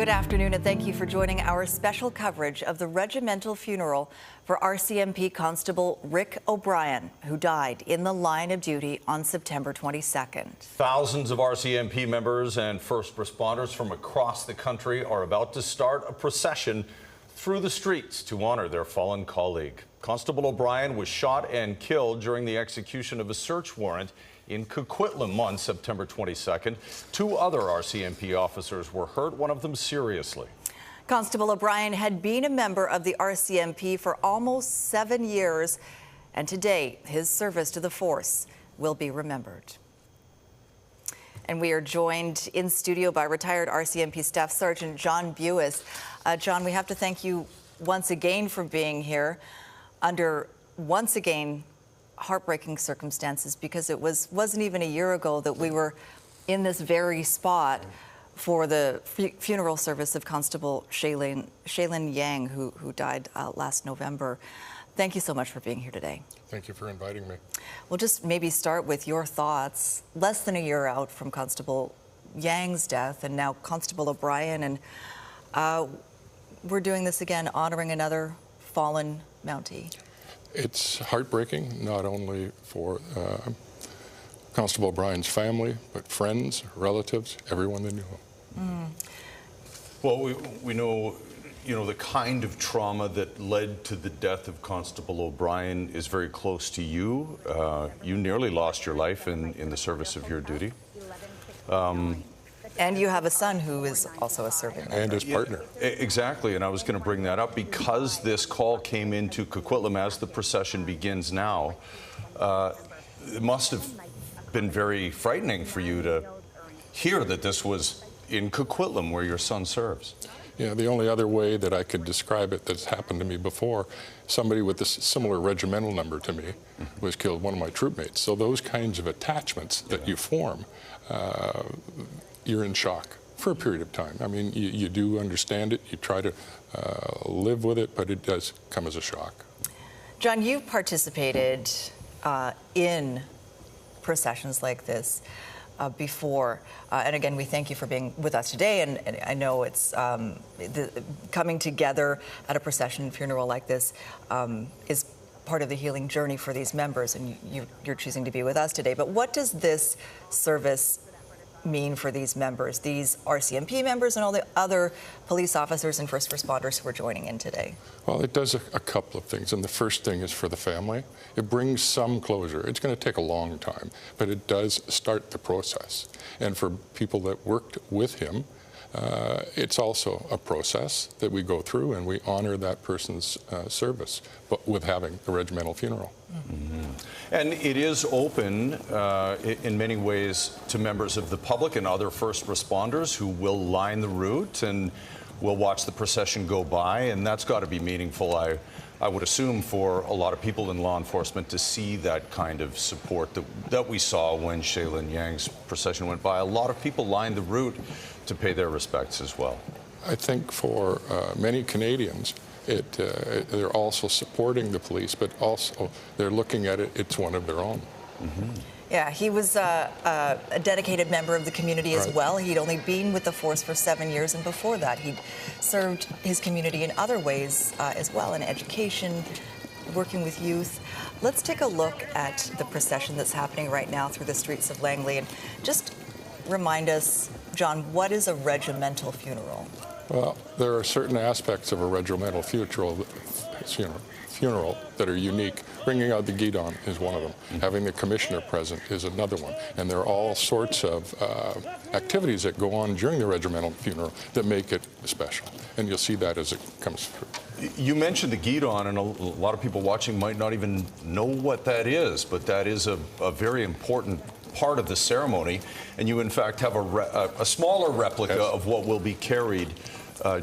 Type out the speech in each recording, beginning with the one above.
Good afternoon, and thank you for joining our special coverage of the regimental funeral for RCMP Constable Rick O'Brien, who died in the line of duty on September 22nd. Thousands of RCMP members and first responders from across the country are about to start a procession through the streets to honor their fallen colleague. Constable O'Brien was shot and killed during the execution of a search warrant in Coquitlam on September 22nd. Two other RCMP officers were hurt, one of them seriously. Constable O'Brien had been a member of the RCMP for almost 7 years, and today his service to the force will be remembered. And we are joined in studio by retired RCMP Staff Sergeant John Buis. John, we have to thank you once again for being here under, once again, heartbreaking circumstances, because it wasn't even a year ago that we were in this very spot for the funeral service of Constable Shaylin Yang, who died last November. Thank you so much for being here today. Thank you for inviting me. We'll just maybe start with your thoughts. Less than a year out from Constable Yang's death, and now Constable O'Brien, and we're doing this again, honoring another fallen Mountie. It's heartbreaking, not only for Constable O'Brien's family, but friends, relatives, everyone that knew him. Well, we know, the kind of trauma that led to the death of Constable O'Brien is very close to you. You nearly lost your life in the service of your duty. And you have a son who is also a serving member. And his partner. Yeah, exactly, and I was going to bring that up because this call came into Coquitlam as the procession begins now. It must have been very frightening for you to hear that this was in Coquitlam where your son serves. Yeah, the only other way that I could describe it that's happened to me before, somebody with a similar regimental number to me was killed, one of my troopmates. So those kinds of attachments that you form, you're in shock for a period of time. I mean, you do understand it, you try to live with it, but it does come as a shock. John, you've participated in processions like this before, and again, we thank you for being with us today, and I know it's coming together at a procession funeral like this is part of the healing journey for these members, and you're choosing to be with us today. But what does this service mean for these members, these RCMP members and all the other police officers and first responders who are joining in today? Well, it does a couple of things, and the first thing is for the family. It brings some closure. It's going to take a long time, but it does start the process. And for people that worked with him, it's also a process that we go through, and we honor that person's service, but with having a regimental funeral. And it is open in many ways to members of the public and other first responders who will line the route and will watch the procession go by, and that's got to be meaningful, I would assume, for a lot of people in law enforcement to see that kind of support that we saw when Shaylin Yang's procession went by. A lot of people lined the route to pay their respects as well. I think for many Canadians, they're also supporting the police, but also they're looking at it, it's one of their own. Yeah, he was a dedicated member of the community as well. He'd only been with the force for 7 years, and before that he'd served his community in other ways as well, in education, working with youth. Let's take a look at the procession that's happening right now through the streets of Langley, and just remind us, John, what is a regimental funeral? Well, there are certain aspects of a regimental funeral that are unique. Bringing out the Guidon is one of them. Having the commissioner present is another one. And there are all sorts of activities that go on during the regimental funeral that make it special. And you'll see that as it comes through. You mentioned the Guidon, and a lot of people watching might not even know what that is, but that is a very important part of the ceremony. And you, in fact, have a smaller replica of what will be carried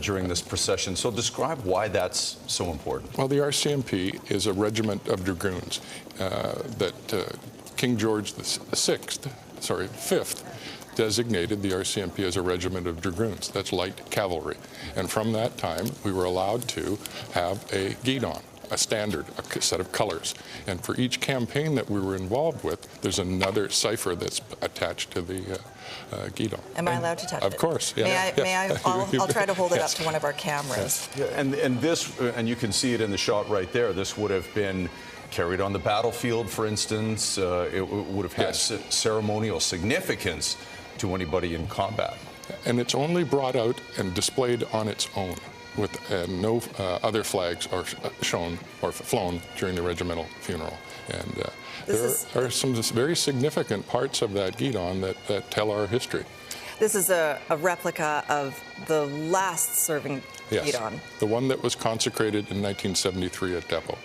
during this procession. So describe why that's so important. Well, the RCMP is a regiment of dragoons that King George V designated the RCMP as a regiment of dragoons. That's light cavalry. And from that time, we were allowed to have a Guidon. a standard, a set of colors. And for each campaign that we were involved with, there's another cipher that's attached to the Guidon. Am I allowed to touch it? Of course. Yeah. May I? I'll try to hold it up to one of our cameras. Yeah, and this, and you can see it in the shot right there, this would have been carried on the battlefield, for instance. It would have had ceremonial significance to anybody in combat. And it's only brought out and displayed on its own, with no other flags are shown or flown during the regimental funeral. And there are some very significant parts of that Guidon that tell our history. This is a replica of the last serving Guidon. The one that was consecrated in 1973 at Depot.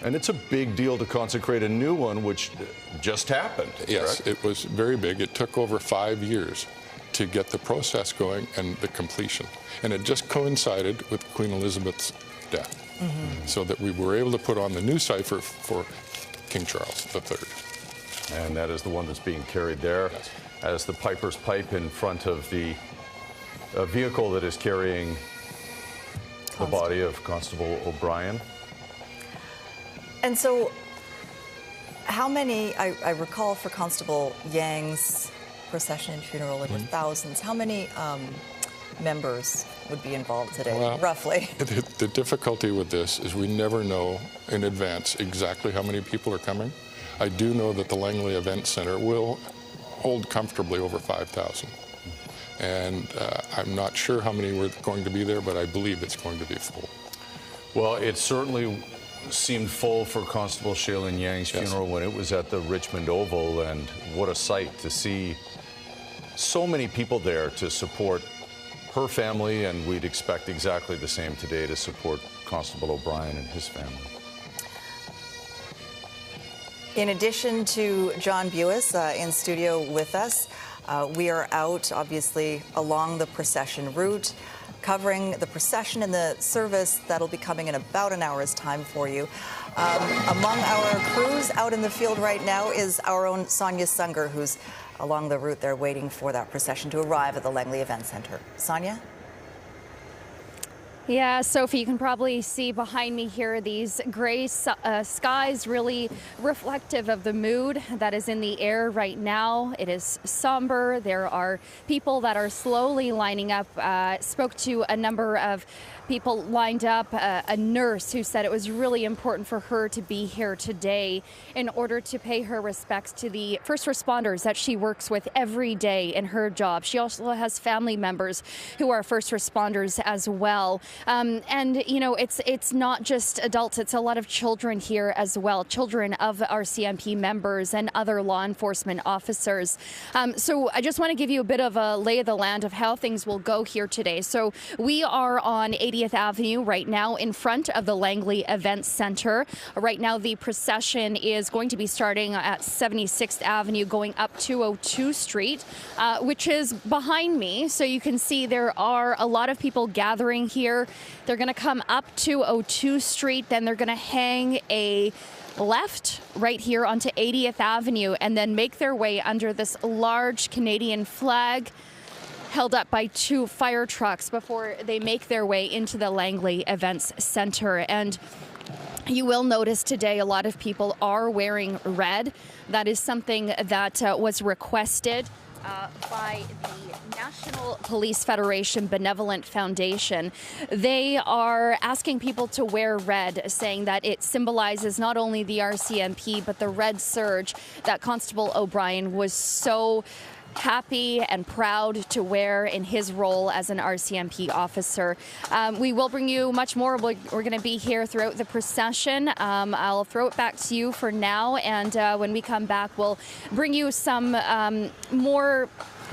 And it's a big deal to consecrate a new one, which just happened. Yes, correct? it was very big. It took over 5 years to get the process going and the completion. And it just coincided with Queen Elizabeth's death, so that we were able to put on the new cipher for King Charles III. And that is the one that's being carried there as the Piper's Pipe in front of the vehicle that is carrying the body of Constable O'Brien. And so, how many, I recall for Constable Yang's procession and funeral, there were thousands. How many members would be involved today, roughly? The difficulty with this is we never know in advance exactly how many people are coming. I do know that the Langley Events Centre will hold comfortably over 5,000. And I'm not sure how many were going to be there, but I believe it's going to be full. Well, it certainly seemed full for Constable Shailin Yang's funeral when it was at the Richmond Oval, and what a sight to see so many people there to support her family, and we'd expect exactly the same today to support Constable O'Brien and his family. In addition to John Buis in studio with us, we are out, obviously, along the procession route, covering the procession and the service that'll be coming in about an hour's time for you. Among our crews out in the field right now is our own Sonia Sunger, who's along the route there waiting for that procession to arrive at the Langley Events Centre. Sonia? Yeah, Sophie, you can probably see behind me here these gray skies, really reflective of the mood that is in the air right now. It is somber. There are people that are slowly lining up. Spoke to a number of people lined up, a nurse who said it was really important for her to be here today in order to pay her respects to the first responders that she works with every day in her job. She also has family members who are first responders as well. And, you know, it's not just adults, it's a lot of children here as well, children of RCMP members and other law enforcement officers. So I just want to give you a bit of a lay of the land of how things will go here today. So we are on 80th Avenue right now in front of the Langley Events Centre. Right now the procession is going to be starting at 76th Avenue going up 202 Street, which is behind me. So you can see there are a lot of people gathering here. They're going to come up 202 Street, then they're going to hang a left right here onto 80th Avenue and then make their way under this large Canadian flag held up by 2 fire trucks before they make their way into the Langley Events Centre. And you will notice today a lot of people are wearing red. That is something that was requested by the National Police Federation Benevolent Foundation. They are asking people to wear red, saying that it symbolizes not only the RCMP, but the red surge that Constable O'Brien was so happy and proud to wear in his role as an RCMP officer. We will bring you much more. We're going to be here throughout the procession. I'll throw it back to you for now, and when we come back, we'll bring you some a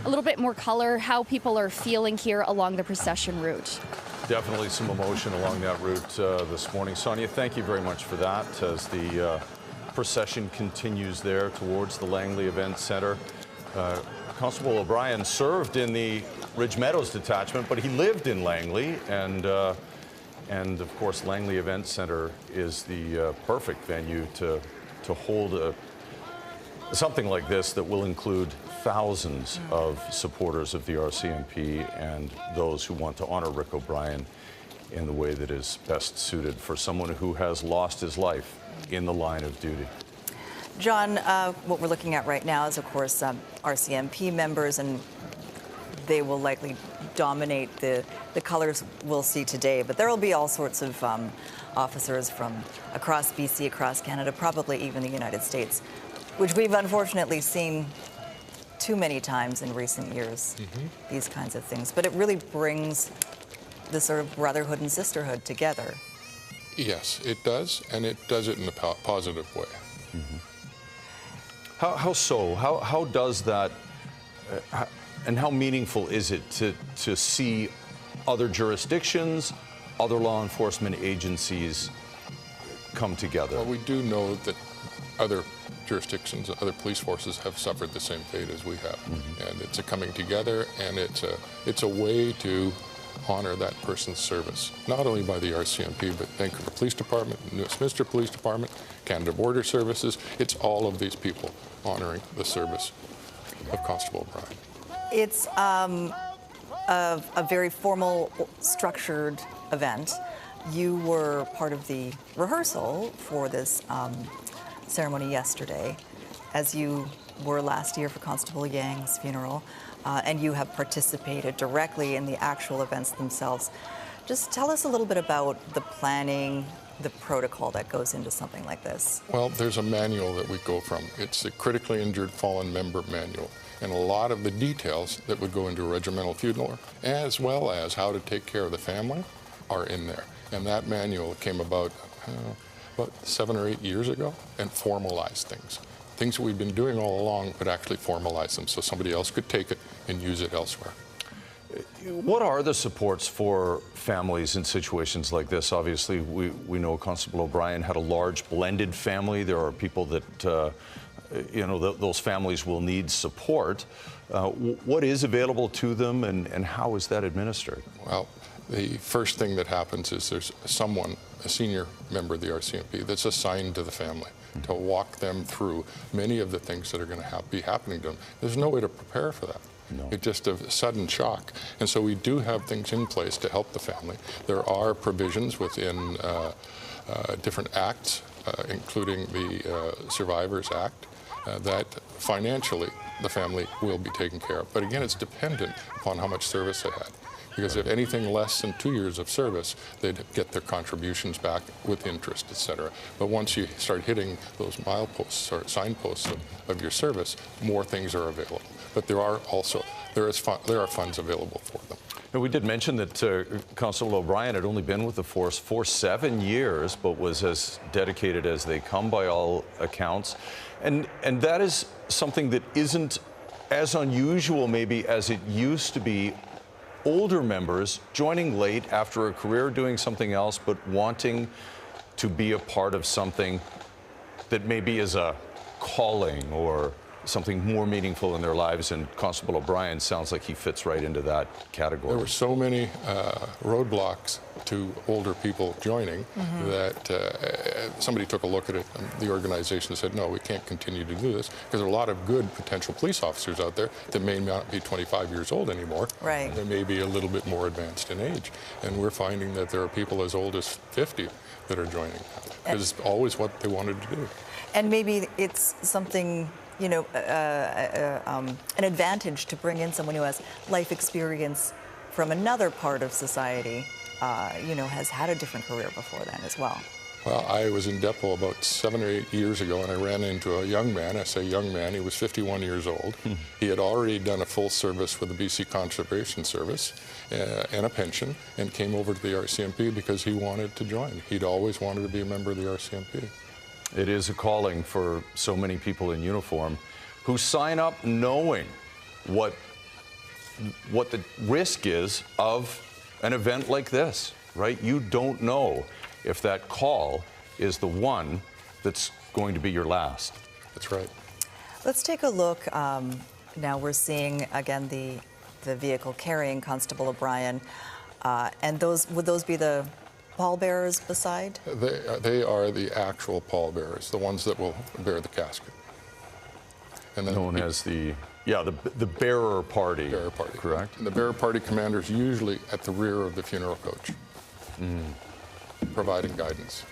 little bit more color, how people are feeling here along the procession route. Definitely some emotion along that route this morning. Sonia, thank you very much for that as the procession continues there towards the Langley Events Centre. Constable O'Brien served in the Ridge Meadows detachment, but he lived in Langley, and of course Langley Events Centre is the perfect venue to hold something like this that will include thousands of supporters of the RCMP and those who want to honor Rick O'Brien in the way that is best suited for someone who has lost his life in the line of duty. John, what we're looking at right now is, of course, RCMP members, and they will likely dominate the colors we'll see today. But there will be all sorts of officers from across BC, across Canada, probably even the United States, which we've unfortunately seen too many times in recent years, these kinds of things. But it really brings the sort of brotherhood and sisterhood together. Yes, it does, and it does it in a positive way. How so? How does that, and how meaningful is it to see other jurisdictions, other law enforcement agencies come together? Well, we do know that other jurisdictions, other police forces have suffered the same fate as we have. And it's a coming together, and it's a way to honor that person's service, not only by the RCMP, but Vancouver Police Department, Westminster Police Department, Canada Border Services. It's all of these people honoring the service of Constable O'Brien. It's a very formal, structured event. You were part of the rehearsal for this ceremony yesterday, as you were last year for Constable Yang's funeral, and you have participated directly in the actual events themselves. Just tell us a little bit about the planning, the protocol that goes into something like this. Well, there's a manual that we go from. It's a critically injured fallen member manual, and a lot of the details that would go into a regimental funeral, as well as how to take care of the family, are in there. And that manual came about 7 or 8 years ago and formalized things. Things that we've been doing all along, but actually formalize them so somebody else could take it and use it elsewhere. What are the supports for families in situations like this? Obviously, we know Constable O'Brien had a large blended family. There are people that, those families will need support. What is available to them, and how is that administered? Well, the first thing that happens is there's someone, a senior member of the RCMP, that's assigned to the family to walk them through many of the things that are going to be happening to them. There's no way to prepare for that. No. It's just a sudden shock. And so we do have things in place to help the family. There are provisions within different acts, including the Survivors Act, that financially the family will be taken care of. But again, it's dependent upon how much service they had. Because if anything less than 2 years of service, they'd get their contributions back with interest, et cetera. But once you start hitting those mileposts or signposts of your service, more things are available. But there are funds available for them. Now, we did mention that Constable O'Brien had only been with the force for 7 years, but was as dedicated as they come by all accounts. And that is something that isn't as unusual maybe as it used to be. Older members joining late after a career doing something else, but wanting to be a part of something that maybe is a calling or something more meaningful in their lives, and Constable O'Brien sounds like he fits right into that category. There were so many roadblocks to older people joining that somebody took a look at it, and the organization said, no, we can't continue to do this, because there are a lot of good potential police officers out there that may not be 25 years old anymore. Right. They may be a little bit more advanced in age. And we're finding that there are people as old as 50 that are joining, because it's always what they wanted to do. And maybe it's something, an advantage to bring in someone who has life experience from another part of society, has had a different career before then as well. Well, I was in depot about 7 or 8 years ago, and I ran into a young man. I say young man, he was 51 years old. He had already done a full service with the BC Conservation Service and a pension, and came over to the RCMP because he wanted to join. He'd always wanted to be a member of the RCMP. It is a calling for so many people in uniform who sign up knowing what the risk is of an event like this, right? You don't know if that call is the one that's going to be your last. That's right. Let's take a look. Now we're seeing, again, the vehicle carrying Constable O'Brien. And would those be the pallbearers beside? They are the actual pallbearers, the ones that will bear the casket. And then known as the bearer party. Bearer party. Correct. And the bearer party commander is usually at the rear of the funeral coach. providing guidance.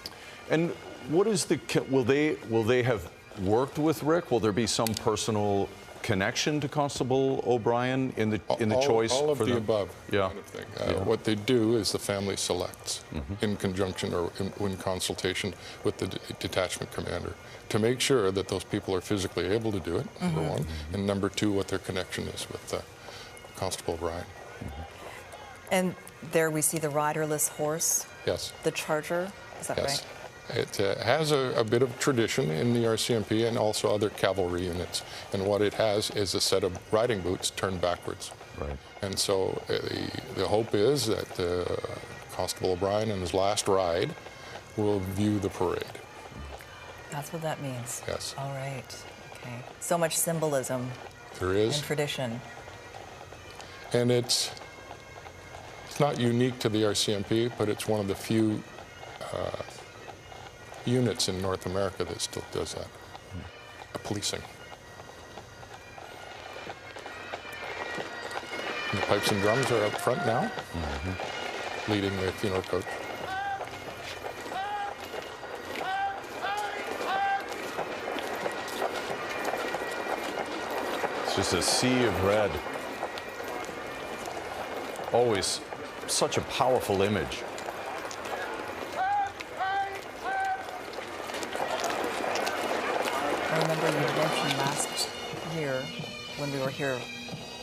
And what is will they have worked with Rick? Will there be some personal connection to Constable O'Brien in the choice all of for the them? above Yeah. kind of thing. What they do is the family selects in conjunction or in consultation with the detachment commander to make sure that those people are physically able to do it, number one, and number two, what their connection is with Constable O'Brien. And there we see the riderless horse. Yes. The charger. Is that Yes. right? It has a bit of tradition in the RCMP and also other cavalry units. And what it has is a set of riding boots turned backwards. Right. And so the hope is that Constable O'Brien in his last ride will view the parade. That's what that means. Yes. All right. Okay. So much symbolism There is. and tradition. And it's not unique to the RCMP, but it's one of the few units in North America that still does that. Policing. And the pipes and drums are up front now, leading the funeral coach. It's just a sea of red. Always such a powerful image. I remember you mentioned last year when we were here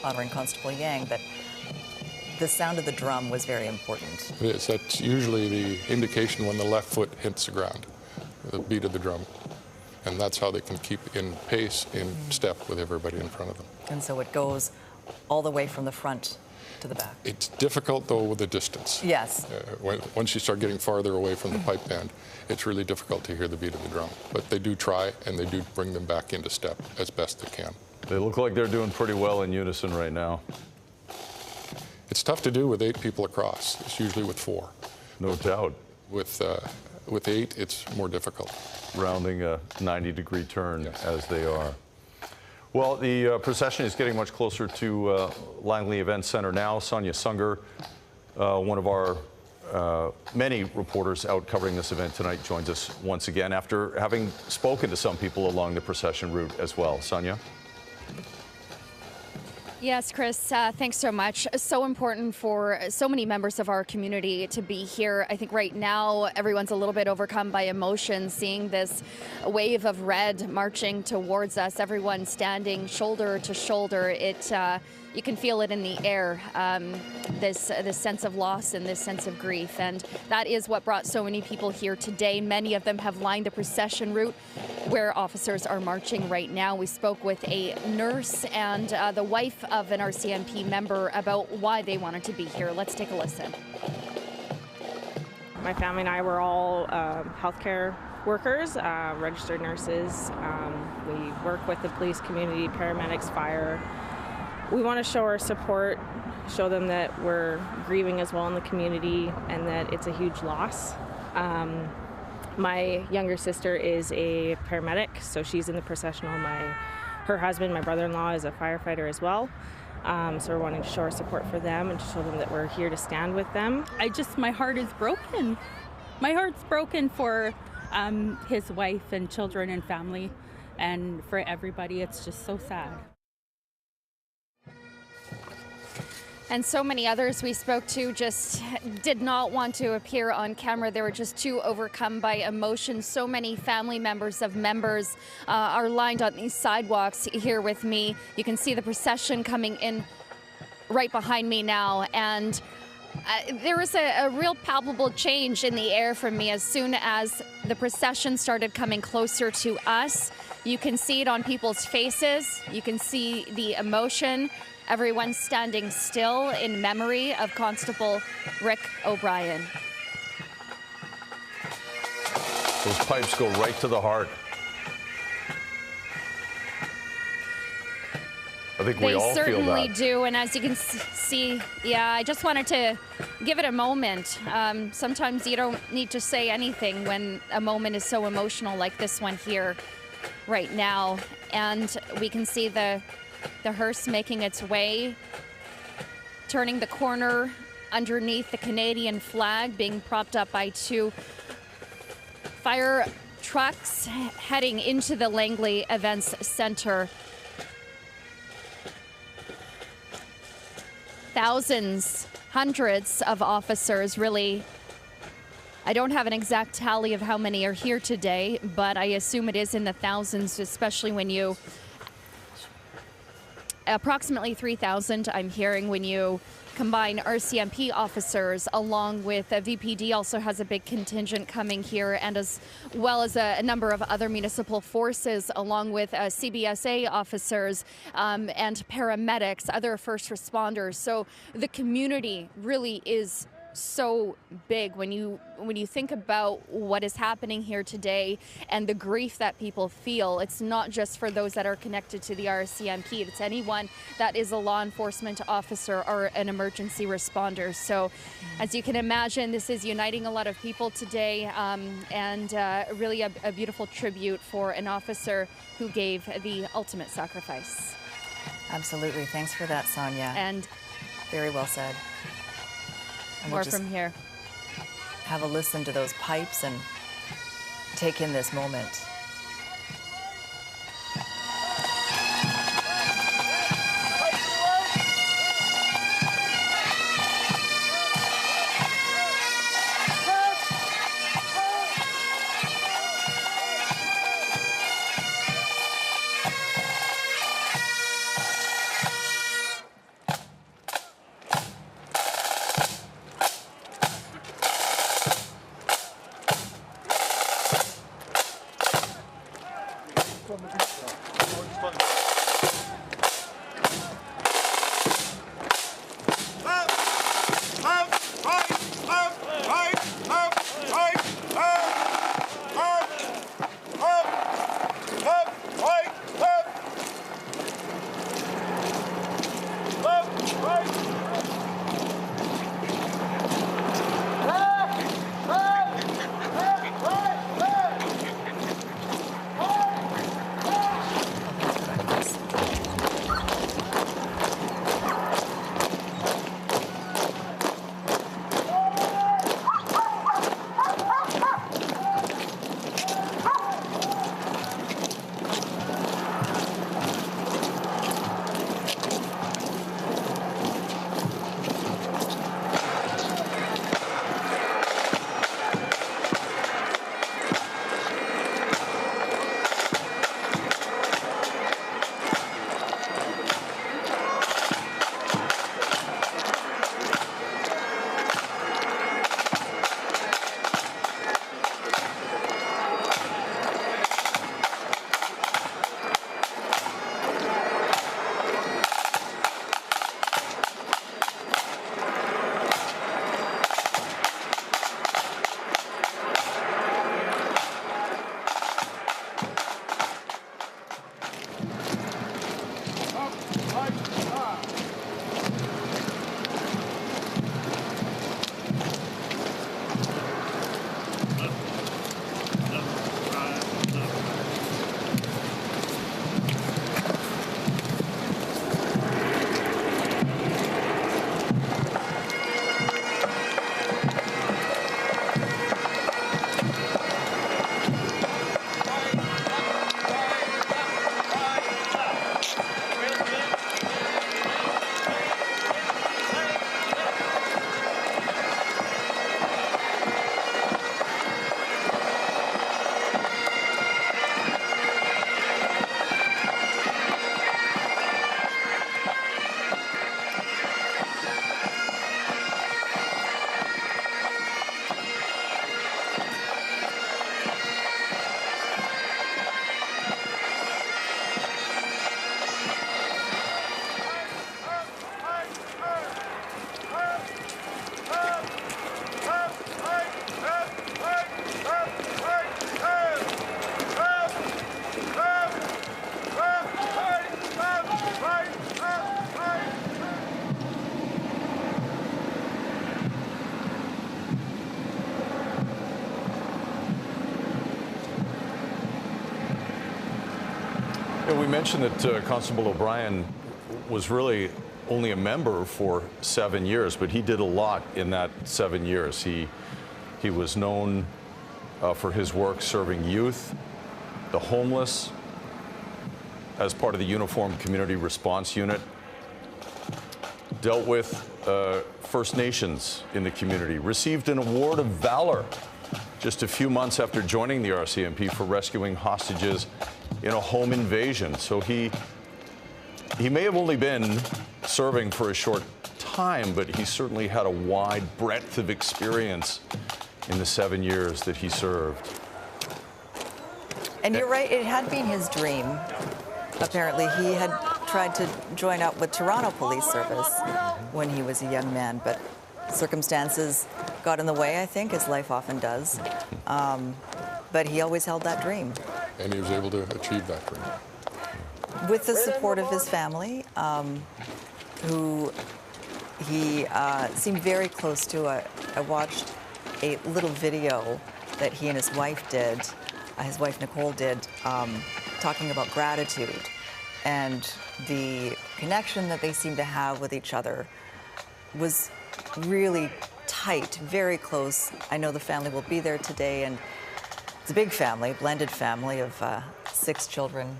honoring Constable Yang that the sound of the drum was very important. It is. That's usually the indication when the left foot hits the ground, the beat of the drum. And that's how they can keep in pace, in step with everybody in front of them. And so it goes all the way from the front to the back. It's difficult, though, with the distance. Yes. Once you start getting farther away from the pipe band, it's really difficult to hear the beat of the drum. But they do try, and they do bring them back into step as best they can. They look like they're doing pretty well in unison right now. It's tough to do with 8 people across. It's usually with 4. No doubt. With 8, it's more difficult. Rounding a 90-degree turn Yes. as they are. Well, the procession is getting much closer to Langley Events Centre now. Sonia Sunger, one of our many reporters out covering this event tonight, joins us once again after having spoken to some people along the procession route as well. Sonia? Yes, Chris, thanks so much. So important for so many members of our community to be here. I think right now everyone's a little bit overcome by emotion, seeing this wave of red marching towards us, everyone standing shoulder to shoulder. You can feel it in the air, this sense of loss and this sense of grief. And that is what brought so many people here today. Many of them have lined the procession route where officers are marching right now. We spoke with a nurse and the wife of an RCMP member about why they wanted to be here. Let's take a listen. My family and I were all healthcare workers, registered nurses. We work with the police community, paramedics, fire. We want to show our support, show them that we're grieving as well in the community and that it's a huge loss. My younger sister is a paramedic, so she's in the processional. Her husband, my brother-in-law, is a firefighter as well. So we're wanting to show our support for them and to show them that we're here to stand with them. My heart is broken. My heart's broken for his wife and children and family, and for everybody. It's just so sad. And so many others we spoke to just did not want to appear on camera. They were just too overcome by emotion. So many family members of members are lined on these sidewalks here with me. You can see the procession coming in right behind me now. And there was a real palpable change in the air from me as soon as the procession started coming closer to us. You can see it on people's faces. You can see the emotion. Everyone's standing still in memory of Constable Rick O'Brien. Those pipes go right to the heart. I think we all feel that. They certainly do, and as you can see, yeah, I just wanted to give it a moment. Sometimes you don't need to say anything when a moment is so emotional like this one here right now. And we can see the hearse making its way, turning the corner underneath the Canadian flag, being propped up by 2 fire trucks heading into the Langley Events Centre. Thousands, hundreds of officers, really. I don't have an exact tally of how many are here today, but I assume it is in the thousands, especially when you... Approximately 3,000, I'm hearing, when you combine RCMP officers along with VPD also has a big contingent coming here, and as well as a number of other municipal forces, along with CBSA officers and paramedics, other first responders. So the community really is so big when you think about what is happening here today and the grief that people feel. It's not just for those that are connected to the RCMP, it's anyone that is a law enforcement officer or an emergency responder. So as you can imagine, this is uniting a lot of people today, and really a beautiful tribute for an officer who gave the ultimate sacrifice. Absolutely. Thanks for that, Sonia. And very well said. And more we'll from here. Have a listen to those pipes and take in this moment. We mentioned that Constable O'Brien was really only a member for 7 years, but he did a lot in that 7 years. He was known for his work serving youth, the homeless, as part of the Uniformed Community Response Unit, dealt with First Nations in the community, received an Award of Valor just a few months after joining the RCMP for rescuing hostages in a home invasion. So he may have only been serving for a short time, but he certainly had a wide breadth of experience in the 7 years that he served. And you're right, it had been his dream. Apparently, he had tried to join up with Toronto Police Service when he was a young man, but circumstances got in the way, I think, as life often does. But he always held that dream. And he was able to achieve that dream. With the support of his family, who he seemed very close to. I watched a little video that he and his wife did, his wife Nicole did, talking about gratitude and the connection that they seem to have with each other was really tight, very close. I know the family will be there today, and it's a big family, blended family of 6 children,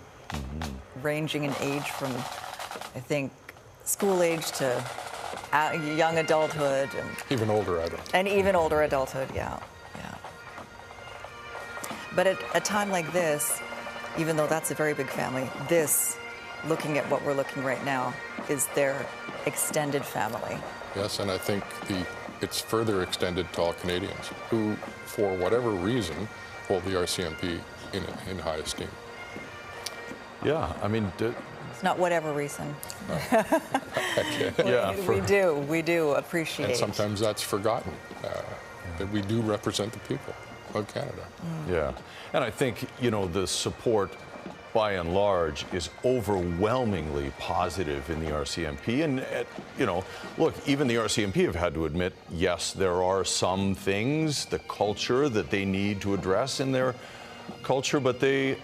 ranging in age from, I think, school age to young adulthood. And even older adulthood. And even older adulthood, yeah. But at a time like this, even though that's a very big family, this, looking at what we're looking right now, is their extended family. Yes, and I think it's further extended to all Canadians who, for whatever reason, hold the RCMP in high esteem. Yeah, I mean, it's not whatever reason. yeah, we do appreciate. And sometimes that's forgotten, that we do represent the people of Canada. Yeah, and I think, the support by and large is overwhelmingly positive in the RCMP. And, look, even the RCMP have had to admit, yes, there are some things, the culture that they need to address in their culture, but they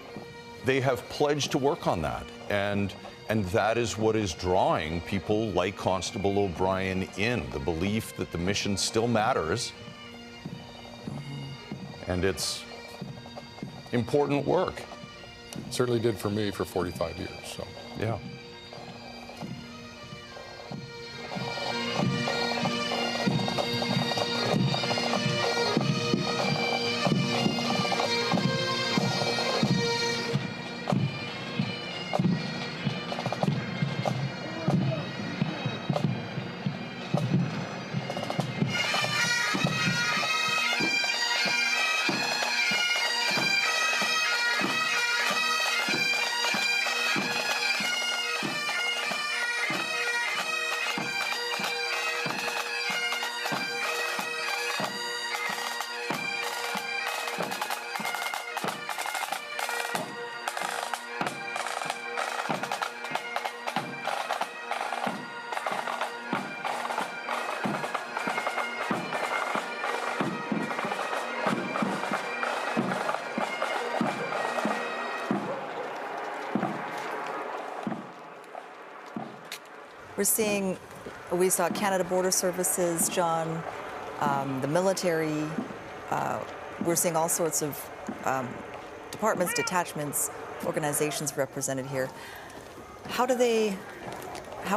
have pledged to work on that. And that is what is drawing people like Constable O'Brien in, the belief that the mission still matters. And it's important work. Certainly did for me for 45 years, so. Yeah. We saw Canada Border Services, John, the military. We're seeing all sorts of departments, detachments, organizations represented here. How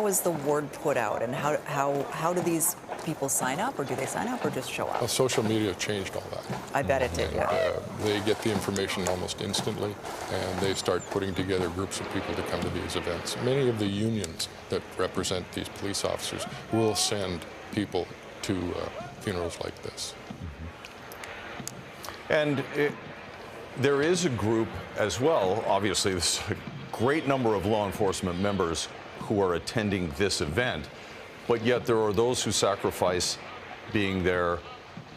is the word put out, and how do these people sign up, or do they sign up or just show up? Well, social media changed all that. I bet it did, yeah. They get the information almost instantly, and they start putting together groups of people to come to these events. Many of the unions that represent these police officers will send people to funerals like this. And there is a group as well, obviously, there's a great number of law enforcement members who are attending this event, but yet there are those who sacrifice being there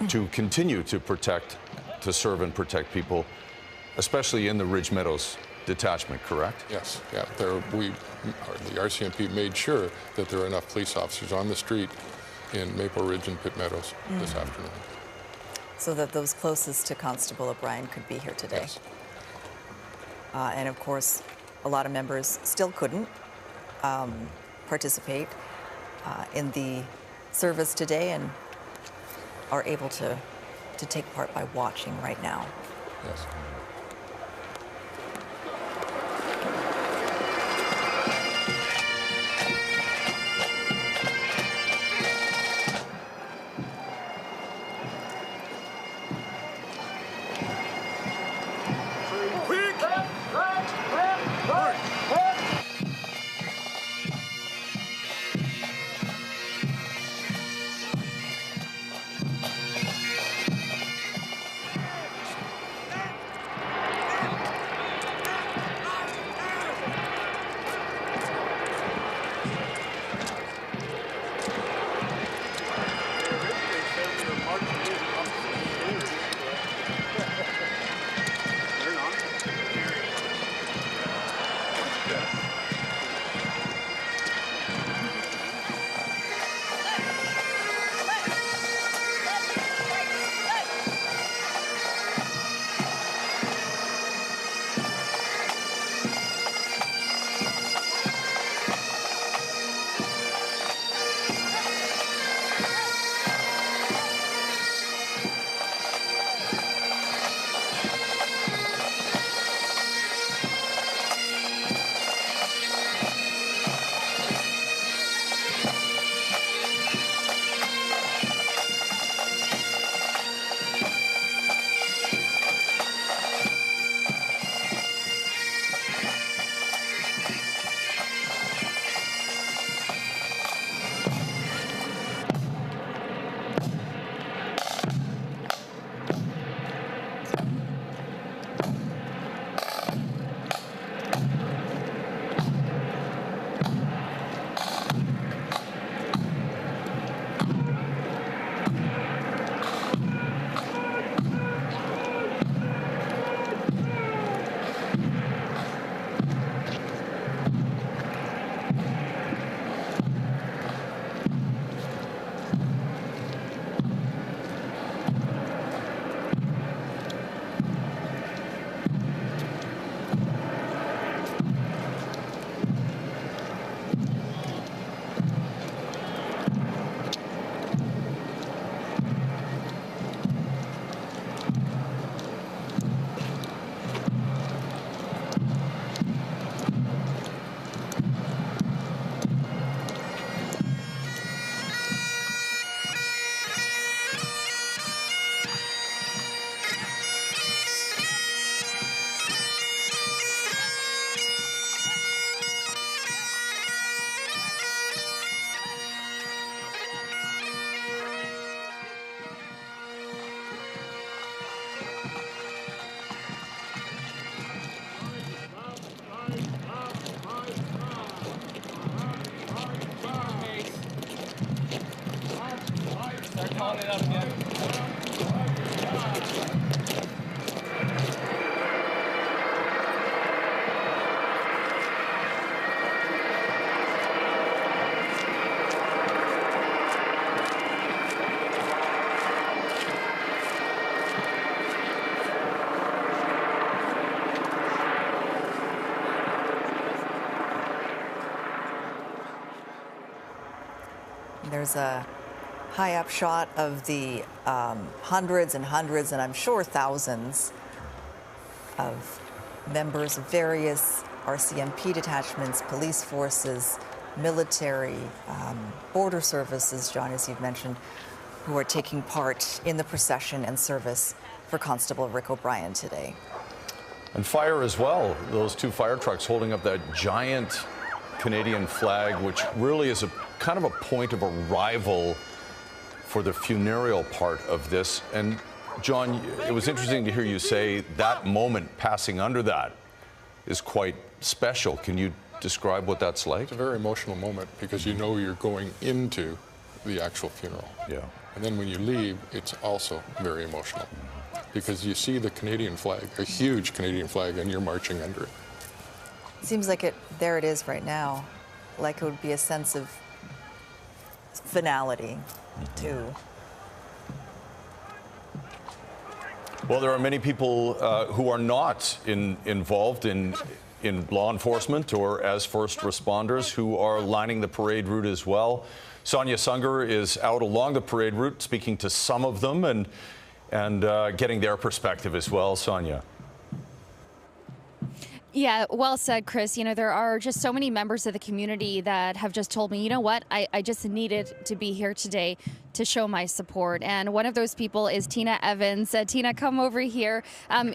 to continue to serve and protect people, especially in the Ridge Meadows detachment, correct? Yes, yeah. The RCMP made sure that there are enough police officers on the street in Maple Ridge and Pitt Meadows this afternoon. So that those closest to Constable O'Brien could be here today. Yes. And of course, a lot of members still couldn't participate. in the service today and are able to take part by watching right now. Yes. There's a high-up shot of the hundreds and hundreds, and I'm sure thousands of members of various RCMP detachments, police forces, military, border services, John, as you've mentioned, who are taking part in the procession and service for Constable Rick O'Brien today. And fire as well. Those two fire trucks holding up that giant Canadian flag, which really is a kind of a point of arrival for the funereal part of this. And John, it was interesting to hear you say that moment passing under that is quite special. Can you describe what that's like? It's a very emotional moment because you know you're going into the actual funeral. Yeah. And then when you leave, it's also very emotional because you see the Canadian flag, a huge Canadian flag, and you're marching under it. Seems like there it is right now, like it would be a sense of finality, too. Well, there are many people who are not involved in in law enforcement or as first responders who are lining the parade route as well. Sonia Sunger is out along the parade route speaking to some of them and getting their perspective as well. Sonia. Yeah, well said, Chris. You know, there are just so many members of the community that have just told me, you know what, I just needed to be here today to show my support. And one of those people is Tina Evans. Tina, come over here.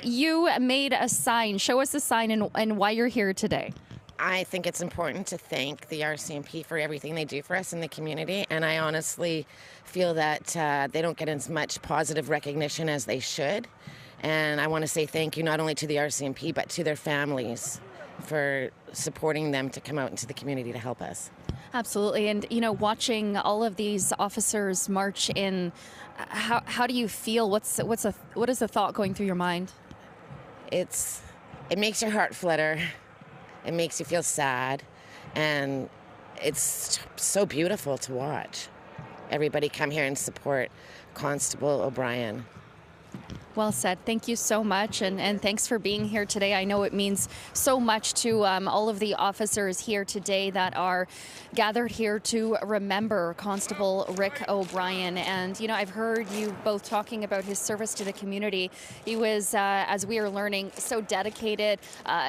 You made a sign. Show us the sign and why you're here today. I think it's important to thank the RCMP for everything they do for us in the community, and I honestly feel that they don't get as much positive recognition as they should. And I want to say thank you not only to the RCMP, but to their families for supporting them to come out into the community to help us. Absolutely. And, you know, watching all of these officers march in, how do you feel? What is the thought going through your mind? It makes your heart flutter. It makes you feel sad. And it's so beautiful to watch. Everybody come here and support Constable O'Brien. Well said. Thank you so much, and thanks for being here today. I know it means so much to all of the officers here today that are gathered here to remember Constable Rick O'Brien. And, you know, I've heard you both talking about his service to the community. He was, as we are learning, so dedicated,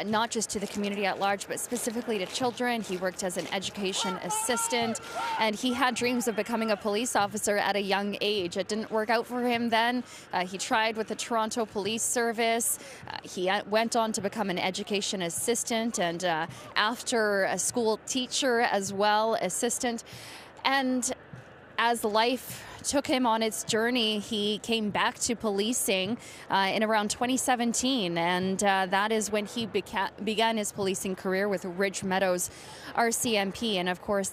not just to the community at large, but specifically to children. He worked as an education assistant, and he had dreams of becoming a police officer at a young age. It didn't work out for him then. He tried with the Toronto Police Service. He went on to become an education assistant and after a school teacher as well, assistant. And as life took him on its journey, he came back to policing in around 2017, and that is when he began his policing career with Ridge Meadows RCMP. And of course,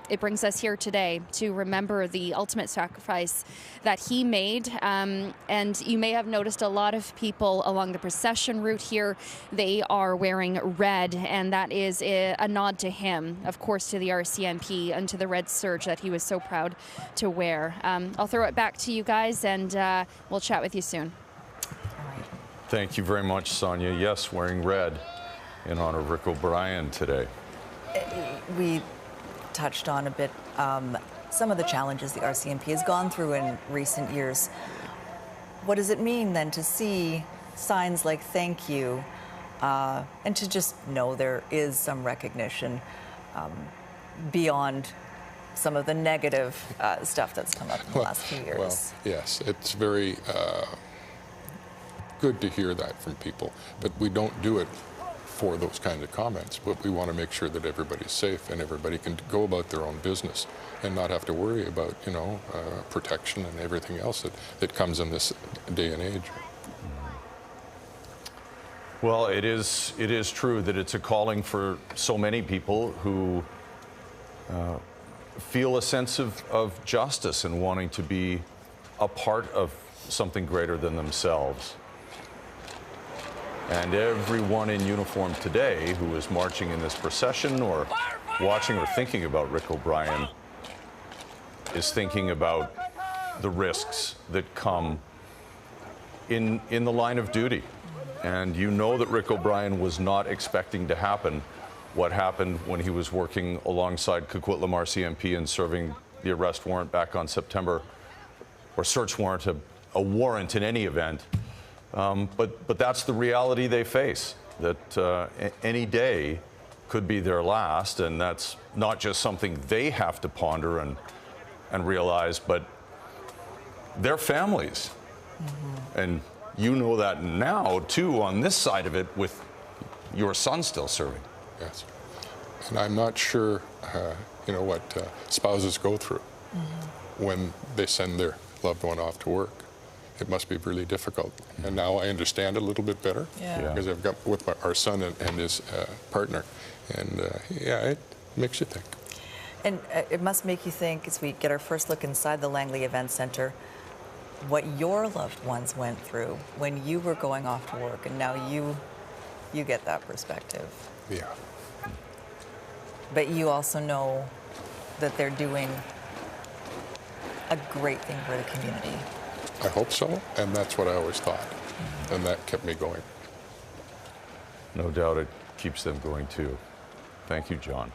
it brings us here today to remember the ultimate sacrifice that he made. And you may have noticed a lot of people along the procession route here, they are wearing red, and that is a nod to him, of course, to the RCMP and to the red surge that he was so proud to wear. I'll throw it back to you guys, and we'll chat with you soon. All right. Thank you very much, Sonia. Yes, wearing red in honor of Rick O'Brien today. We touched on a bit some of the challenges the RCMP has gone through in recent years. What does it mean then to see signs like thank you and to just know there is some recognition beyond some of the negative stuff that's come up in the last few years? Well, yes, it's very good to hear that from people, but we don't do it for those kinds of comments, but we want to make sure that everybody's safe and everybody can go about their own business and not have to worry about, you know, protection and everything else that comes in this day and age. Well, it is true that it's a calling for so many people who feel a sense of justice and wanting to be a part of something greater than themselves. And everyone in uniform today who is marching in this procession or watching or thinking about Rick O'Brien is thinking about the risks that come in the line of duty. And you know that Rick O'Brien was not expecting to happen what happened when he was working alongside Coquitlam RCMP and serving the arrest warrant back on September, or search warrant, a warrant in any event. But that's the reality they face, that any day could be their last, and that's not just something they have to ponder and realize, but their families. Mm-hmm. And you know that now, too, on this side of it, with your son still serving. Yes. And I'm not sure, you know, what spouses go through when they send their loved one off to work. It must be really difficult. And now I understand a little bit better because I've got with our son and his partner. And yeah, it makes you think. And it must make you think, as we get our first look inside the Langley Events Centre, what your loved ones went through when you were going off to work, and now you get that perspective. Yeah. But you also know that they're doing a great thing for the community. I hope so, and that's what I always thought, and that kept me going. No doubt it keeps them going too. Thank you, John.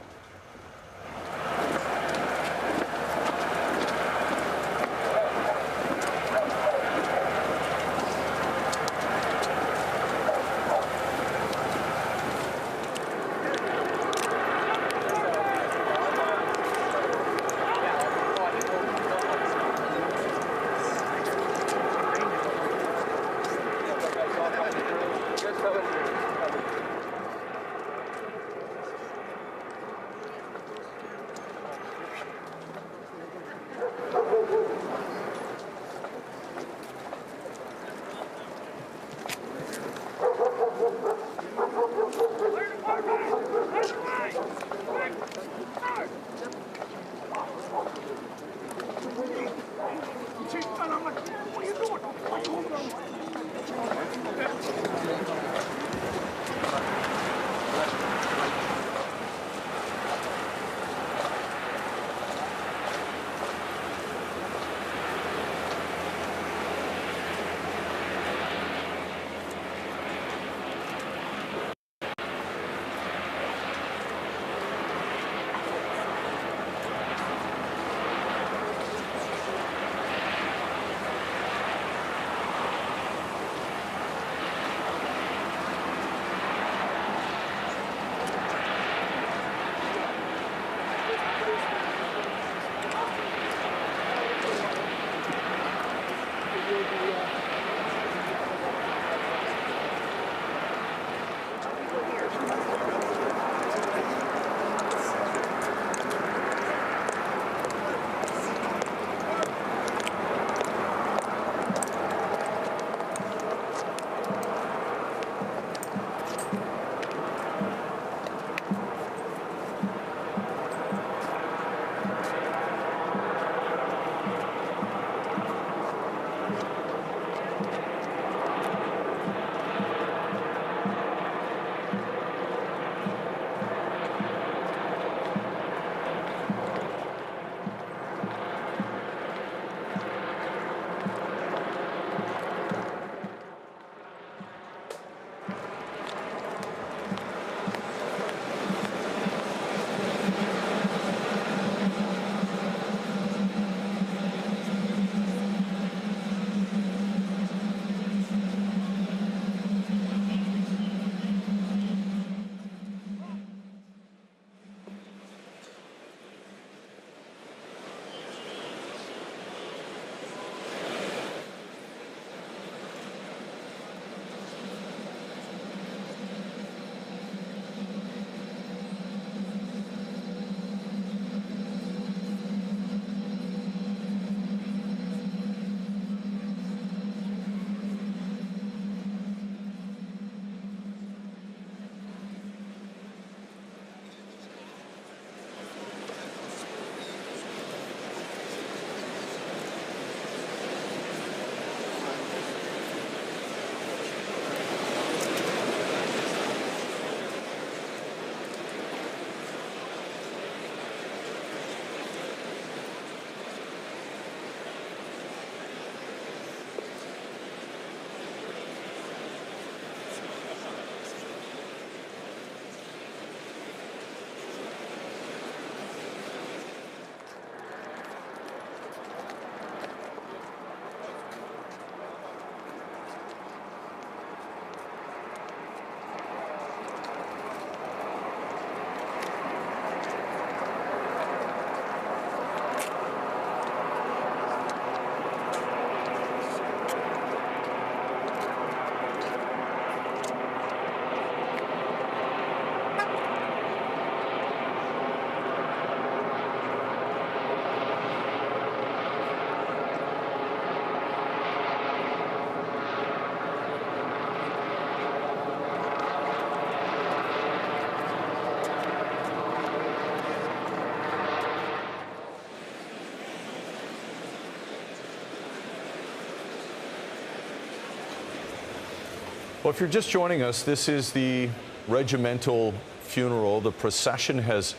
Well, if you're just joining us, this is the regimental funeral. The procession has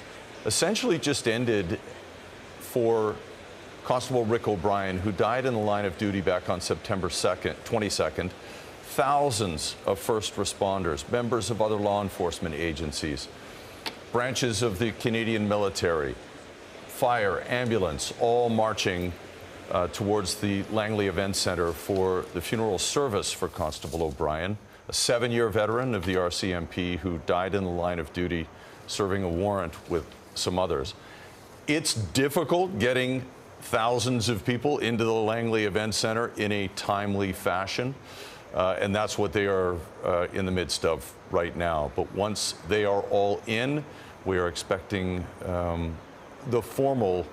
essentially just ended for Constable Rick O'Brien, who died in the line of duty back on September 22nd, thousands of first responders, members of other law enforcement agencies, branches of the Canadian military, fire, ambulance, all marching towards the Langley Events Centre for the funeral service for Constable O'Brien, a 7-year veteran of the RCMP who died in the line of duty serving a warrant with some others. It's difficult getting thousands of people into the Langley Events Centre in a timely fashion, and that's what they are in the midst of right now. But once they are all in, we are expecting the formal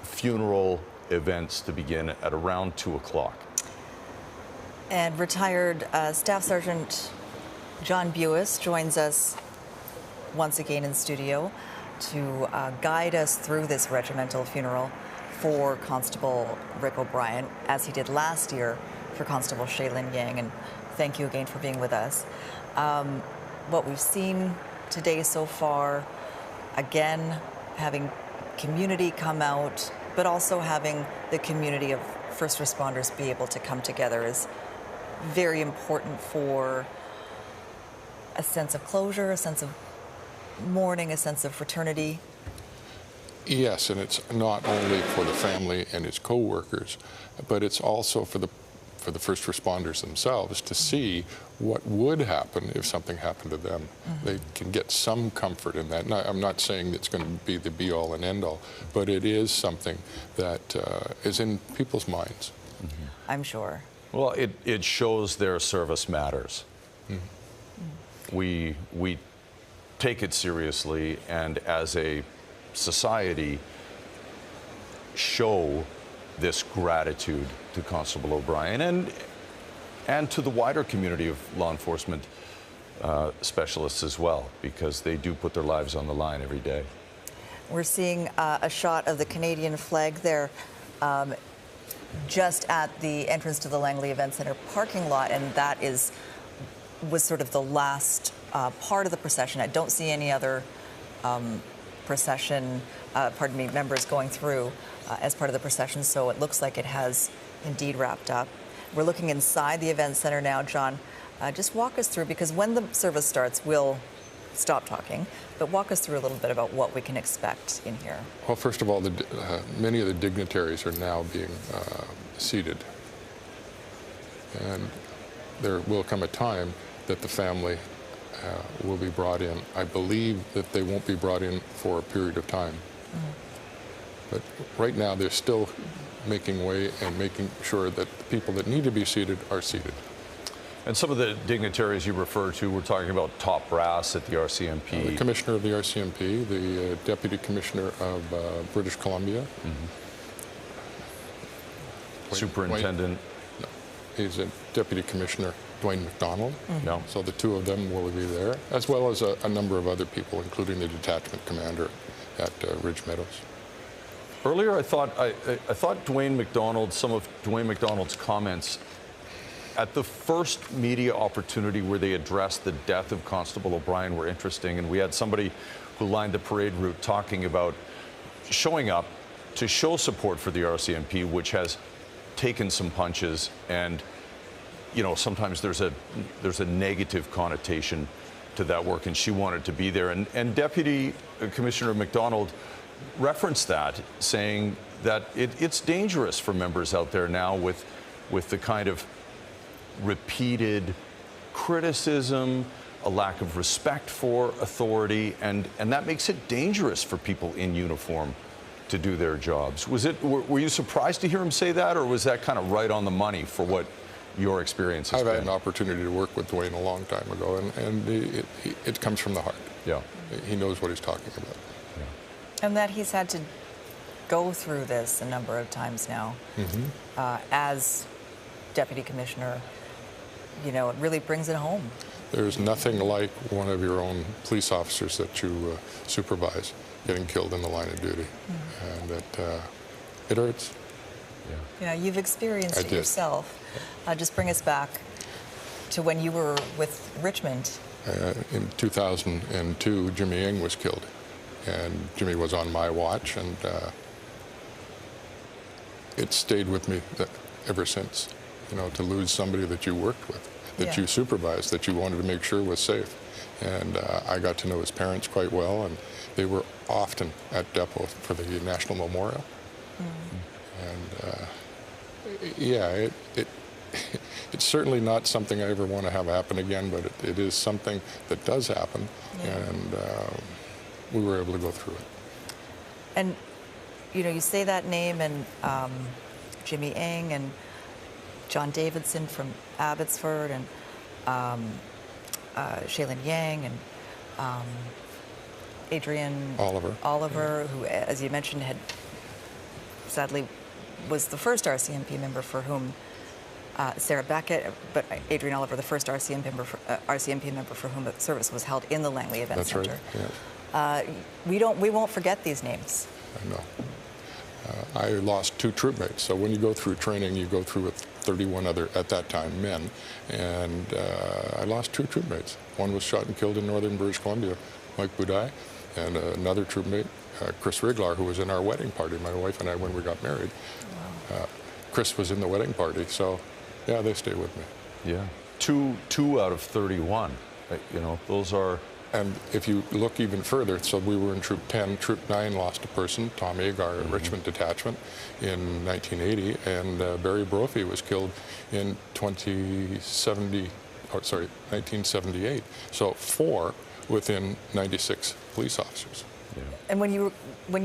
funeral events to begin at around 2 o'clock. And retired Staff Sergeant John Buis joins us once again in studio to guide us through this regimental funeral for Constable Rick O'Brien, as he did last year for Constable Shaylin Yang. And thank you again for being with us. What we've seen today so far, again, having community come out, but also having the community of first responders be able to come together is very important for a sense of closure, a sense of mourning, a sense of fraternity. Yes, and it's not only for the family and his co-workers, but it's also for the first responders themselves to see what would happen if something happened to them. Mm-hmm. They can get some comfort in that. And I'm not saying it's going to be the be-all and end-all, but it is something that is in people's minds. Mm-hmm. I'm sure. Well, it shows their service matters. Mm-hmm. We take it seriously, and as a society show this gratitude to Constable O'Brien and to the wider community of law enforcement specialists as well, because they do put their lives on the line every day. We're seeing a shot of the Canadian flag there just at the entrance to the Langley Events Centre parking lot, and that was sort of the last part of the procession. I don't see any other members going through as part of the procession, so it looks like it has indeed wrapped up. We're looking inside the event center now. John, just walk us through, because when the service starts, we'll stop talking, but walk us through a little bit about what we can expect in here. Well, first of all, many of the dignitaries are now being seated, and there will come a time that the family will be brought in. I believe that they won't be brought in for a period of time. Mm-hmm. But right now they're still making way and making sure that the people that need to be seated are seated. And some of the dignitaries you refer to, we're talking about top brass at the RCMP. The Commissioner of the RCMP, the Deputy Commissioner of British Columbia. Mm-hmm. Superintendent. No, he's a Deputy Commissioner, Dwayne McDonald. Mm-hmm. No. So the two of them will be there, as well as a number of other people, including the detachment commander at Ridge Meadows. Earlier, I thought Dwayne McDonald, some of Dwayne McDonald's comments at the first media opportunity where they addressed the death of Constable O'Brien were interesting, and we had somebody who lined the parade route talking about showing up to show support for the RCMP, which has taken some punches, and sometimes there's a negative connotation to that work, and she wanted to be there. And Deputy Commissioner McDonald referenced that, saying that it's dangerous for members out there now with the kind of repeated criticism, a lack of respect for authority, and that makes it dangerous for people in uniform to do their jobs. Were you surprised to hear him say that, or was that kind of right on the money for what your experience has been? I've had an opportunity to work with Dwayne a long time ago, and it comes from the heart. Yeah. He knows what he's talking about. Yeah. And that he's had to go through this a number of times now. Mm-hmm. As Deputy Commissioner, it really brings it home. There's nothing like one of your own police officers that you supervise getting killed in the line of duty. Mm-hmm. And it hurts. Yeah, you've experienced it yourself. Just bring us back to when you were with Richmond. In 2002, Jimmy Yang was killed. And Jimmy was on my watch, and it stayed with me ever since, to lose somebody that you worked with. that you supervised, that you wanted to make sure was safe. And I got to know his parents quite well, and they were often at depot for the National Memorial. And yeah, it's certainly not something I ever want to have happen again, but it is something that does happen, and we were able to go through it. And, you know, you say that name, and Jimmy Ng and John Davidson from Abbotsford, and Shaylin Yang, and Adrian Oliver, who, as you mentioned, had sadly was the first RCMP member for whom Sarah Beckett, but Adrian Oliver, the first RCMP member for whom the service was held in the Langley Events Centre. Right. Yeah. We won't forget these names. I know. I lost 2 troopmates. So when you go through training, you go through with 31 other, at that time, men. And I lost 2 troopmates. One was shot and killed in northern British Columbia, Mike Budai, and another troopmate, Chris Riglar, who was in our wedding party, my wife and I, when we got married. Wow. Chris was in the wedding party, so yeah, they stay with me. Yeah, two out of 31. You know, those are. And if you look even further, so we were in Troop 10. Troop 9 lost a person, Tom Agar, at Richmond Detachment, in 1980, and Barry Brophy was killed in 1978. So 4 within 96 police officers. Yeah. And when you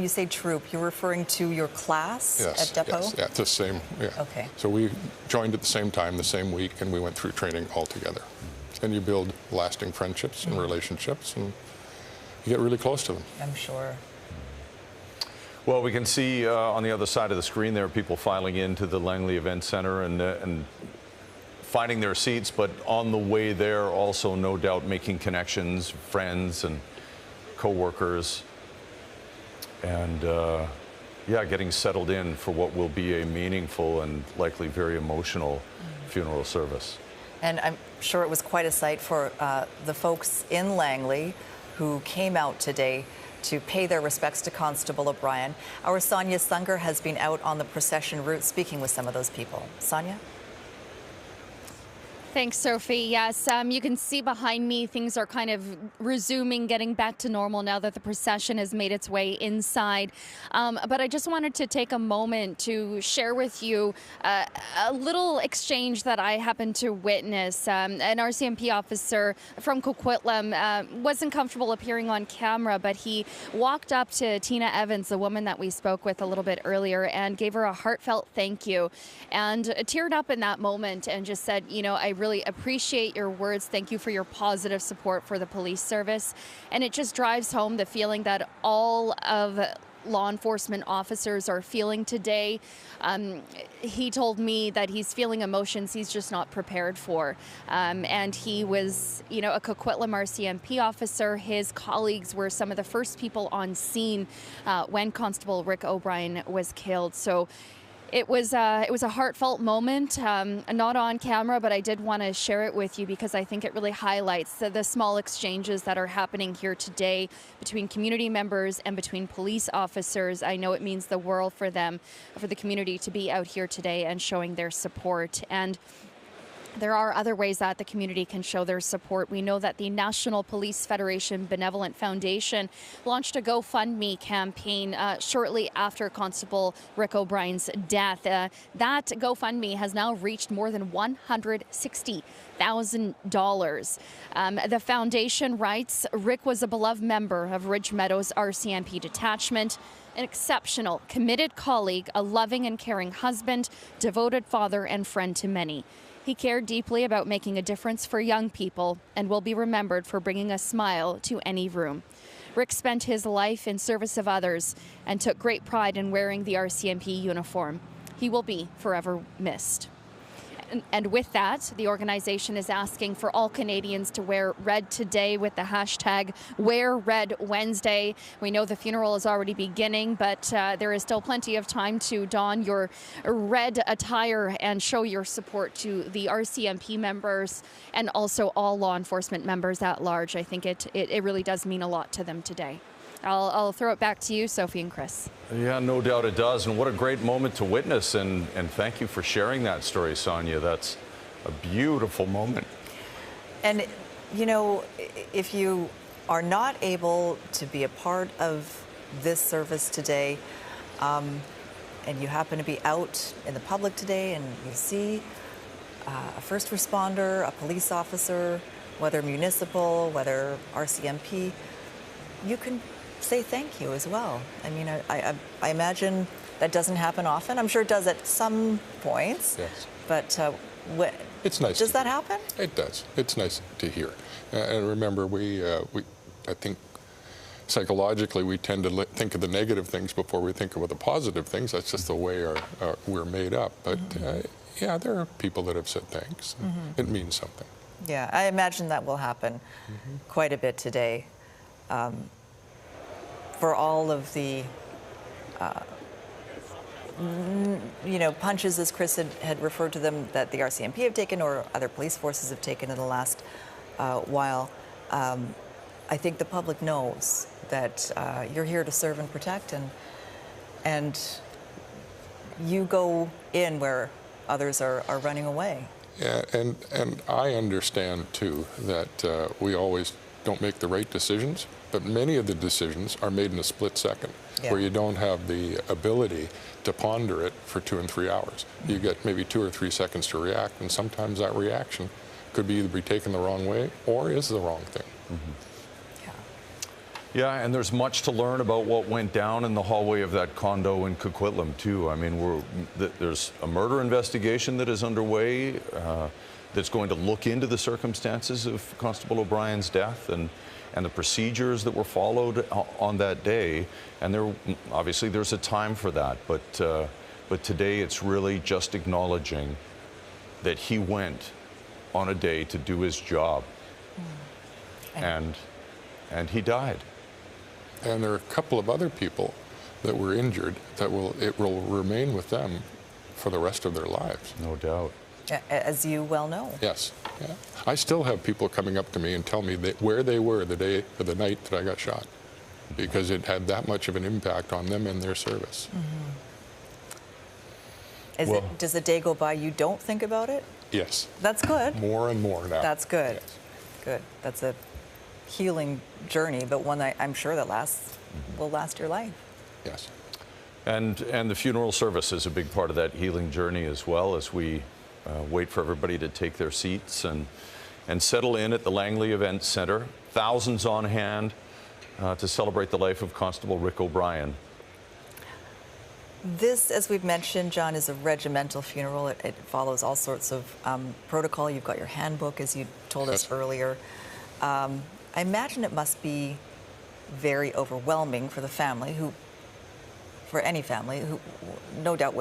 say troop, you're referring to your class at depot? Yes, yeah, the same. Yeah. Okay. So we joined at the same time, the same week, and we went through training all together. And you build lasting friendships and relationships, and you get really close to them. I'm sure. Well, we can see on the other side of the screen there people filing into the Langley Events Centre and finding their seats, but on the way there also no doubt making connections, friends and co-workers, and yeah, getting settled in for what will be a meaningful and likely very emotional funeral service. And I'm sure it was quite a sight for the folks in Langley who came out today to pay their respects to Constable O'Brien. Our Sonia Sunger has been out on the procession route speaking with some of those people. Sonia? Thanks, Sophie. Yes, you can see behind me things are kind of resuming, getting back to normal now that the procession has made its way inside. But I just wanted to take a moment to share with you a little exchange that I happened to witness. An RCMP officer from Coquitlam wasn't comfortable appearing on camera, but he walked up to Tina Evans, the woman that we spoke with a little bit earlier, and gave her a heartfelt thank you, and teared up in that moment and just said, you know, I really appreciate your words. Thank you for your positive support for the police service. And it just drives home the feeling that all of law enforcement officers are feeling today. He told me that he's feeling emotions he's just not prepared for. And he was, you know, a Coquitlam RCMP officer. His colleagues were some of the first people on scene when Constable Rick O'Brien was killed. So it was a heartfelt moment, not on camera, but I did want to share it with you because I think it really highlights the small exchanges that are happening here today between community members and between police officers. I know it means the world for them, for the community to be out here today and showing their support. And there are other ways that the community can show their support. We know that the National Police Federation Benevolent Foundation launched a GoFundMe campaign shortly after Constable Rick O'Brien's death. That GoFundMe has now reached more than $160,000. The foundation writes, Rick was a beloved member of Ridge Meadows RCMP detachment, an exceptional, committed colleague, a loving and caring husband, devoted father, and friend to many. He cared deeply about making a difference for young people and will be remembered for bringing a smile to any room. Rick spent his life in service of others and took great pride in wearing the RCMP uniform. He will be forever missed. And with that, the organization is asking for all Canadians to wear red today with the hashtag Wear Red Wednesday. We know the funeral is already beginning, but there is still plenty of time to don your red attire and show your support to the RCMP members and also all law enforcement members at large. I think it really does mean a lot to them today. I'll throw it back to you, Sophie and Chris. Yeah, no doubt it does. And what a great moment to witness. And thank you for sharing that story, Sonia. That's a beautiful moment. And, you know, if you are not able to be a part of this service today, and you happen to be out in the public today and you see a first responder, a police officer, whether municipal, whether RCMP, you can say thank you as well. I mean, I imagine that doesn't happen often. I'm sure it does at some points. Yes. But it's nice. Does that happen? It does. It's nice to hear. And remember, I think psychologically we tend to think of the negative things before we think of the positive things. That's just the way we're made up. But yeah, there are people that have said thanks. It means something. Yeah, I imagine that will happen quite a bit today. For all of the, you know, punches, as Chris had referred to them, that the RCMP have taken or other police forces have taken in the last while, I think the public knows that you're here to serve and protect, and you go in where others are running away. Yeah, and I understand too that we always don't make the right decisions, but many of the decisions are made in a split second, where you don't have the ability to ponder it for 2 and 3 hours. You get maybe 2 or 3 seconds to react, and sometimes that reaction could be either be taken the wrong way or is the wrong thing. Yeah, and there's much to learn about what went down in the hallway of that condo in Coquitlam, too. I mean, there's a murder investigation that is underway that's going to look into the circumstances of Constable O'Brien's death and the procedures that were followed on that day. And obviously there's a time for that, but today it's really just acknowledging that he went on a day to do his job, and he died. And there are a couple of other people that were injured that it will remain with them for the rest of their lives. No doubt. As you well know. Yes. Yeah. I still have people coming up to me and tell me where they were the day or the night that I got shot, because it had that much of an impact on them and their service. Does a day go by you don't think about it? Yes. That's good. More and more now. That's good. Yes. Good. That's a healing journey, but one that I'm sure that will last your life. Yes. And the funeral service is a big part of that healing journey as well, as we wait for everybody to take their seats and settle in at the Langley Events Centre. Thousands on hand to celebrate the life of Constable Rick O'Brien. This, as we've mentioned, John, is a regimental funeral. It follows all sorts of protocol. You've got your handbook, as you told us earlier. I imagine it must be very overwhelming for the family, for any family, who no doubt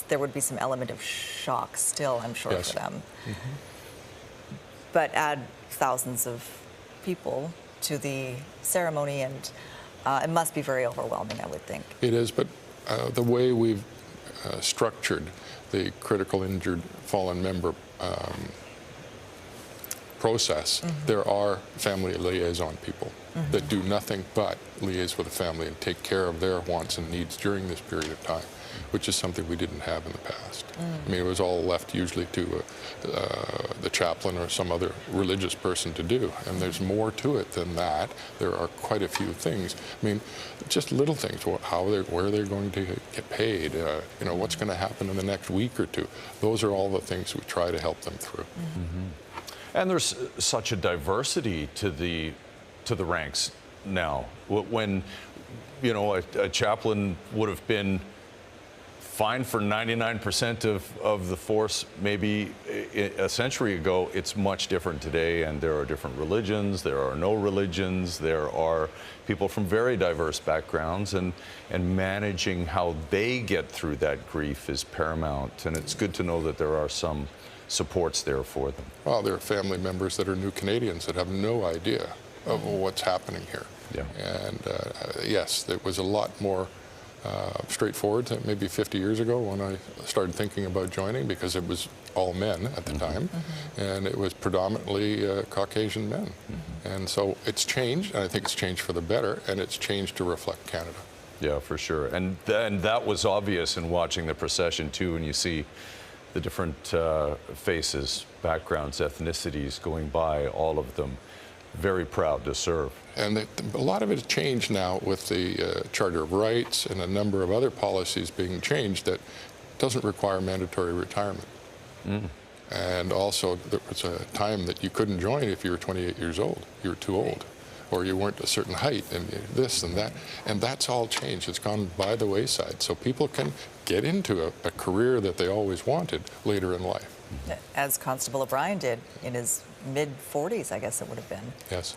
there would be some element of shock still, I'm sure, for them. But add thousands of people to the ceremony, and it must be very overwhelming, I would think. It is, but the way we've structured the critical injured fallen member process, there are family liaison people that do nothing but liaise with the family and take care of their wants and needs during this period of time, which is something we didn't have in the past. I mean, it was all left usually to the chaplain or some other religious person to do, and there's more to it than that. There are quite a few things. I mean, just little things, where they're going to get paid, you know, what's going to happen in the next week or two. Those are all the things we try to help them through. And there's such a diversity to the ranks now. When, you know, a chaplain would have been fine for 99% of the force maybe a century ago, it's much different today, and there are different religions, there are no religions, there are people from very diverse backgrounds, and managing how they get through that grief is paramount, and it's good to know that there are some supports there for them. Well, there are family members that are new Canadians that have no idea of what's happening here. Yeah. And yes, it was a lot more straightforward than maybe 50 years ago when I started thinking about joining, because it was all men at the time, and it was predominantly Caucasian men. And so it's changed, and I think it's changed for the better, and it's changed to reflect Canada. Yeah, for sure. And that was obvious in watching the procession too, and you see the different faces, backgrounds, ethnicities going by, all of them. Very proud to serve. And a lot of it has changed now with the Charter of Rights and a number of other policies being changed that doesn't require mandatory retirement. And also, there was a time that you couldn't join if you were 28 years old. You were too old, or you weren't a certain height, and this and that. And that's all changed. It's gone by the wayside. So people can get into a career that they always wanted later in life. As Constable O'Brien did in his mid-40s, I guess it would have been. Yes.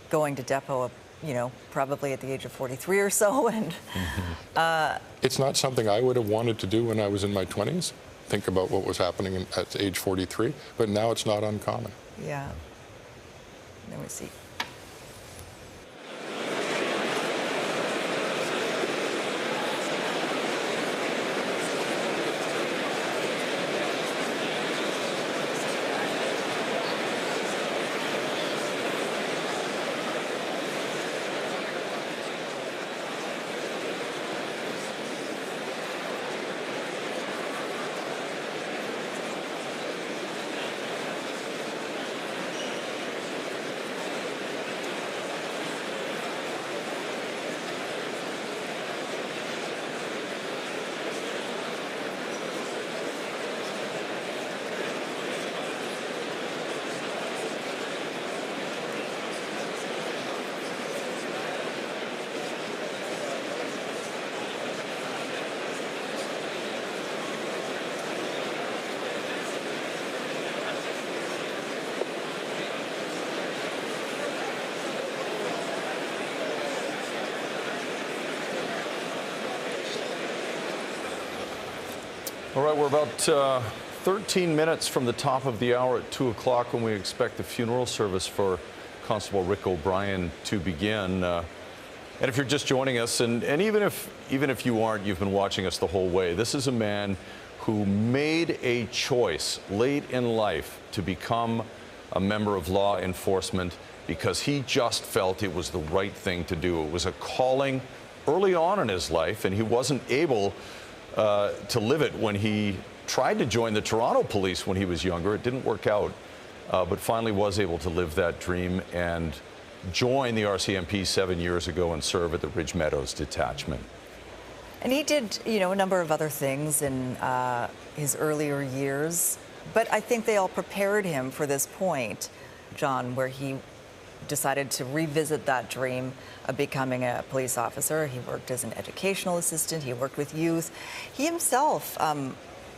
Going to depot, you know, probably at the age of 43 or so. And it's not something I would have wanted to do when I was in my 20s. Think about what was happening at age 43, but now it's not uncommon. Yeah. Let me see. All right, we're about 13 minutes from the top of the hour at 2 o'clock when we expect the funeral service for Constable Rick O'Brien to begin. And if you're just joining us, and even if you aren't, you've been watching us the whole way. This is a man who made a choice late in life to become a member of law enforcement because he just felt it was the right thing to do. It was a calling early on in his life, and he wasn't able to live it when he tried to join the Toronto Police when he was younger. It didn't work out, but finally was able to live that dream and join the RCMP 7 years ago and serve at the Ridge Meadows Detachment. And he did, you know, a number of other things in his earlier years, but I think they all prepared him for this point, John, where he decided to revisit that dream of becoming a police officer. He worked as an educational assistant. He worked with youth. He himself,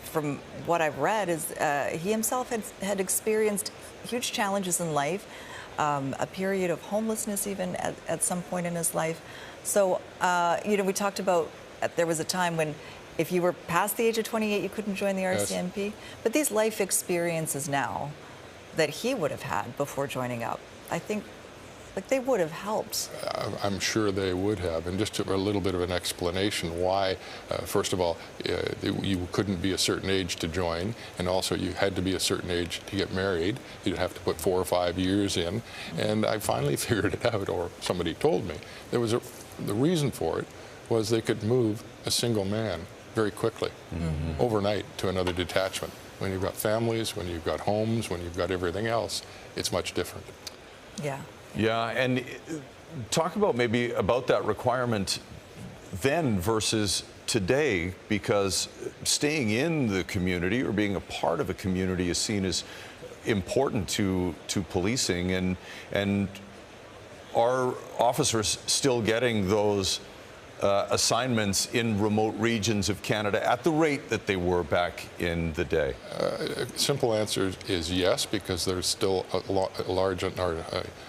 from what I've read, is he himself had experienced huge challenges in life, a period of homelessness even at some point in his life. So, you know, we talked about there was a time when if you were past the age of 28, you couldn't join the RCMP. Yes. But these life experiences now that he would have had before joining up, I think, like, they would have helped. I'm sure they would have. And just a little bit of an explanation why, first of all, you couldn't be a certain age to join, and also you had to be a certain age to get married. You'd have to put 4 or 5 years in. And I finally figured it out, or somebody told me. The reason for it was they could move a single man very quickly, overnight, to another detachment. When you've got families, when you've got homes, when you've got everything else, it's much different. Yeah. Yeah, and talk about maybe about that requirement then versus today, because staying in the community or being a part of a community is seen as important to policing, and are officers still getting those assignments in remote regions of Canada at the rate that they were back in the day? Simple answer is yes, because there's still a large or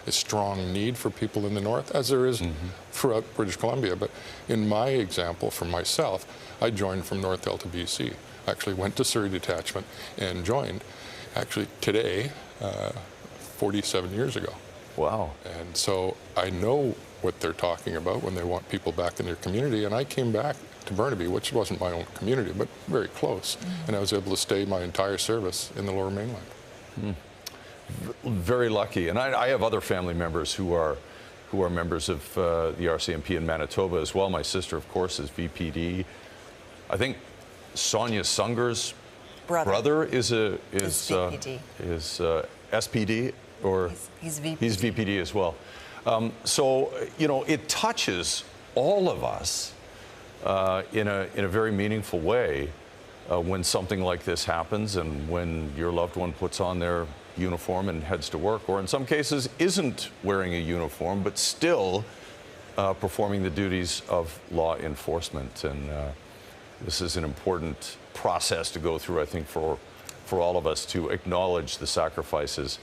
a strong need for people in the north, as there is throughout British Columbia. But in my example, for myself, I joined from North Delta, BC. Actually went to Surrey Detachment and joined, actually today, 47 years ago. Wow. And so I know what they're talking about when they want people back in their community. And I came back to Burnaby, which wasn't my own community, but very close. And I was able to stay my entire service in the Lower Mainland. Very lucky. And I have other family members who are members of the RCMP in Manitoba as well. My sister, of course, is VPD. I think Sonia Sunger's Brother. brother is VPD. SPD, or He's VPD. He's VPD as well. So, you know, it touches all of us in a very meaningful way when something like this happens, and when your loved one puts on their uniform and heads to work, or in some cases isn't wearing a uniform but still performing the duties of law enforcement. And this is an important process to go through, I think, for all of us, to acknowledge the sacrifices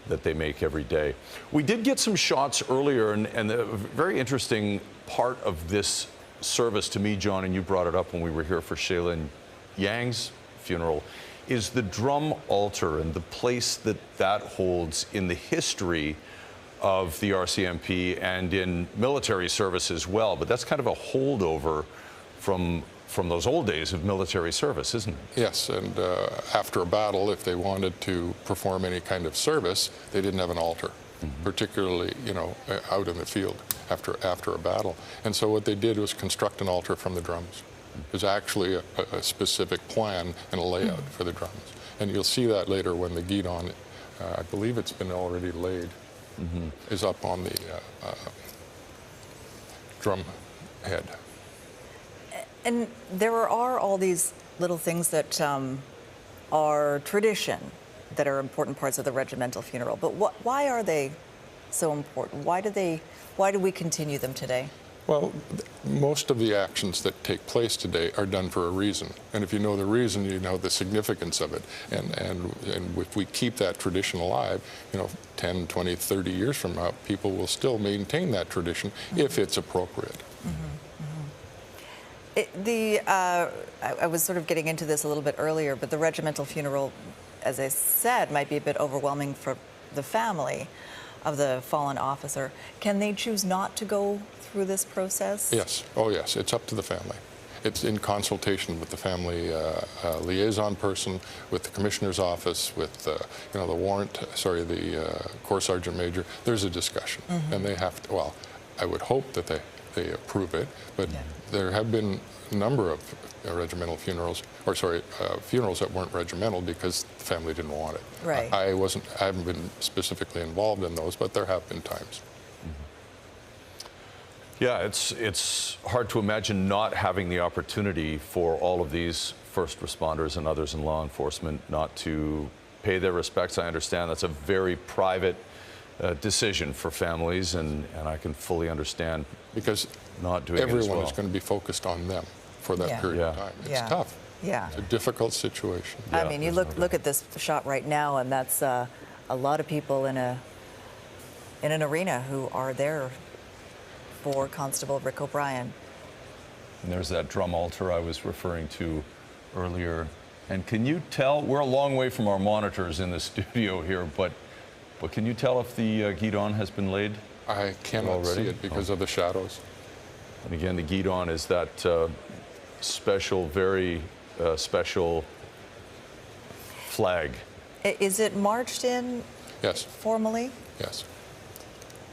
that they make every day. We did get some shots earlier, and a very interesting part of this service to me, John, and you brought it up when we were here for Shaylin Yang's funeral, is the drum altar and the place that that holds in the history of the RCMP and in military service as well. But that's kind of a holdover from those old days of military service, isn't it? Yes, and after a battle, if they wanted to perform any kind of service, they didn't have an altar, particularly, you know, out in the field after a battle. And so what they did was construct an altar from the drums. There's actually a specific plan and a layout for the drums. And you'll see that later when the Guidon, I believe it's been already laid, is up on the drum head. And there are all these little things that are tradition, that are important parts of the regimental funeral. But why are they so important? Why do we continue them today? Well, most of the actions that take place today are done for a reason. And if you know the reason, you know the significance of it. And if we keep that tradition alive, you know, 10, 20, 30 years from now, people will still maintain that tradition if it's appropriate. I was sort of getting into this a little bit earlier, but the regimental funeral, as I said, might be a bit overwhelming for the family of the fallen officer. Can they choose not to go through this process? Yes. Oh, yes. It's up to the family. It's in consultation with the family liaison person, with the commissioner's office, with you know, the Corps Sergeant Major. There's a discussion, and they have to. Well, I would hope that they approve it, but there have been a number of regimental funerals, or funerals that weren't regimental because the family didn't want it. Right. I haven't been specifically involved in those, but there have been times. Yeah, it's hard to imagine not having the opportunity for all of these first responders and others in law enforcement not to pay their respects. I understand that's a very private decision for families, and I can fully understand because not doing it as well. Everyone is going to be focused on them for that period of time. It's tough. Yeah. It's a difficult situation. I mean, you look at this shot right now, and that's a lot of people in an arena who are there for Constable Rick O'Brien. And there's that drum altar I was referring to earlier. And can you tell, we're a long way from our monitors in the studio here, but can you tell if the Guidon has been laid? I cannot see it because of the shadows. And again, the Guidon is that special, very special flag. Is it marched in? Yes. Formally? Yes.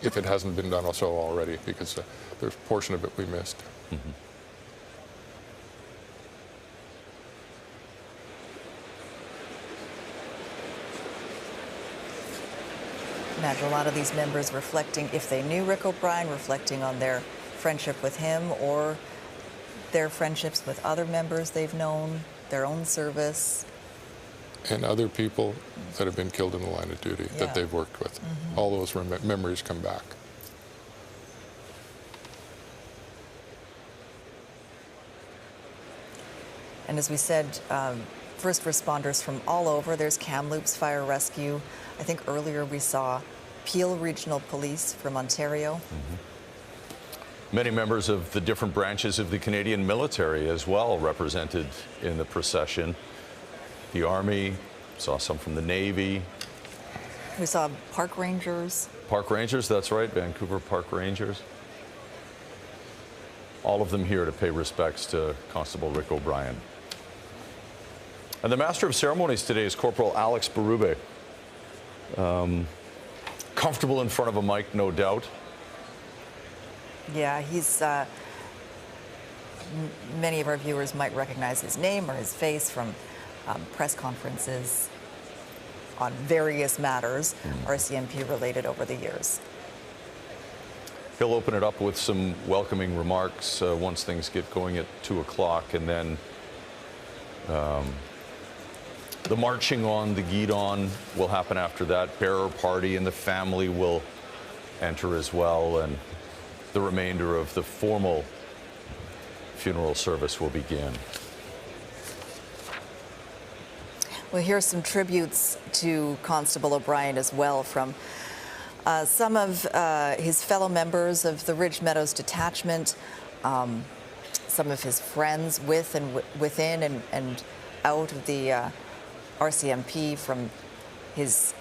If it hasn't been done so already, because there's a portion of it we missed. Imagine a lot of these members reflecting, if they knew Rick O'Brien, reflecting on their friendship with him or their friendships with other members they've known, their own service. And other people that have been killed in the line of duty that they've worked with. All those memories come back. And as we said, first responders from all over. There's Kamloops Fire Rescue. I think earlier we saw Peel Regional Police from Ontario. Many members of the different branches of the Canadian military as well represented in the procession. The Army, saw some from the Navy. We saw park rangers. Park Rangers, that's right, Vancouver Park Rangers. All of them here to pay respects to Constable Rick O'Brien. And the Master of Ceremonies today is Corporal Alex Berube. Comfortable in front of a mic, no doubt. Yeah, he's many of our viewers might recognize his name or his face from press conferences on various matters, RCMP related over the years. He'll open it up with some welcoming remarks once things get going at 2 o'clock, and then the marching on the Guidon will happen after that. Bearer party and the family will enter as well, and the remainder of the formal funeral service will begin. We'll hear some tributes to Constable O'Brien as well from some of his fellow members of the Ridge Meadows Detachment, some of his friends with and within and out of the RCMP. From his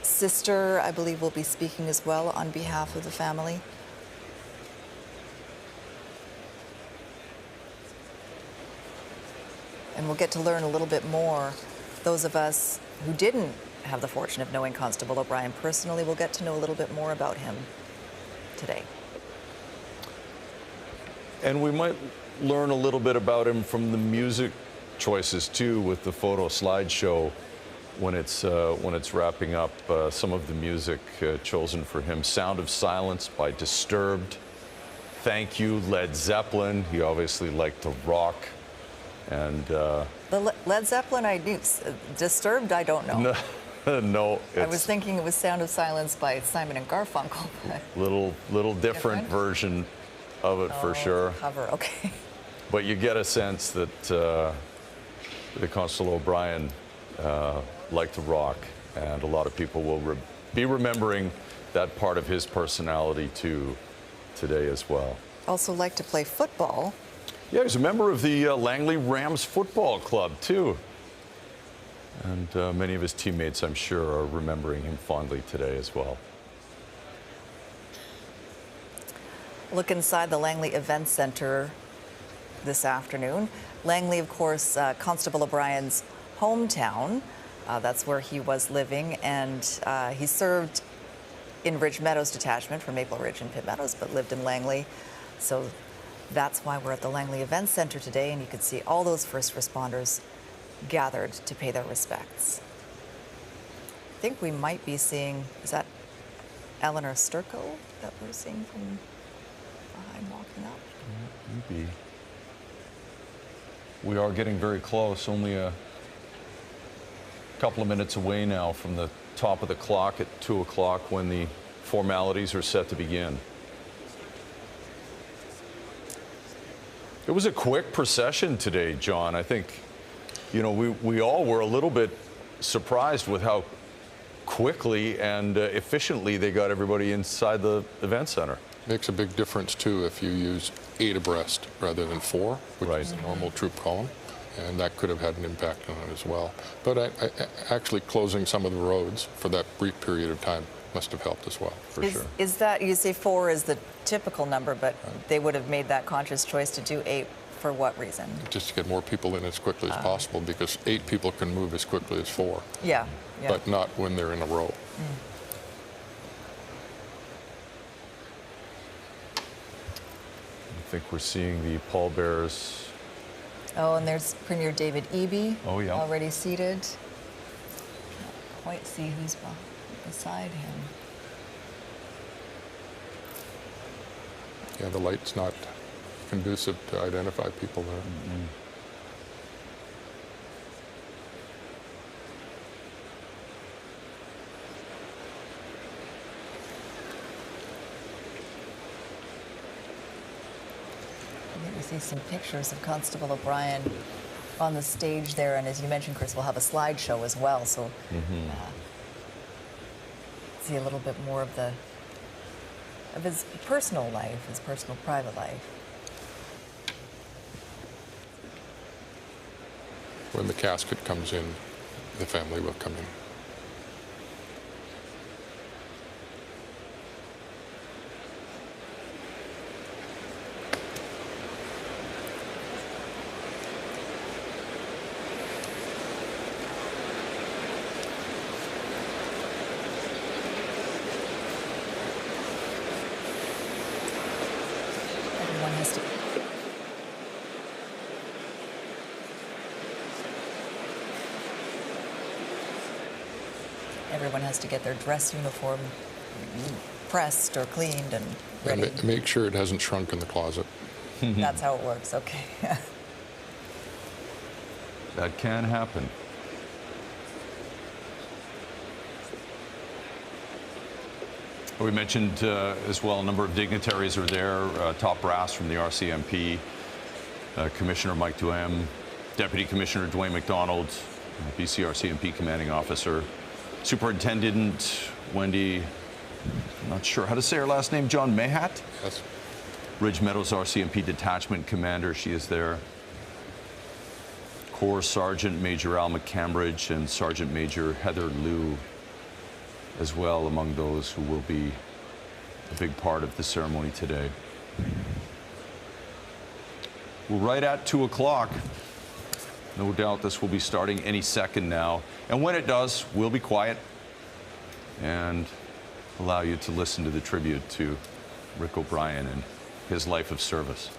sister, I believe, will be speaking as well on behalf of the family. And we'll get to learn a little bit more. Those of us who didn't have the fortune of knowing Constable O'Brien personally will get to know a little bit more about him today. And we might learn a little bit about him from the music choices too, with the photo slideshow when it's wrapping up. Some of the music chosen for him: Sound of Silence by Disturbed, Thank You, Led Zeppelin. He obviously liked to rock. And the Led Zeppelin I knew. Disturbed, I don't know. No, I was thinking it was Sound of Silence by Simon and Garfunkel. Little different version of it for sure. Cover, okay. But you get a sense that the Constable O'Brien liked to rock, and a lot of people will be remembering that part of his personality too today as well. Also liked to play football. Yeah, he's a member of the Langley Rams football club too. And many of his teammates, I'm sure, are remembering him fondly today as well. Look inside the Langley Events Centre this afternoon. Langley, of course, Constable O'Brien's hometown. That's where he was living, and he served in Ridge Meadows Detachment for Maple Ridge and Pitt Meadows, but lived in Langley. So that's why we're at the Langley Events Centre today, and you can see all those first responders gathered to pay their respects. I think we might be seeing, is that Eleanor Sturko that we're seeing from behind walking up? Maybe. We are getting very close, only a couple of minutes away now from the top of the clock at 2 o'clock when the formalities are set to begin. It was a quick procession today, John. I think, you know, we all were a little bit surprised with how quickly and efficiently they got everybody inside the event center. Makes a big difference, too, if you use 8 abreast rather than 4, which is the normal troop column, and that could have had an impact on it as well. But actually closing some of the roads for that brief period of time must have helped as well, for sure. Is that, you say 4 is the typical number, but they would have made that conscious choice to do 8 for what reason? Just to get more people in as quickly as possible, because 8 people can move as quickly as 4. Yeah. But not when they're in a row. I think we're seeing the pallbearers. Oh, and there's Premier David Eby already seated. Can't quite see who's beside him. Yeah, the light's not conducive to identify people there. We see some pictures of Constable O'Brien on the stage there, and as you mentioned, Chris, we'll have a slideshow as well, so see a little bit more of his personal life, his personal private life. When the casket comes in, the family will come in. everyone has to get their dress uniform pressed or cleaned and ready. And make sure it hasn't shrunk in the closet. That's how it works, okay. That can happen. We mentioned as well a number of dignitaries are there, top brass from the RCMP, Commissioner Mike Duhem, Deputy Commissioner Dwayne McDonald, BC RCMP Commanding Officer, Superintendent Wendy, I'm not sure how to say her last name, John Mahat? Yes. Ridge Meadows RCMP Detachment Commander, she is there. Corps Sergeant Major Al McCambridge and Sergeant Major Heather Liu as well among those who will be a big part of the ceremony today. We're right at 2 o'clock. No doubt this will be starting any second now. And when it does, we'll be quiet and allow you to listen to the tribute to Rick O'Brien and his life of service.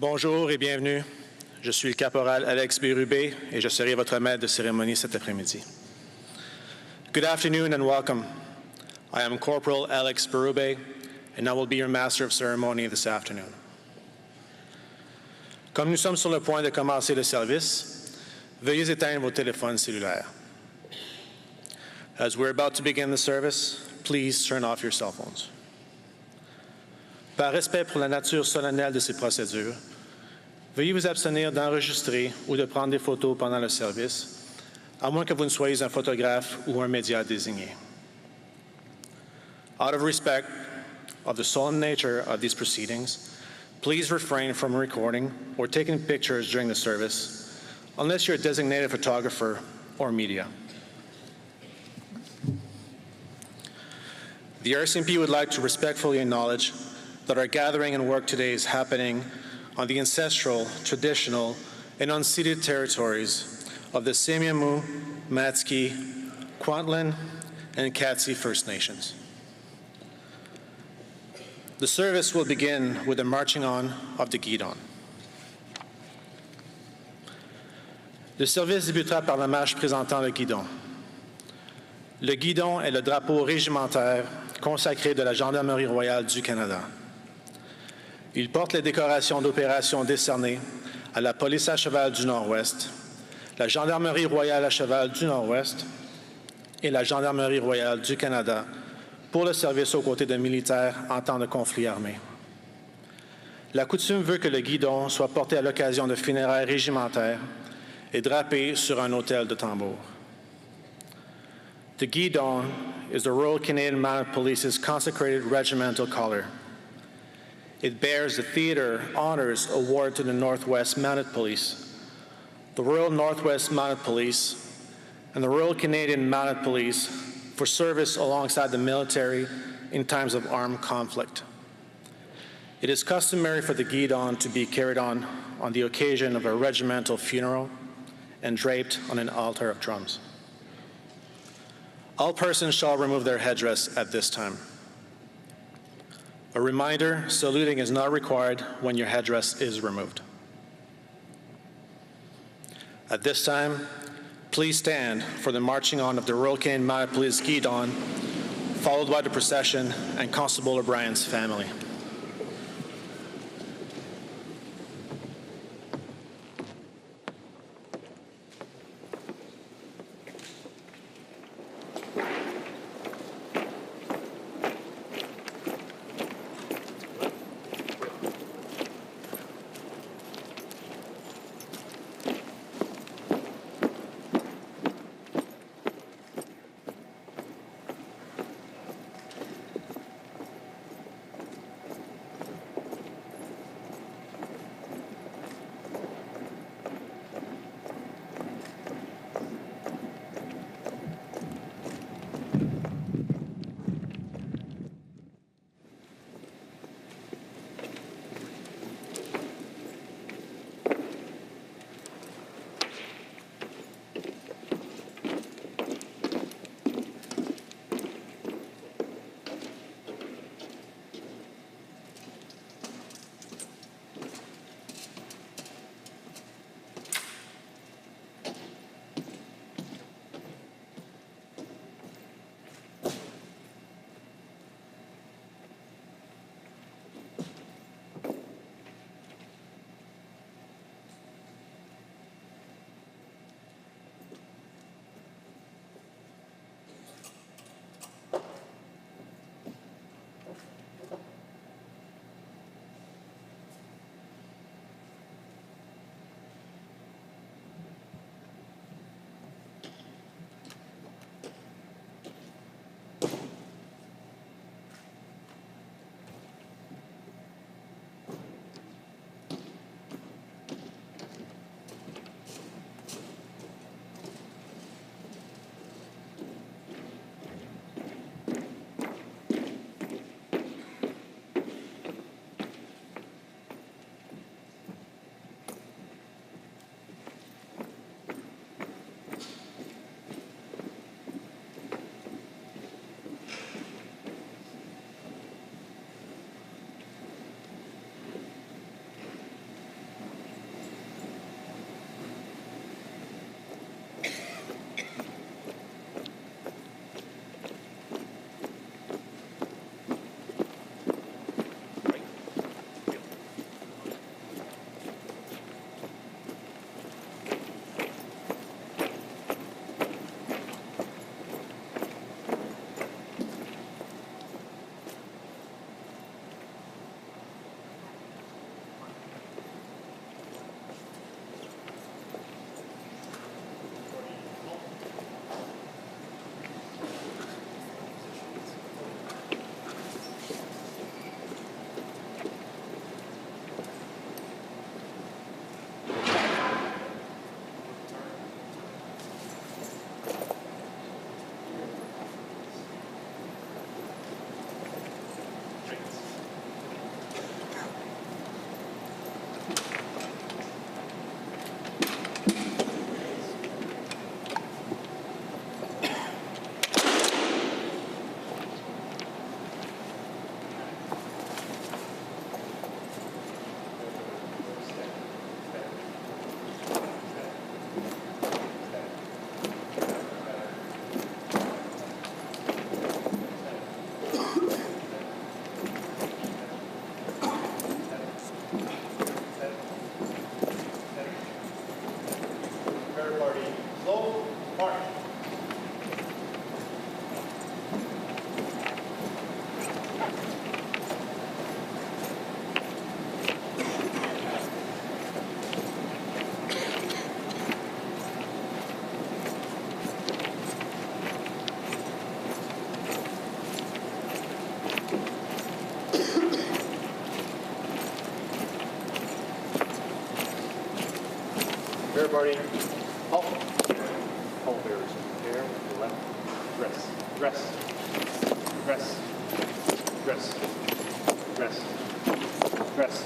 Bonjour et bienvenue. Je suis le caporal Alex Bérubé et je serai votre maître de cérémonie cet après-midi. Good afternoon and welcome. I am Corporal Alex Bérubé and I will be your master of ceremony this afternoon. Comme nous sommes sur le point de commencer le service, veuillez éteindre vos téléphones cellulaires. As we're about to begin the service, please turn off your cell phones. Par respect pour la nature solennelle de ces procédures, veuillez vous abstenir d'enregistrer ou de prendre des photos pendant le service, à moins que vous ne soyez un photographe ou un média désigné. Out of respect of the solemn nature of these proceedings, please refrain from recording or taking pictures during the service, unless you're a designated photographer or media. The RCMP would like to respectfully acknowledge that our gathering and work today is happening on the ancestral, traditional, and unceded territories of the Semiahmoo, Matski, Coquitlam, and Katzie First Nations. The service will begin with the marching on of the Guidon. Le service débutera par la marche présentant le Guidon. Le Guidon est le drapeau régimentaire consacré de la Gendarmerie royale du Canada. Il porte les décorations d'opération décernées à la Police à cheval du Nord-Ouest, la Gendarmerie royale à cheval du Nord-Ouest et la Gendarmerie royale du Canada pour le service aux côtés de militaires en temps de conflit armé. La coutume veut que le guidon soit porté à l'occasion de funérailles régimentaires et drapé sur un autel de tambour. The Guidon is the Royal Canadian Mounted Police's consecrated regimental color. It bears the Theatre Honours Award to the Northwest Mounted Police, the Royal Northwest Mounted Police, and the Royal Canadian Mounted Police for service alongside the military in times of armed conflict. It is customary for the Guidon to be carried on the occasion of a regimental funeral and draped on an altar of drums. All persons shall remove their headdress at this time. A reminder, saluting is not required when your headdress is removed. At this time, please stand for the marching on of the Royal Canadian Mounted Police Guidon, followed by the procession and Constable O'Brien's family. Everybody, halt. Pall bearers, prepare with your left. Dress, dress, dress, dress, dress. Dress.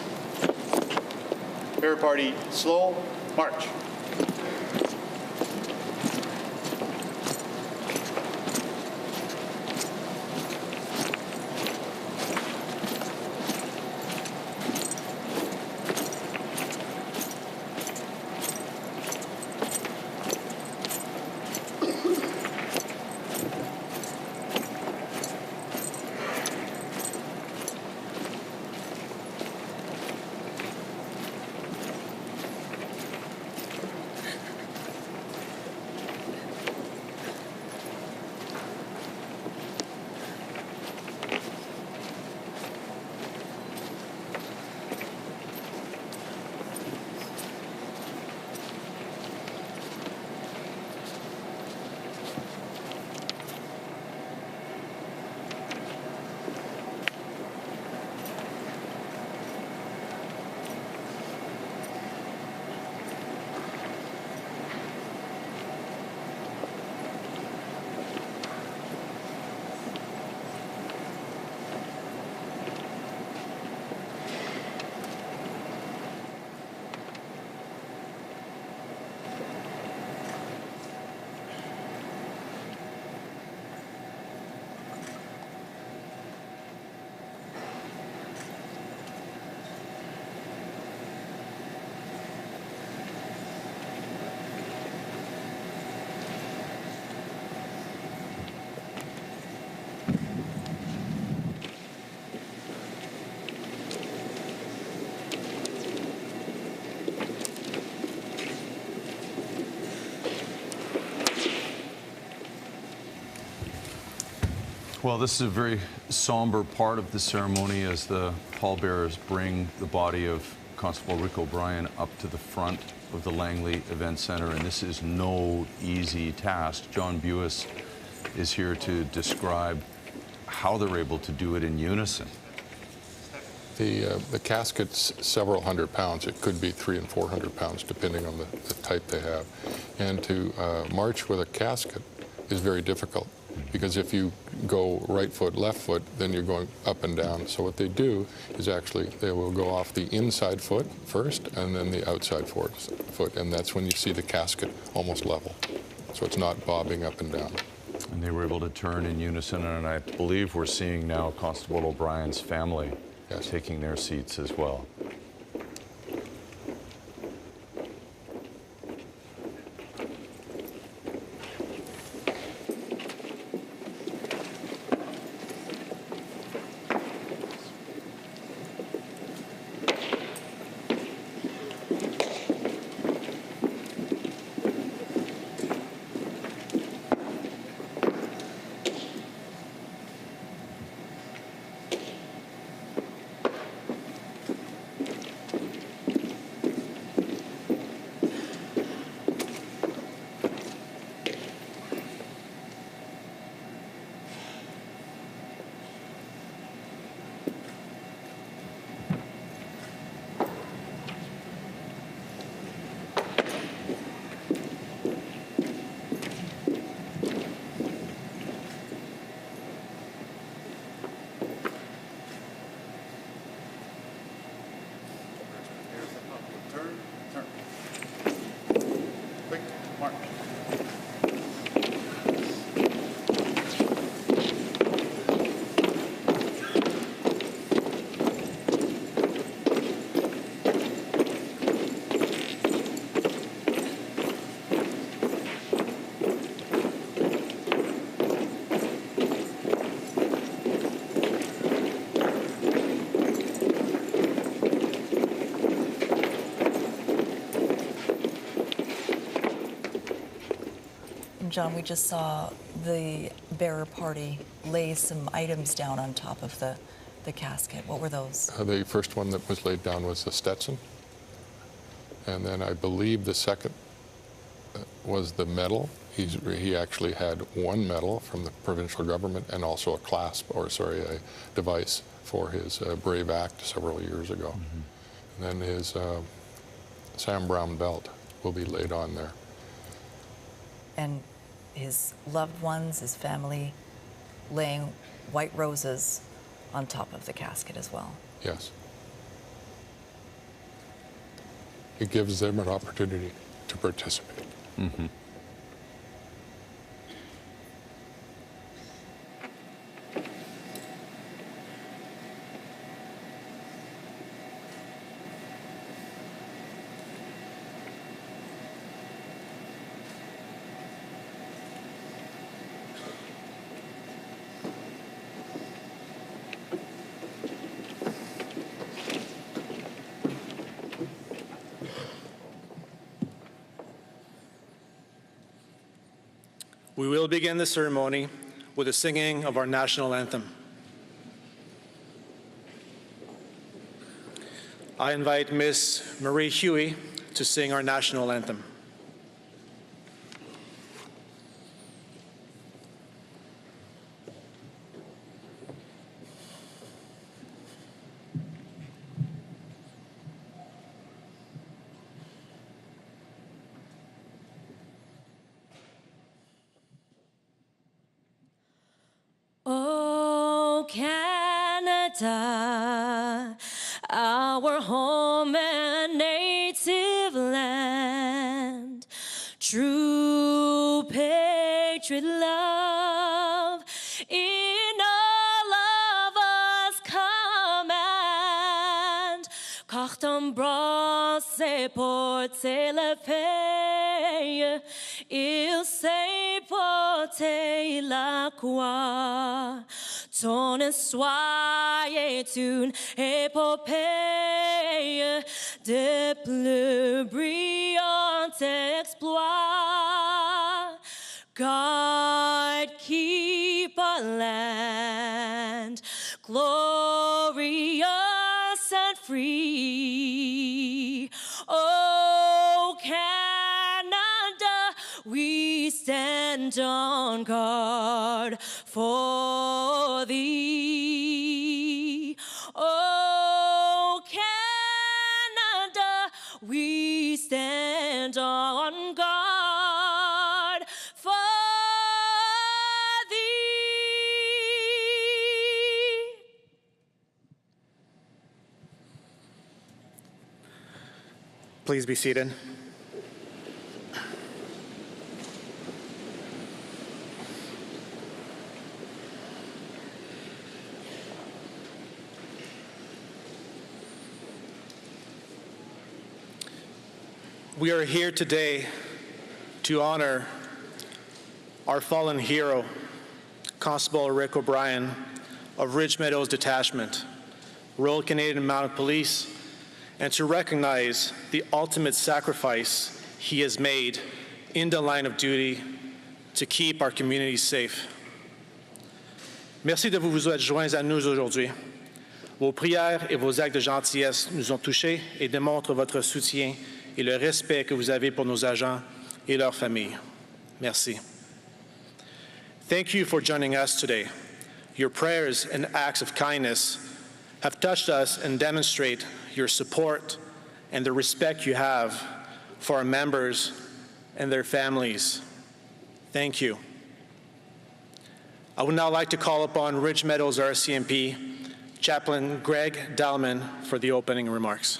Bear party, slow, march. Well, this is a very somber part of the ceremony as the pallbearers bring the body of Constable Rick O'Brien up to the front of the Langley Events Centre, and this is no easy task. John Buis is here to describe how they're able to do it in unison. The casket's several hundred pounds. It could be 300 and 400 pounds, depending on the type they have. And to march with a casket is very difficult, because if you go right foot, left foot, then you're going up and down. So what they do is actually they will go off the inside foot first and then the outside foot, and that's when you see the casket almost level. So it's not bobbing up and down. And they were able to turn in unison, and I believe we're seeing now Constable O'Brien's family taking their seats as well. John, we just saw the bearer party lay some items down on top of the casket. What were those? The first one that was laid down was the Stetson. And then I believe the second was the medal. He actually had one medal from the provincial government and also a clasp, or sorry, a device for his brave act several years ago. Mm-hmm. And then his Sam Brown belt will be laid on there. And his loved ones, his family, laying white roses on top of the casket as well. Yes. it gives them an opportunity to participate. Mm-hmm. We will begin the ceremony with the singing of our national anthem. I invite Miss Marie Huey to sing our national anthem. Oh, Canada, our home and native land, true patriot love in all of us command, car ton bras s'est porté le pays, il s'est porté la croix. Ton histoire est une épopée de plus brillants exploits. God keep our land glorious and free. Oh, Canada, we stand on guard for thee. Oh, Canada, we stand on guard for thee. Please be seated. We are here today to honor our fallen hero, Constable O'Brien of Ridge Meadows Detachment, Royal Canadian Mounted Police, and to recognize the ultimate sacrifice he has made in the line of duty to keep our communities safe. Merci de vous être joints à nous aujourd'hui. Vos prières et vos actes de gentillesse nous ont touchés et démontrent votre soutien et le respect que vous avez pour nos agents et leurs familles. Merci. Thank you for joining us today. Your prayers and acts of kindness have touched us and demonstrate your support and the respect you have for our members and their families. Thank you. I would now like to call upon Ridge Meadows RCMP Chaplain Greg Dalman for the opening remarks.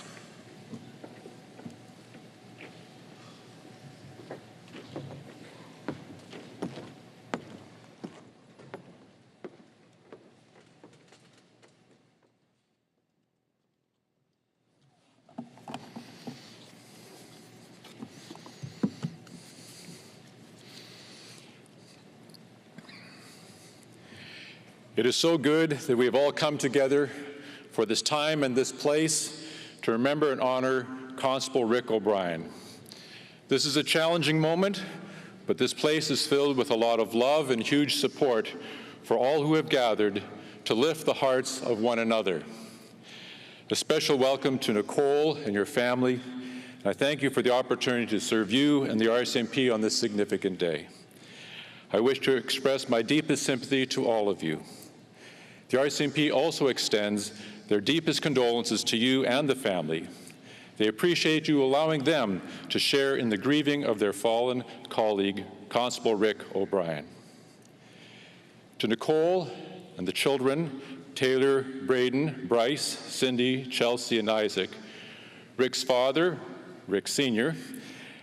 It is so good that we have all come together for this time and this place to remember and honor Constable Rick O'Brien. This is a challenging moment, but this place is filled with a lot of love and huge support for all who have gathered to lift the hearts of one another. A special welcome to Nicole and your family, and I thank you for the opportunity to serve you and the RCMP on this significant day. I wish to express my deepest sympathy to all of you. The RCMP also extends their deepest condolences to you and the family. They appreciate you allowing them to share in the grieving of their fallen colleague, Constable Rick O'Brien. To Nicole and the children, Taylor, Braden, Bryce, Cindy, Chelsea, and Isaac, Rick's father, Rick Sr.,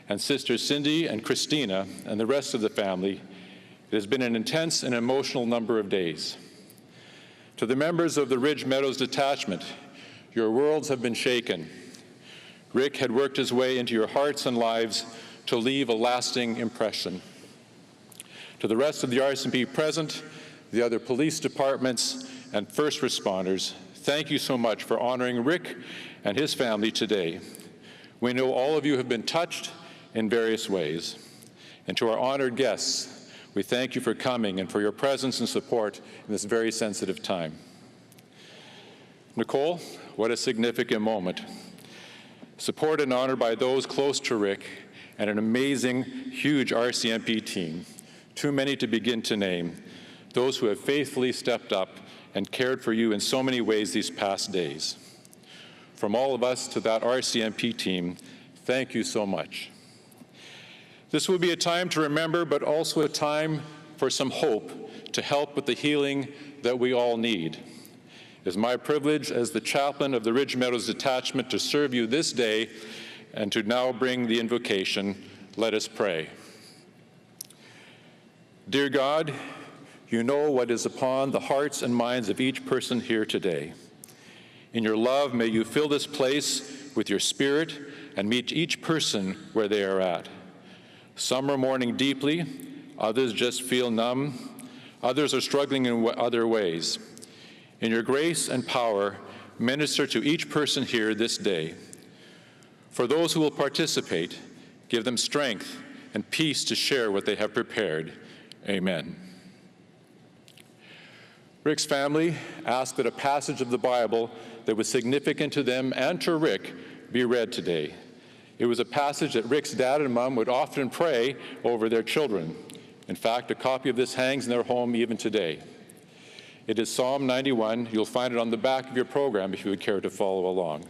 and Sisters Cindy and Christina, and the rest of the family, it has been an intense and emotional number of days. To the members of the Ridge Meadows Detachment, your worlds have been shaken. Rick had worked his way into your hearts and lives to leave a lasting impression. To the rest of the RCMP present, the other police departments, and first responders, thank you so much for honoring Rick and his family today. We know all of you have been touched in various ways. And to our honored guests, we thank you for coming and for your presence and support in this very sensitive time. Nicole, what a significant moment. Supported and honored by those close to Rick and an amazing, huge RCMP team, too many to begin to name, those who have faithfully stepped up and cared for you in so many ways these past days. From all of us to that RCMP team, thank you so much. This will be a time to remember, but also a time for some hope to help with the healing that we all need. It is my privilege as the chaplain of the Ridge Meadows Detachment to serve you this day and to now bring the invocation. Let us pray. Dear God, you know what is upon the hearts and minds of each person here today. In your love, may you fill this place with your spirit and meet each person where they are at. Some are mourning deeply, others just feel numb, others are struggling in other ways. In your grace and power, minister to each person here this day. For those who will participate, give them strength and peace to share what they have prepared. Amen. Rick's family asked that a passage of the Bible that was significant to them and to Rick be read today. It was a passage that Rick's dad and mom would often pray over their children. In fact, a copy of this hangs in their home even today. It is Psalm 91. You'll find it on the back of your program if you would care to follow along.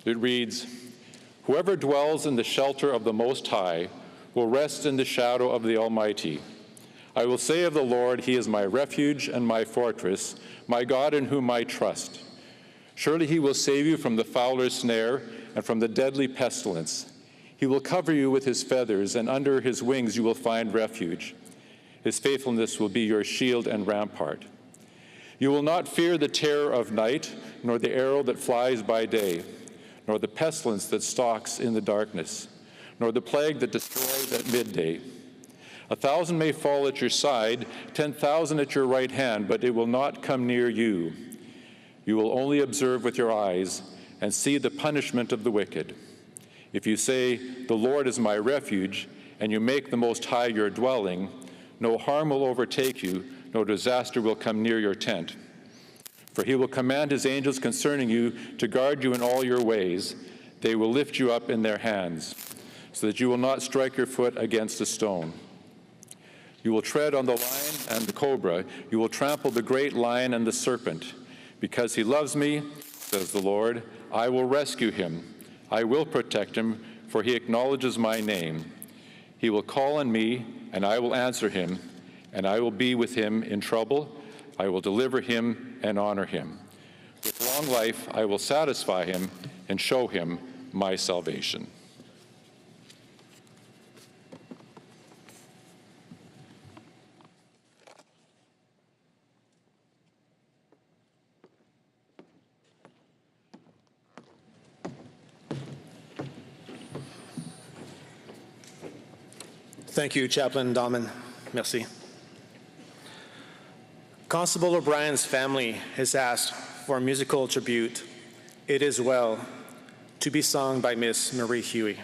It reads, "Whoever dwells in the shelter of the Most High will rest in the shadow of the Almighty. I will say of the Lord, He is my refuge and my fortress, my God in whom I trust. Surely He will save you from the fowler's snare and from the deadly pestilence. He will cover you with His feathers, and under His wings you will find refuge. His faithfulness will be your shield and rampart. You will not fear the terror of night, nor the arrow that flies by day, nor the pestilence that stalks in the darkness, nor the plague that destroys at midday. 1,000 may fall at your side, 10,000 at your right hand, but it will not come near you. You will only observe with your eyes and see the punishment of the wicked. If you say, 'The Lord is my refuge,' and you make the Most High your dwelling, no harm will overtake you, no disaster will come near your tent. For He will command His angels concerning you to guard you in all your ways. They will lift you up in their hands, so that you will not strike your foot against a stone. You will tread on the lion and the cobra. You will trample the great lion and the serpent. Because He loves me, says the Lord, I will rescue Him. I will protect Him, for He acknowledges my name. He will call on me, and I will answer Him, and I will be with Him in trouble. I will deliver Him and honor Him. With long life I will satisfy Him and show Him my salvation." Thank you, Chaplain Dahlman. Merci. Constable O'Brien's family has asked for a musical tribute, "It Is Well," to be sung by Miss Marie Huey.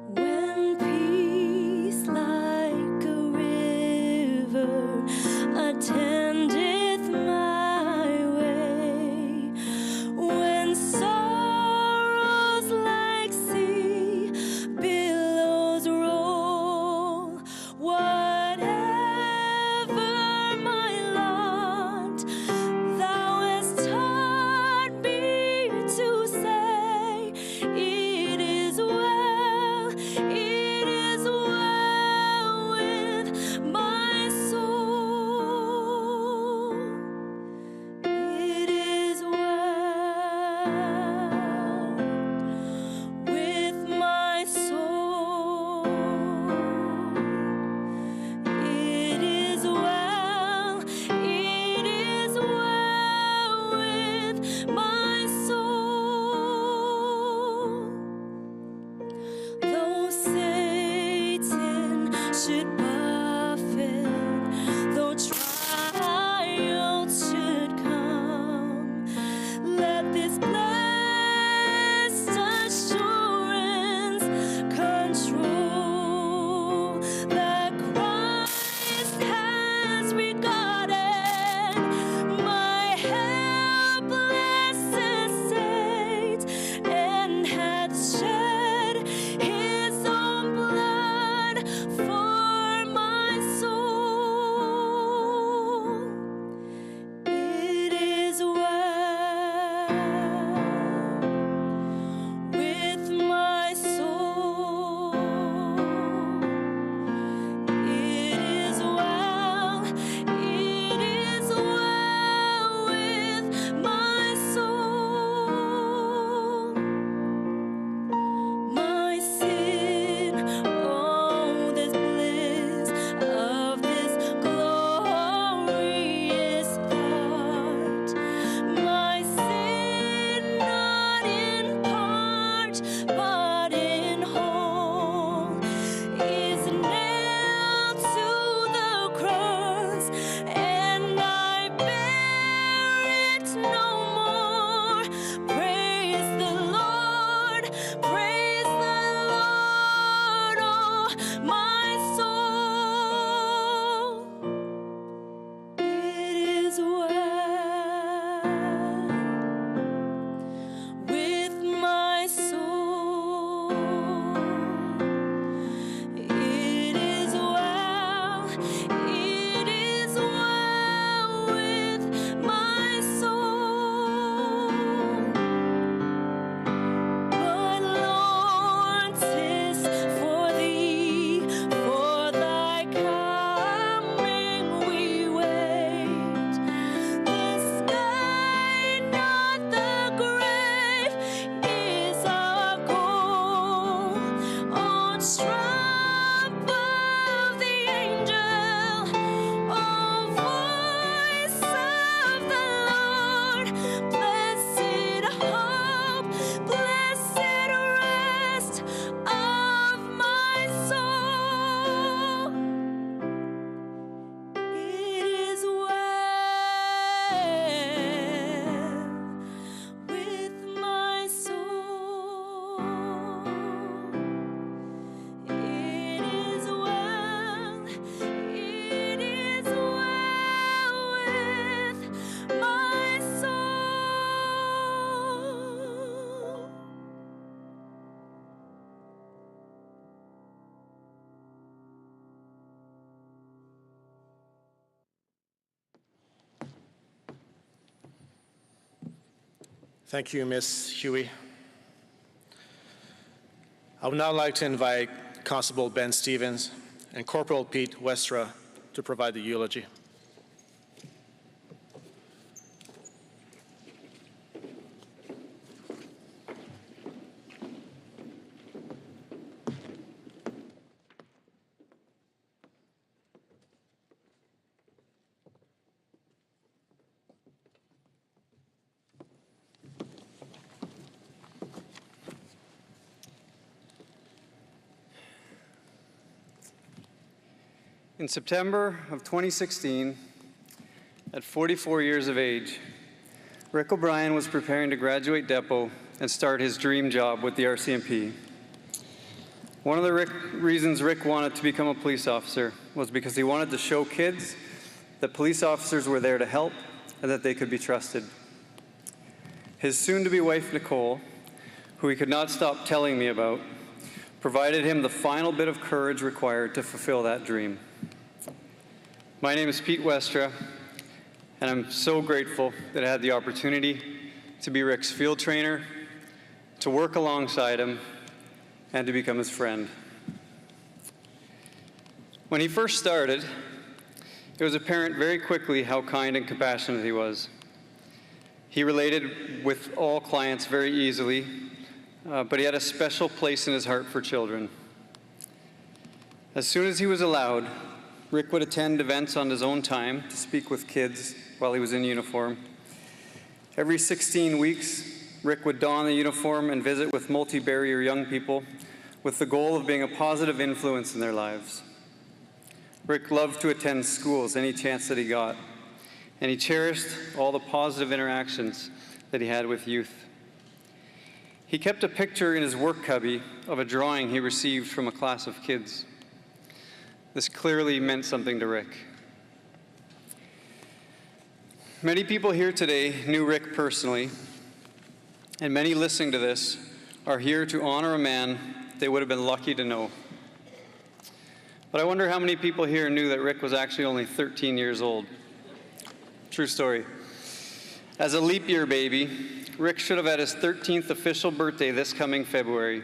When peace like a river attendeth Thank you, Ms. Huey. I would now like to invite Constable Ben Stevens and Corporal Pete Westra to provide the eulogy. In September of 2016, at 44 years of age, Rick O'Brien was preparing to graduate depot and start his dream job with the RCMP. One of the reasons Rick wanted to become a police officer was because he wanted to show kids that police officers were there to help and that they could be trusted. His soon-to-be wife, Nicole, who he could not stop telling me about, provided him the final bit of courage required to fulfill that dream. My name is Pete Westra, and I'm so grateful that I had the opportunity to be Rick's field trainer, to work alongside him, and to become his friend. When he first started, it was apparent very quickly how kind and compassionate he was. He related with all clients very easily, but he had a special place in his heart for children. As soon as he was allowed, Rick would attend events on his own time to speak with kids while he was in uniform. Every 16 weeks, Rick would don the uniform and visit with multi-barrier young people with the goal of being a positive influence in their lives. Rick loved to attend schools any chance that he got, and he cherished all the positive interactions that he had with youth. He kept a picture in his work cubby of a drawing he received from a class of kids. This clearly meant something to Rick. Many people here today knew Rick personally, and many listening to this are here to honor a man they would have been lucky to know. But I wonder how many people here knew that Rick was actually only 13 years old. True story. As a leap year baby, Rick should have had his 13th official birthday this coming February.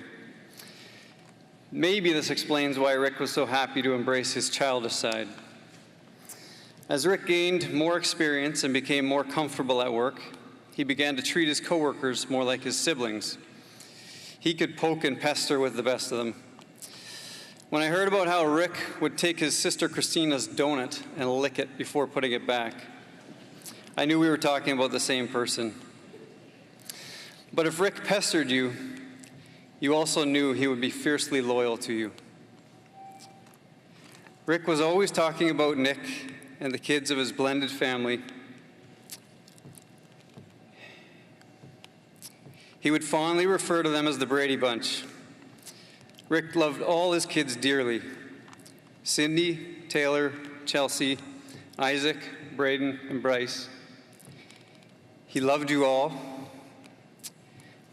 Maybe this explains why Rick was so happy to embrace his childish side. As Rick gained more experience and became more comfortable at work, he began to treat his coworkers more like his siblings. He could poke and pester with the best of them. When I heard about how Rick would take his sister Christina's donut and lick it before putting it back, I knew we were talking about the same person. But if Rick pestered you, you also knew he would be fiercely loyal to you. Rick was always talking about Nick and the kids of his blended family. He would fondly refer to them as the Brady Bunch. Rick loved all his kids dearly: Cindy, Taylor, Chelsea, Isaac, Braden, and Bryce. He loved you all,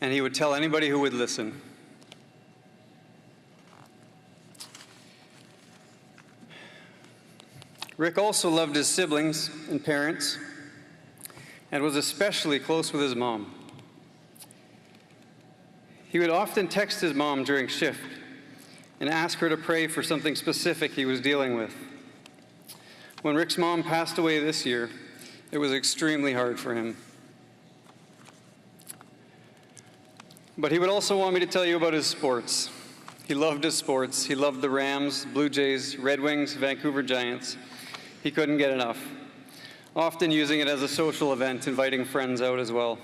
and he would tell anybody who would listen. Rick also loved his siblings and parents, and was especially close with his mom. He would often text his mom during shift and ask her to pray for something specific he was dealing with. When Rick's mom passed away this year, it was extremely hard for him. But he would also want me to tell you about his sports. He loved his sports. He loved the Rams, Blue Jays, Red Wings, Vancouver Giants. He couldn't get enough, often using it as a social event, inviting friends out as well.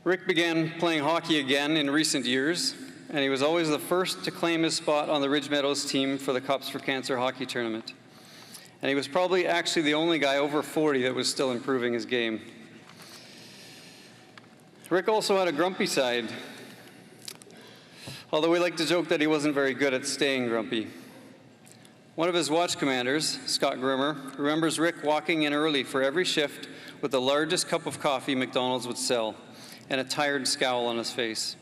Rick began playing hockey again in recent years, and he was always the first to claim his spot on the Ridge Meadows team for the Cups for Cancer hockey tournament. And he was probably actually the only guy over 40 that was still improving his game. Rick also had a grumpy side, although we like to joke that he wasn't very good at staying grumpy. One of his watch commanders, Scott Grimmer, remembers Rick walking in early for every shift with the largest cup of coffee McDonald's would sell and a tired scowl on his face.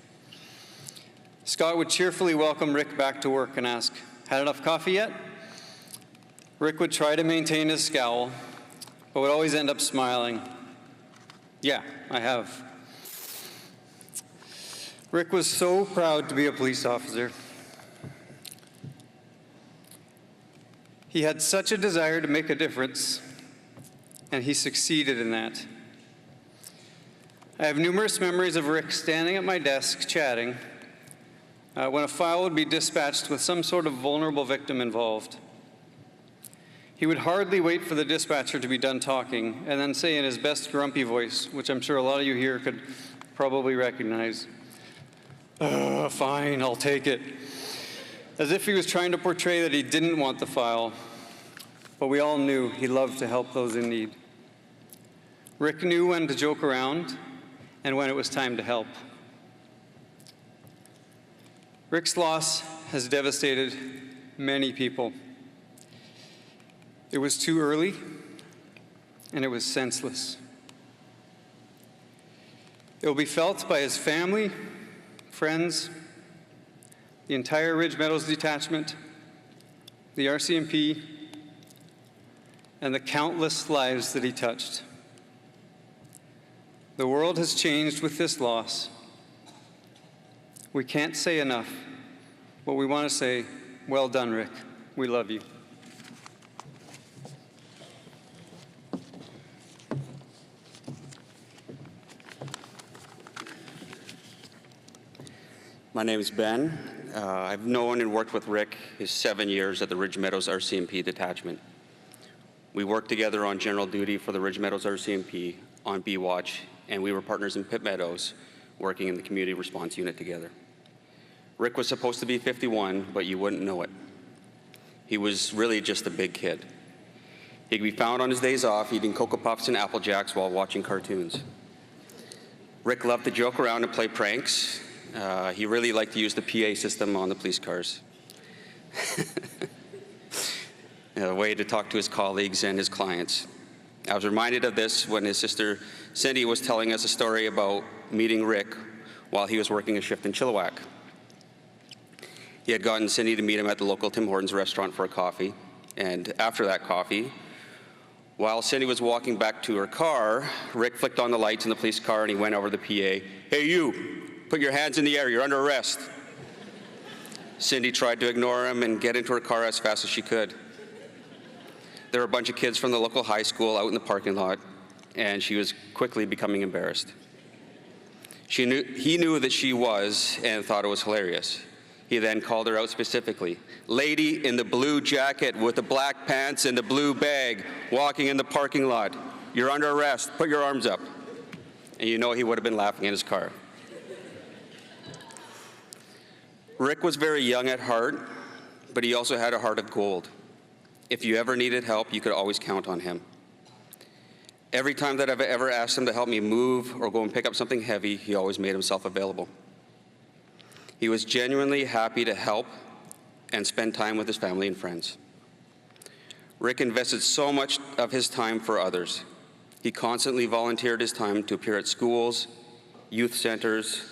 Scott would cheerfully welcome Rick back to work and ask, "Had enough coffee yet?" Rick would try to maintain his scowl, but would always end up smiling. Yeah, I have. Rick was so proud to be a police officer. He had such a desire to make a difference, and he succeeded in that. I have numerous memories of Rick standing at my desk chatting when a file would be dispatched with some sort of vulnerable victim involved. He would hardly wait for the dispatcher to be done talking and then say in his best grumpy voice, which I'm sure a lot of you here could probably recognize, "Fine, I'll take it," as if he was trying to portray that he didn't want the file, but we all knew he loved to help those in need. Rick knew when to joke around and when it was time to help. Rick's loss has devastated many people. It was too early, and it was senseless. It will be felt by his family, friends, the entire Ridge Meadows detachment, the RCMP, and the countless lives that he touched. The world has changed with this loss. We can't say enough, but we want to say, well done, Rick. We love you. My name is Ben. I've known and worked with Rick his 7 years at the Ridge Meadows RCMP detachment. We worked together on general duty for the Ridge Meadows RCMP on B-Watch, and we were partners in Pitt Meadows, working in the community response unit together. Rick was supposed to be 51, but you wouldn't know it. He was really just a big kid. He could be found on his days off eating Cocoa Puffs and Apple Jacks while watching cartoons. Rick loved to joke around and play pranks. He really liked to use the PA system on the police cars. A way to talk to his colleagues and his clients. I was reminded of this when his sister Cindy was telling us a story about meeting Rick while he was working a shift in Chilliwack. He had gotten Cindy to meet him at the local Tim Hortons restaurant for a coffee, and after that coffee, while Cindy was walking back to her car, Rick flicked on the lights in the police car and he went over to the PA. "Hey you, put your hands in the air, you're under arrest." Cindy tried to ignore him and get into her car as fast as she could. There were a bunch of kids from the local high school out in the parking lot, and she was quickly becoming embarrassed. He knew that she was and thought it was hilarious. He then called her out specifically. "Lady in the blue jacket with the black pants and the blue bag walking in the parking lot. You're under arrest, put your arms up." And you know he would have been laughing in his car. Rick was very young at heart, but he also had a heart of gold. If you ever needed help, you could always count on him. Every time that I've ever asked him to help me move or go and pick up something heavy, he always made himself available. He was genuinely happy to help and spend time with his family and friends. Rick invested so much of his time for others. He constantly volunteered his time to appear at schools, youth centers,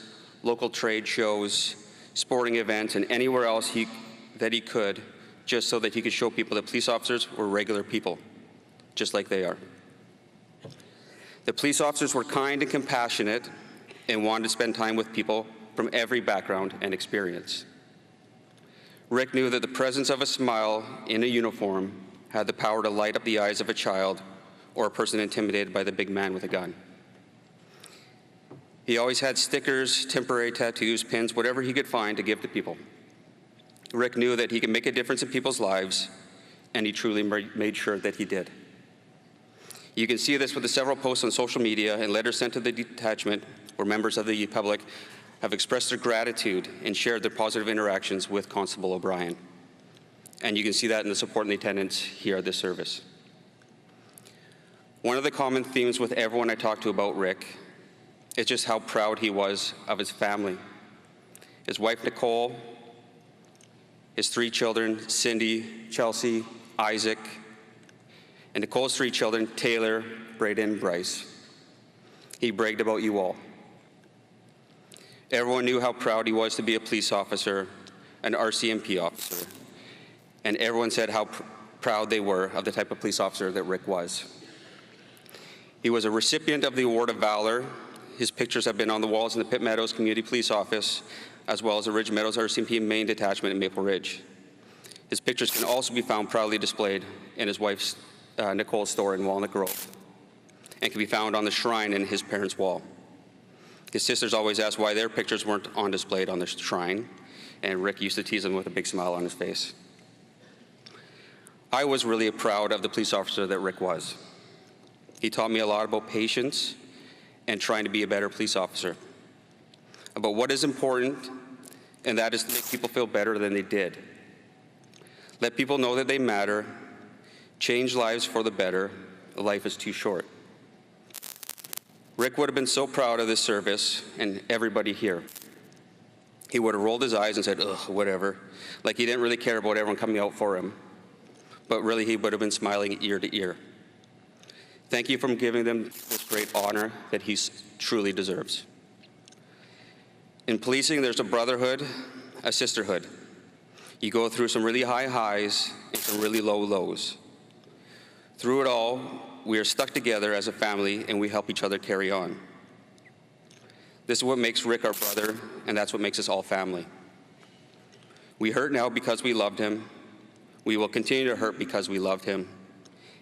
local trade shows, sporting events, and anywhere else that he could, just so that he could show people that police officers were regular people, just like they are. The police officers were kind and compassionate and wanted to spend time with people from every background and experience. Rick knew that the presence of a smile in a uniform had the power to light up the eyes of a child or a person intimidated by the big man with a gun. He always had stickers, temporary tattoos, pins, whatever he could find to give to people. Rick knew that he could make a difference in people's lives, and he truly made sure that he did. You can see this with the several posts on social media and letters sent to the detachment where members of the public have expressed their gratitude and shared their positive interactions with Constable O'Brien. And you can see that in the support and the attendance here at this service. One of the common themes with everyone I talked to about Rick is just how proud he was of his family. His wife, Nicole, his 3 children, Cindy, Chelsea, Isaac, and Nicole's 3 children, Taylor, Braden, Bryce. He bragged about you all. Everyone knew how proud he was to be a police officer, an RCMP officer, and everyone said how proud they were of the type of police officer that Rick was. He was a recipient of the Award of Valor. His pictures have been on the walls in the Pitt Meadows Community Police Office, as well as the Ridge Meadows RCMP Main Detachment in Maple Ridge. His pictures can also be found proudly displayed in his wife's, Nicole's store in Walnut Grove, and can be found on the shrine in his parents' wall. His sisters always asked why their pictures weren't on displayed on the shrine, and Rick used to tease them with a big smile on his face. I was really proud of the police officer that Rick was. He taught me a lot about patience and trying to be a better police officer, about what is important, and that is to make people feel better than they did. Let people know that they matter, change lives for the better. Life is too short. Rick would have been so proud of this service and everybody here. He would have rolled his eyes and said, ugh, whatever, like he didn't really care about everyone coming out for him. But really, he would have been smiling ear to ear. Thank you for giving them this great honor that he truly deserves. In policing, there's a brotherhood, a sisterhood. You go through some really high highs and some really low lows. Through it all, we are stuck together as a family, and we help each other carry on. This is what makes Rick our brother, and that's what makes us all family. We hurt now because we loved him. We will continue to hurt because we loved him,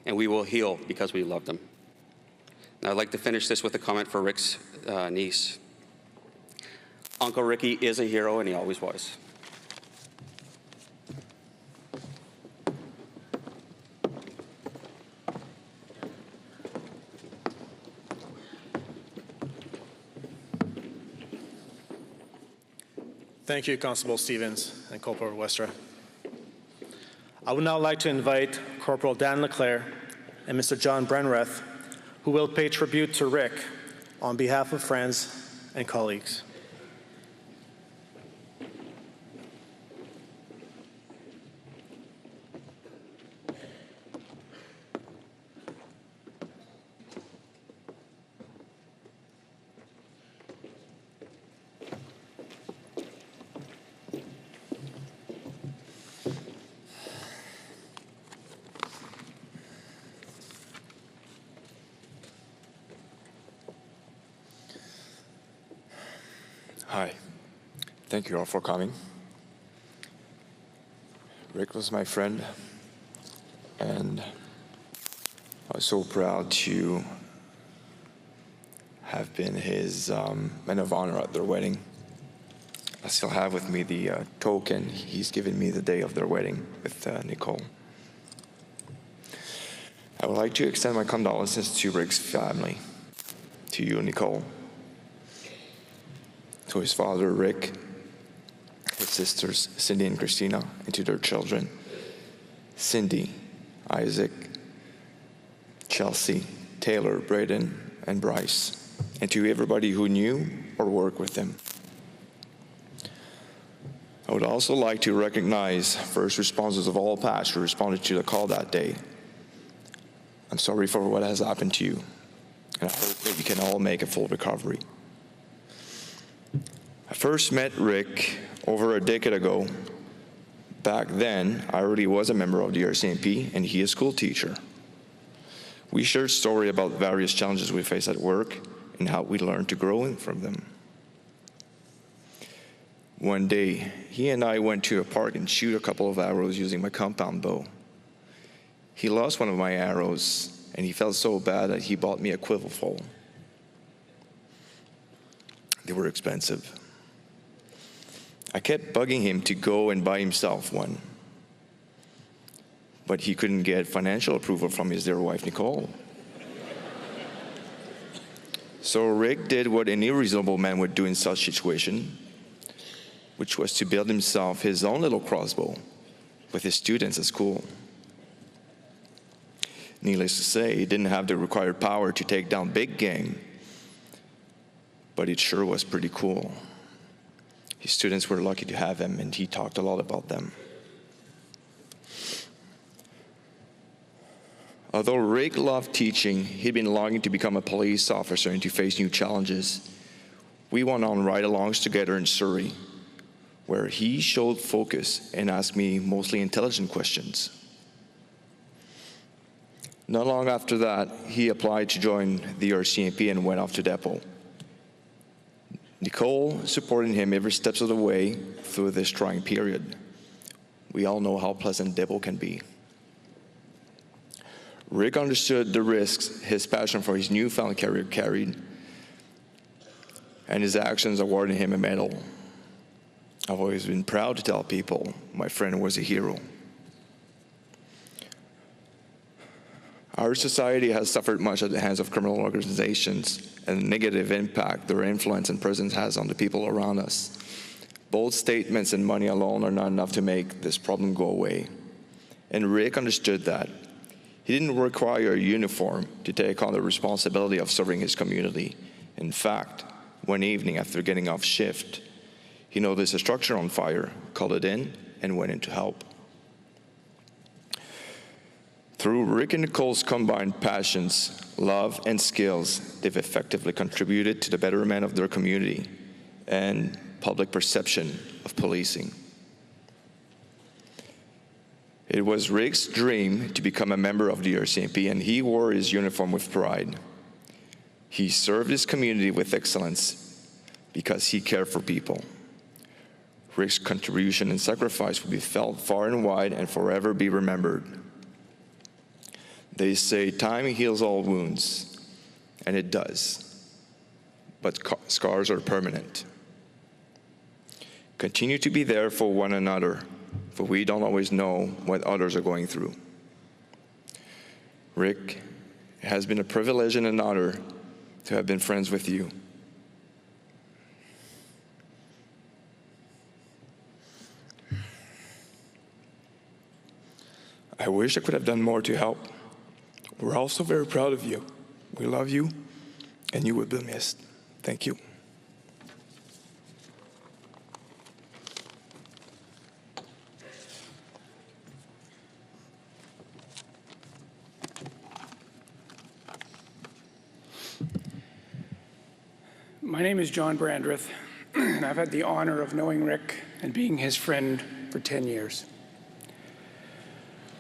and we will heal because we loved him. Now, I'd like to finish this with a comment for Rick's niece. Uncle Ricky is a hero, and he always was. Thank you, Constable Stevens and Corporal Westra. I would now like to invite Corporal Dan Leclerc and Mr. John Brenreth, who will pay tribute to Rick on behalf of friends and colleagues. Hi. Thank you all for coming. Rick was my friend, and I was so proud to have been his man of honor at their wedding. I still have with me the token he's given me the day of their wedding with Nicole. I would like to extend my condolences to Rick's family, to you, Nicole, to his father, Rick, his sisters, Cindy and Christina, and to their children, Cindy, Isaac, Chelsea, Taylor, Braden, and Bryce, and to everybody who knew or worked with him. I would also like to recognize first responders of all past who responded to the call that day. I'm sorry for what has happened to you, and I hope that you can all make a full recovery. I first met Rick over a decade ago. Back then, I already was a member of the RCMP, and he a school teacher. We shared stories about various challenges we face at work and how we learned to grow from them. One day, he and I went to a park and shoot a couple of arrows using my compound bow. He lost one of my arrows, and he felt so bad that he bought me a quiver full. They were expensive. I kept bugging him to go and buy himself one, but he couldn't get financial approval from his dear wife, Nicole. So Rick did what any reasonable man would do in such a situation, which was to build himself his own little crossbow with his students at school. Needless to say, he didn't have the required power to take down big game, but it sure was pretty cool. His students were lucky to have him, and he talked a lot about them. Although Rick loved teaching, he'd been longing to become a police officer and to face new challenges. We went on ride-alongs together in Surrey, where he showed focus and asked me mostly intelligent questions. Not long after that, he applied to join the RCMP and went off to depot. Nicole supported him every step of the way through this trying period. We all know how pleasant depot can be. Rick understood the risks his passion for his newfound career carried, and his actions awarded him a medal. I've always been proud to tell people my friend was a hero. Our society has suffered much at the hands of criminal organizations and the negative impact their influence and presence has on the people around us. Bold statements and money alone are not enough to make this problem go away. And Rick understood that. He didn't require a uniform to take on the responsibility of serving his community. In fact, one evening after getting off shift, he noticed a structure on fire, called it in, and went in to help. Through Rick and Nicole's combined passions, love, and skills, they've effectively contributed to the betterment of their community and public perception of policing. It was Rick's dream to become a member of the RCMP, and he wore his uniform with pride. He served his community with excellence because he cared for people. Rick's contribution and sacrifice will be felt far and wide and forever be remembered. They say time heals all wounds, and it does, but scars are permanent. Continue to be there for one another, for we don't always know what others are going through. Rick, it has been a privilege and an honor to have been friends with you. I wish I could have done more to help. We're also very proud of you. We love you, and you will be missed. Thank you. My name is John Brandreth, and I've had the honor of knowing Rick and being his friend for 10 years.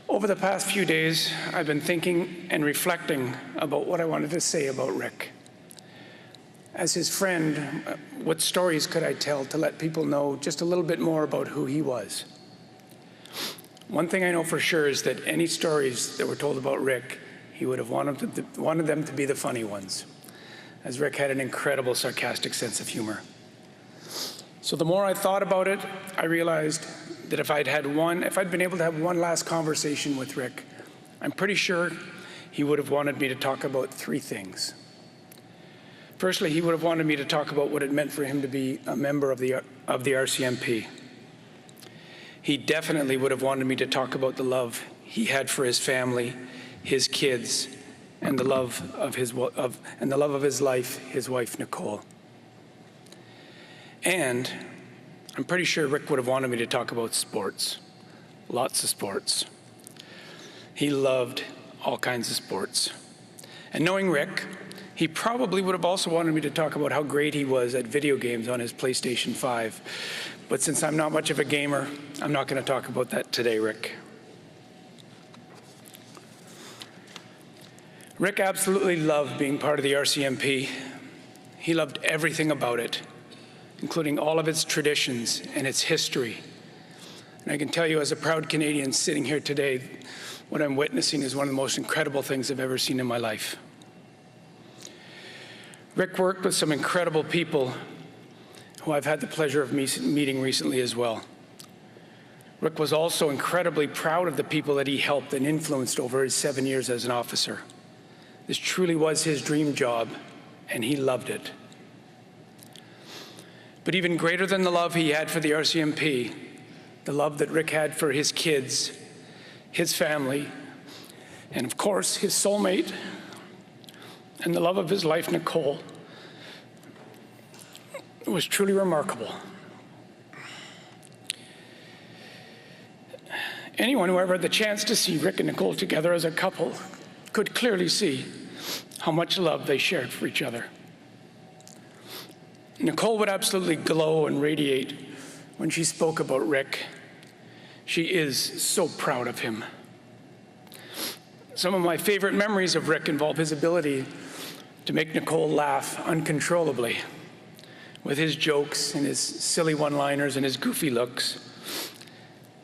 Over the past few days, I've been thinking and reflecting about what I wanted to say about Rick. As his friend, what stories could I tell to let people know just a little bit more about who he was? One thing I know for sure is that any stories that were told about Rick, he would have wanted them to be the funny ones, as Rick had an incredible sarcastic sense of humor. So the more I thought about it, I realized that if I'd been able to have one last conversation with Rick, I'm pretty sure he would have wanted me to talk about three things. Firstly, he would have wanted me to talk about what it meant for him to be a member of the RCMP. He definitely would have wanted me to talk about the love he had for his family, his kids, and the love of his life, his wife, Nicole. And I'm pretty sure Rick would have wanted me to talk about sports, lots of sports. He loved all kinds of sports. And knowing Rick, he probably would have also wanted me to talk about how great he was at video games on his PlayStation 5. But since I'm not much of a gamer, I'm not going to talk about that today, Rick. Rick absolutely loved being part of the RCMP. He loved everything about it, including all of its traditions and its history. And I can tell you, as a proud Canadian sitting here today, what I'm witnessing is one of the most incredible things I've ever seen in my life. Rick worked with some incredible people who I've had the pleasure of meeting recently as well. Rick was also incredibly proud of the people that he helped and influenced over his 7 years as an officer. This truly was his dream job, and he loved it. But even greater than the love he had for the RCMP, the love that Rick had for his kids, his family, and of course, his soulmate, and the love of his life, Nicole, was truly remarkable. Anyone who ever had the chance to see Rick and Nicole together as a couple could clearly see how much love they shared for each other. Nicole would absolutely glow and radiate when she spoke about Rick. She is so proud of him. Some of my favorite memories of Rick involve his ability to make Nicole laugh uncontrollably. With his jokes and his silly one-liners and his goofy looks,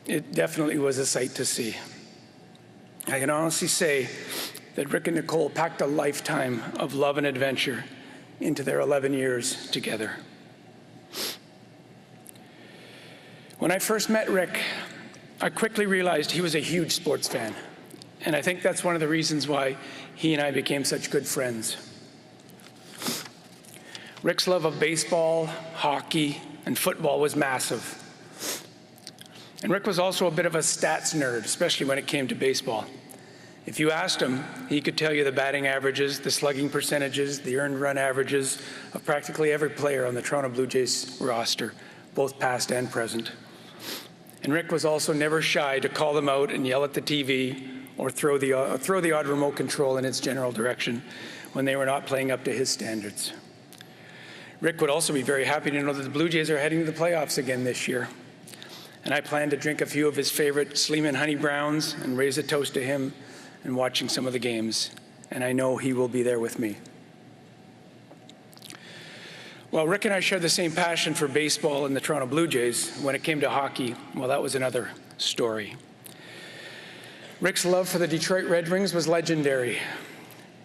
it definitely was a sight to see. I can honestly say that Rick and Nicole packed a lifetime of love and adventure into their 11 years together. When I first met Rick, I quickly realized he was a huge sports fan. And I think that's one of the reasons why he and I became such good friends. Rick's love of baseball, hockey, and football was massive. And Rick was also a bit of a stats nerd, especially when it came to baseball. If you asked him, he could tell you the batting averages, the slugging percentages, the earned run averages of practically every player on the Toronto Blue Jays roster, both past and present. And Rick was also never shy to call them out and yell at the TV or throw the odd remote control in its general direction when they were not playing up to his standards. Rick would also be very happy to know that the Blue Jays are heading to the playoffs again this year. And I plan to drink a few of his favorite Sleeman Honey Browns and raise a toast to him and watching some of the games. And I know he will be there with me. Well, Rick and I share the same passion for baseball and the Toronto Blue Jays. When it came to hockey, well, that was another story. Rick's love for the Detroit Red Wings was legendary.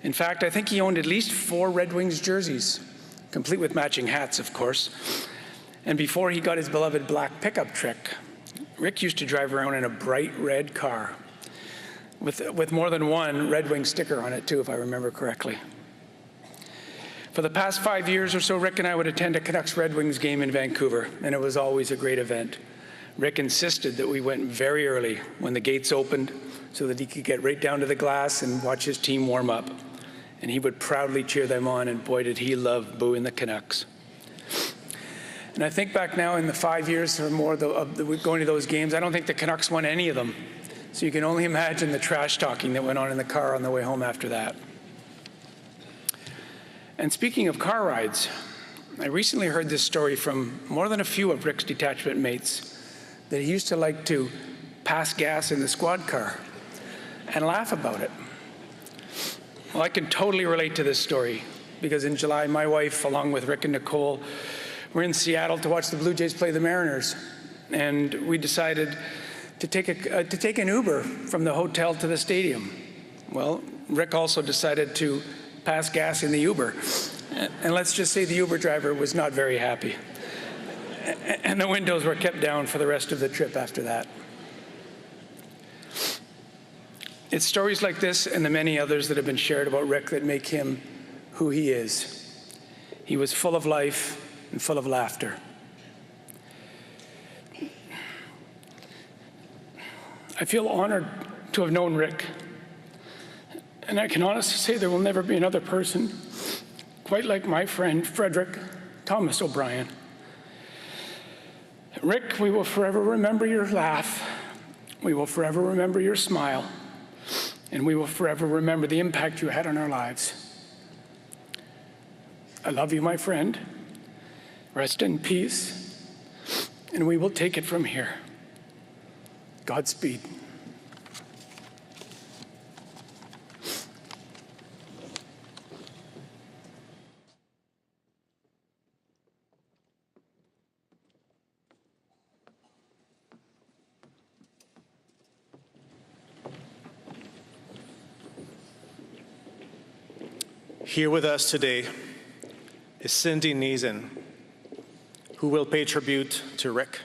In fact, I think he owned at least 4 Red Wings jerseys, complete with matching hats, of course. And before he got his beloved black pickup truck, Rick used to drive around in a bright red car with more than one Red Wing sticker on it, too, if I remember correctly. For the past 5 years or so, Rick and I would attend a Canucks Red Wings game in Vancouver, and it was always a great event. Rick insisted that we went very early when the gates opened so that he could get right down to the glass and watch his team warm up. And he would proudly cheer them on, and boy, did he love booing the Canucks. And I think back now in the 5 years or more of going to those games, I don't think the Canucks won any of them. So you can only imagine the trash talking that went on in the car on the way home after that. And speaking of car rides, I recently heard this story from more than a few of Rick's detachment mates that he used to like to pass gas in the squad car and laugh about it. Well, I can totally relate to this story because in July, my wife, along with Rick and Nicole, were in Seattle to watch the Blue Jays play the Mariners. And we decided to take an Uber from the hotel to the stadium. Well, Rick also decided to pass gas in the Uber. And let's just say the Uber driver was not very happy. And the windows were kept down for the rest of the trip after that. It's stories like this and the many others that have been shared about Rick that make him who he is. He was full of life and full of laughter. I feel honored to have known Rick. And I can honestly say there will never be another person quite like my friend, Frederick Thomas O'Brien. Rick, we will forever remember your laugh. We will forever remember your smile. And we will forever remember the impact you had on our lives. I love you, my friend. Rest in peace. And we will take it from here. Godspeed. Here with us today is Cindy Neeson, who will pay tribute to Rick.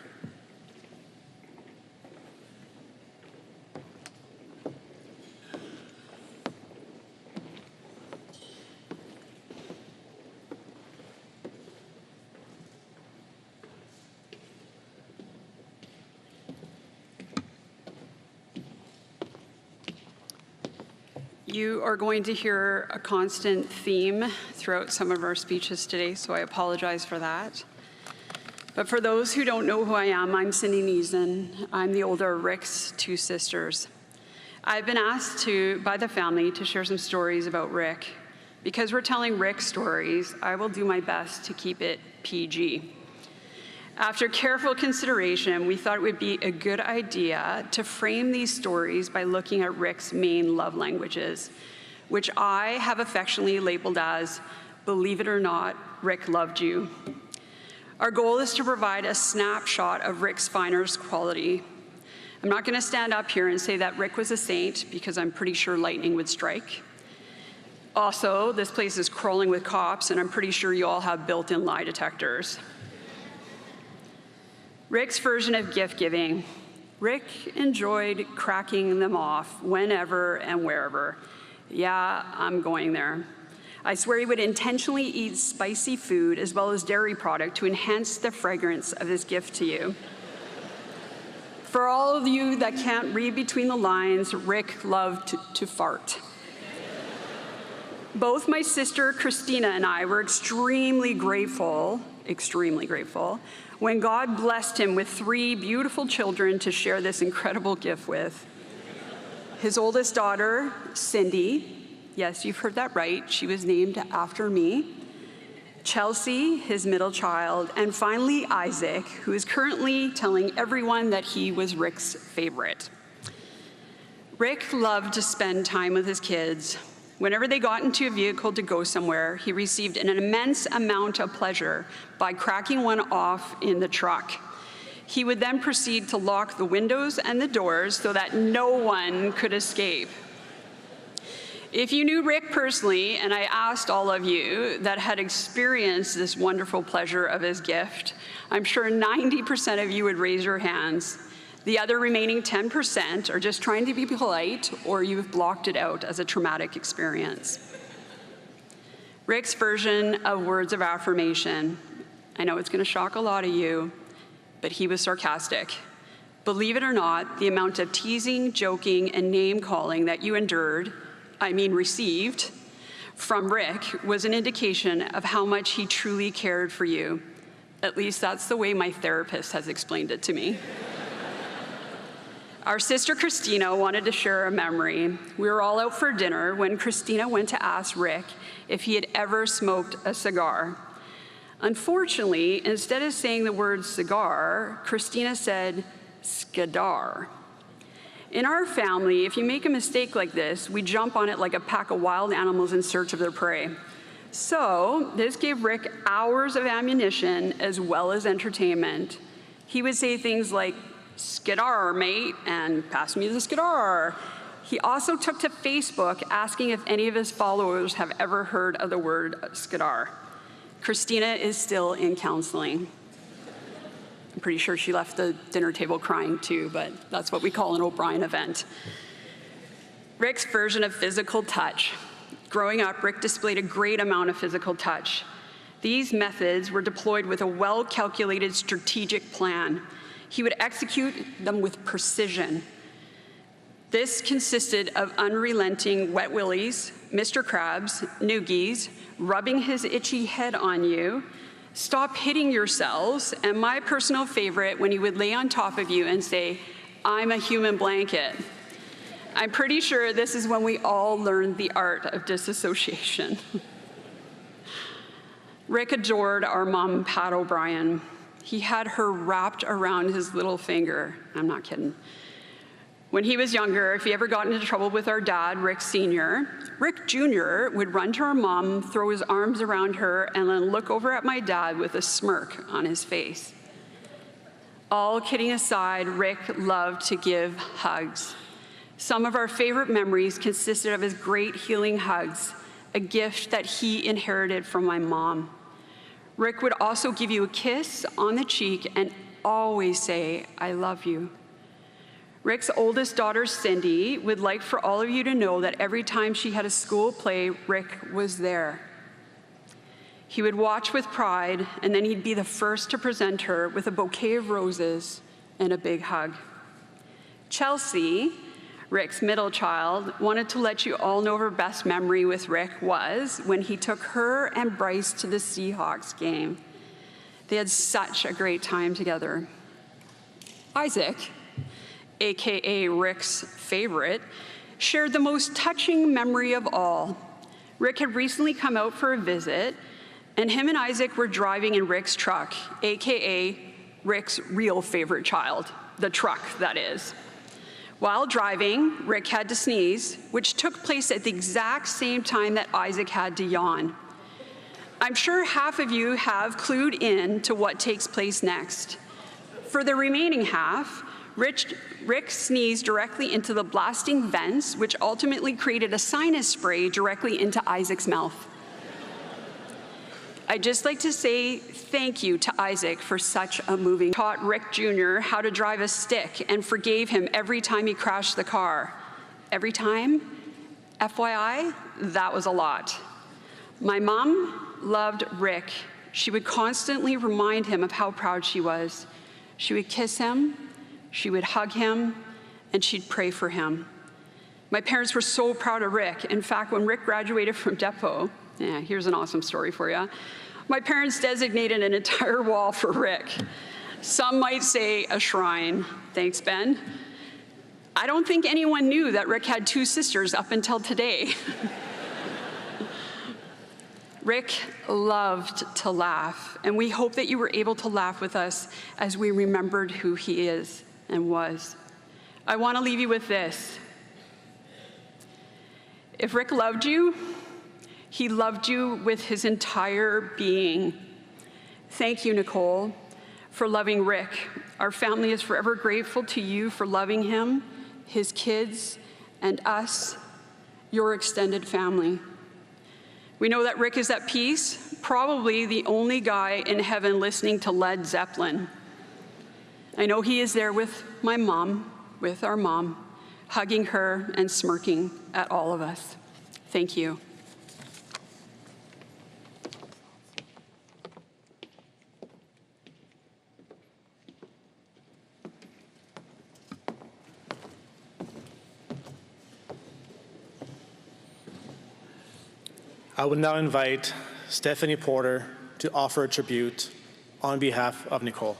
You are going to hear a constant theme throughout some of our speeches today, so I apologize for that. But for those who don't know who I am, I'm Cindy Neeson. I'm the older of Rick's 2 sisters. I've been asked by the family to share some stories about Rick. Because we're telling Rick stories, I will do my best to keep it PG. After careful consideration, we thought it would be a good idea to frame these stories by looking at Rick's main love languages, which I have affectionately labeled as, believe it or not, Rick loved you. Our goal is to provide a snapshot of Rick's finest quality. I'm not going to stand up here and say that Rick was a saint, because I'm pretty sure lightning would strike. Also, this place is crawling with cops, and I'm pretty sure you all have built-in lie detectors. Rick's version of gift giving. Rick enjoyed cracking them off whenever and wherever. Yeah, I'm going there. I swear he would intentionally eat spicy food as well as dairy product to enhance the fragrance of his gift to you. For all of you that can't read between the lines, Rick loved to fart. Both my sister Christina and I were extremely grateful, when God blessed him with 3 beautiful children to share this incredible gift with. His oldest daughter, Cindy, yes, you've heard that right, she was named after me. Chelsea, his middle child, and finally Isaac, who is currently telling everyone that he was Rick's favorite. Rick loved to spend time with his kids. Whenever they got into a vehicle to go somewhere, he received an immense amount of pleasure by cracking one off in the truck. He would then proceed to lock the windows and the doors so that no one could escape. If you knew Rick personally, and I asked all of you that had experienced this wonderful pleasure of his gift, I'm sure 90% of you would raise your hands. The other remaining 10% are just trying to be polite, or you've blocked it out as a traumatic experience. Rick's version of words of affirmation. I know it's going to shock a lot of you, but he was sarcastic. Believe it or not, the amount of teasing, joking, and name-calling that you received from Rick was an indication of how much he truly cared for you. At least that's the way my therapist has explained it to me. Our sister Christina wanted to share a memory. We were all out for dinner when Christina went to ask Rick if he had ever smoked a cigar. Unfortunately, instead of saying the word cigar, Christina said skadar. In our family, if you make a mistake like this, we jump on it like a pack of wild animals in search of their prey. So this gave Rick hours of ammunition as well as entertainment. He would say things like, "Skidar, mate," and "pass me the skidar." He also took to Facebook asking if any of his followers have ever heard of the word skidar. Christina is still in counseling. I'm pretty sure she left the dinner table crying too, but that's what we call an O'Brien event. Rick's version of physical touch. Growing up, Rick displayed a great amount of physical touch. These methods were deployed with a well-calculated strategic plan. He would execute them with precision. This consisted of unrelenting wet willies, Mr. Krabs, noogies, rubbing his itchy head on you, stop hitting yourselves, and my personal favorite, when he would lay on top of you and say, "I'm a human blanket." I'm pretty sure this is when we all learned the art of disassociation. Rick adored our mom, Pat O'Brien. He had her wrapped around his little finger. I'm not kidding. When he was younger, if he ever got into trouble with our dad, Rick Sr., Rick Jr. would run to our mom, throw his arms around her, and then look over at my dad with a smirk on his face. All kidding aside, Rick loved to give hugs. Some of our favorite memories consisted of his great healing hugs, a gift that he inherited from my mom. Rick would also give you a kiss on the cheek and always say, "I love you." Rick's oldest daughter, Cindy, would like for all of you to know that every time she had a school play, Rick was there. He would watch with pride, and then he'd be the first to present her with a bouquet of roses and a big hug. Chelsea, Rick's middle child, wanted to let you all know her best memory with Rick was when he took her and Bryce to the Seahawks game. They had such a great time together. Isaac, AKA Rick's favorite, shared the most touching memory of all. Rick had recently come out for a visit, and him and Isaac were driving in Rick's truck, AKA Rick's real favorite child, the truck, that is. While driving, Rick had to sneeze, which took place at the exact same time that Isaac had to yawn. I'm sure half of you have clued in to what takes place next. For the remaining half, Rick sneezed directly into the blasting vents, which ultimately created a sinus spray directly into Isaac's mouth. I'd just like to say thank you to Isaac for such a moving. Taught Rick Jr. how to drive a stick and forgave him every time he crashed the car. Every time? FYI, that was a lot. My mom loved Rick. She would constantly remind him of how proud she was. She would kiss him, she would hug him, and she'd pray for him. My parents were so proud of Rick. In fact, when Rick graduated from Depot, here's an awesome story for you. My parents designated an entire wall for Rick. Some might say a shrine. Thanks, Ben. I don't think anyone knew that Rick had 2 sisters up until today. Rick loved to laugh, and we hope that you were able to laugh with us as we remembered who he is and was. I want to leave you with this. If Rick loved you, he loved you with his entire being. Thank you, Nicole, for loving Rick. Our family is forever grateful to you for loving him, his kids, and us, your extended family. We know that Rick is at peace, probably the only guy in heaven listening to Led Zeppelin. I know he is there with my mom, with our mom, hugging her and smirking at all of us. Thank you. I would now invite Stephanie Porter to offer a tribute on behalf of Nicole.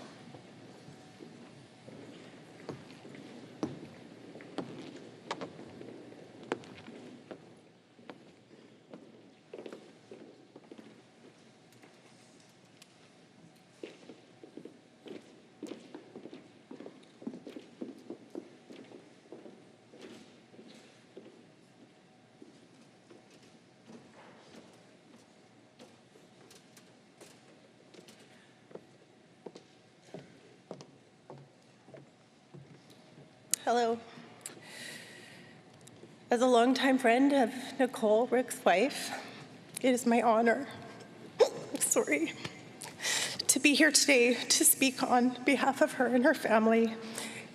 Hello. As a longtime friend of Nicole, Rick's wife, it is my honor, to be here today to speak on behalf of her and her family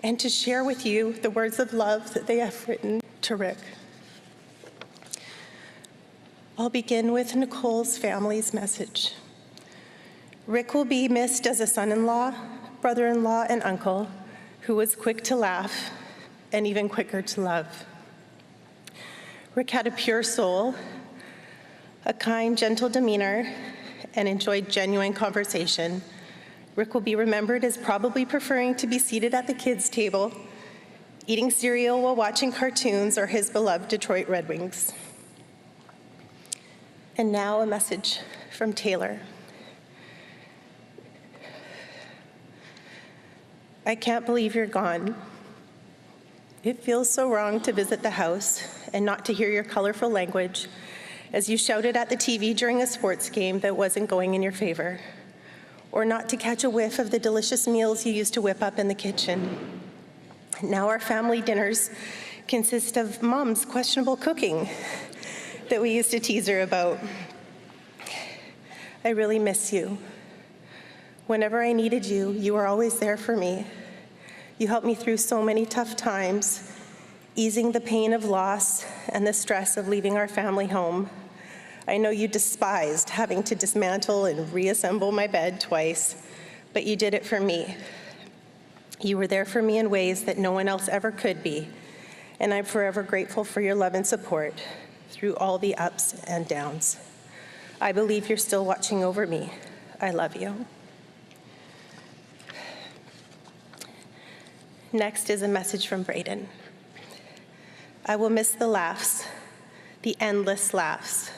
and to share with you the words of love that they have written to Rick. I'll begin with Nicole's family's message. Rick will be missed as a son-in-law, brother-in-law, and uncle who was quick to laugh and even quicker to love. Rick had a pure soul, a kind, gentle demeanor, and enjoyed genuine conversation. Rick will be remembered as probably preferring to be seated at the kids' table, eating cereal while watching cartoons or his beloved Detroit Red Wings. And now a message from Taylor. I can't believe you're gone. It feels so wrong to visit the house and not to hear your colorful language as you shouted at the TV during a sports game that wasn't going in your favor, or not to catch a whiff of the delicious meals you used to whip up in the kitchen. Now our family dinners consist of Mom's questionable cooking that we used to tease her about. I really miss you. Whenever I needed you, you were always there for me. You helped me through so many tough times, easing the pain of loss and the stress of leaving our family home. I know you despised having to dismantle and reassemble my bed twice, but you did it for me. You were there for me in ways that no one else ever could be, and I'm forever grateful for your love and support through all the ups and downs. I believe you're still watching over me. I love you. Next is a message from Braden. I will miss the laughs, the endless laughs.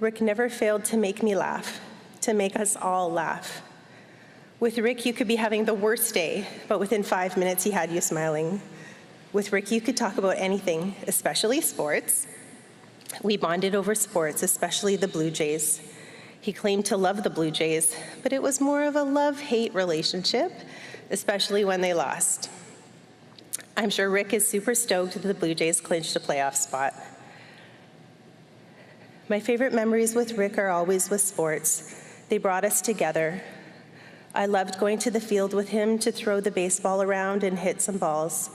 Rick never failed to make me laugh, to make us all laugh. With Rick, you could be having the worst day, but within 5 minutes, he had you smiling. With Rick, you could talk about anything, especially sports. We bonded over sports, especially the Blue Jays. He claimed to love the Blue Jays, but it was more of a love-hate relationship, especially when they lost. I'm sure Rick is super stoked that the Blue Jays clinched a playoff spot. My favorite memories with Rick are always with sports. They brought us together. I loved going to the field with him to throw the baseball around and hit some balls.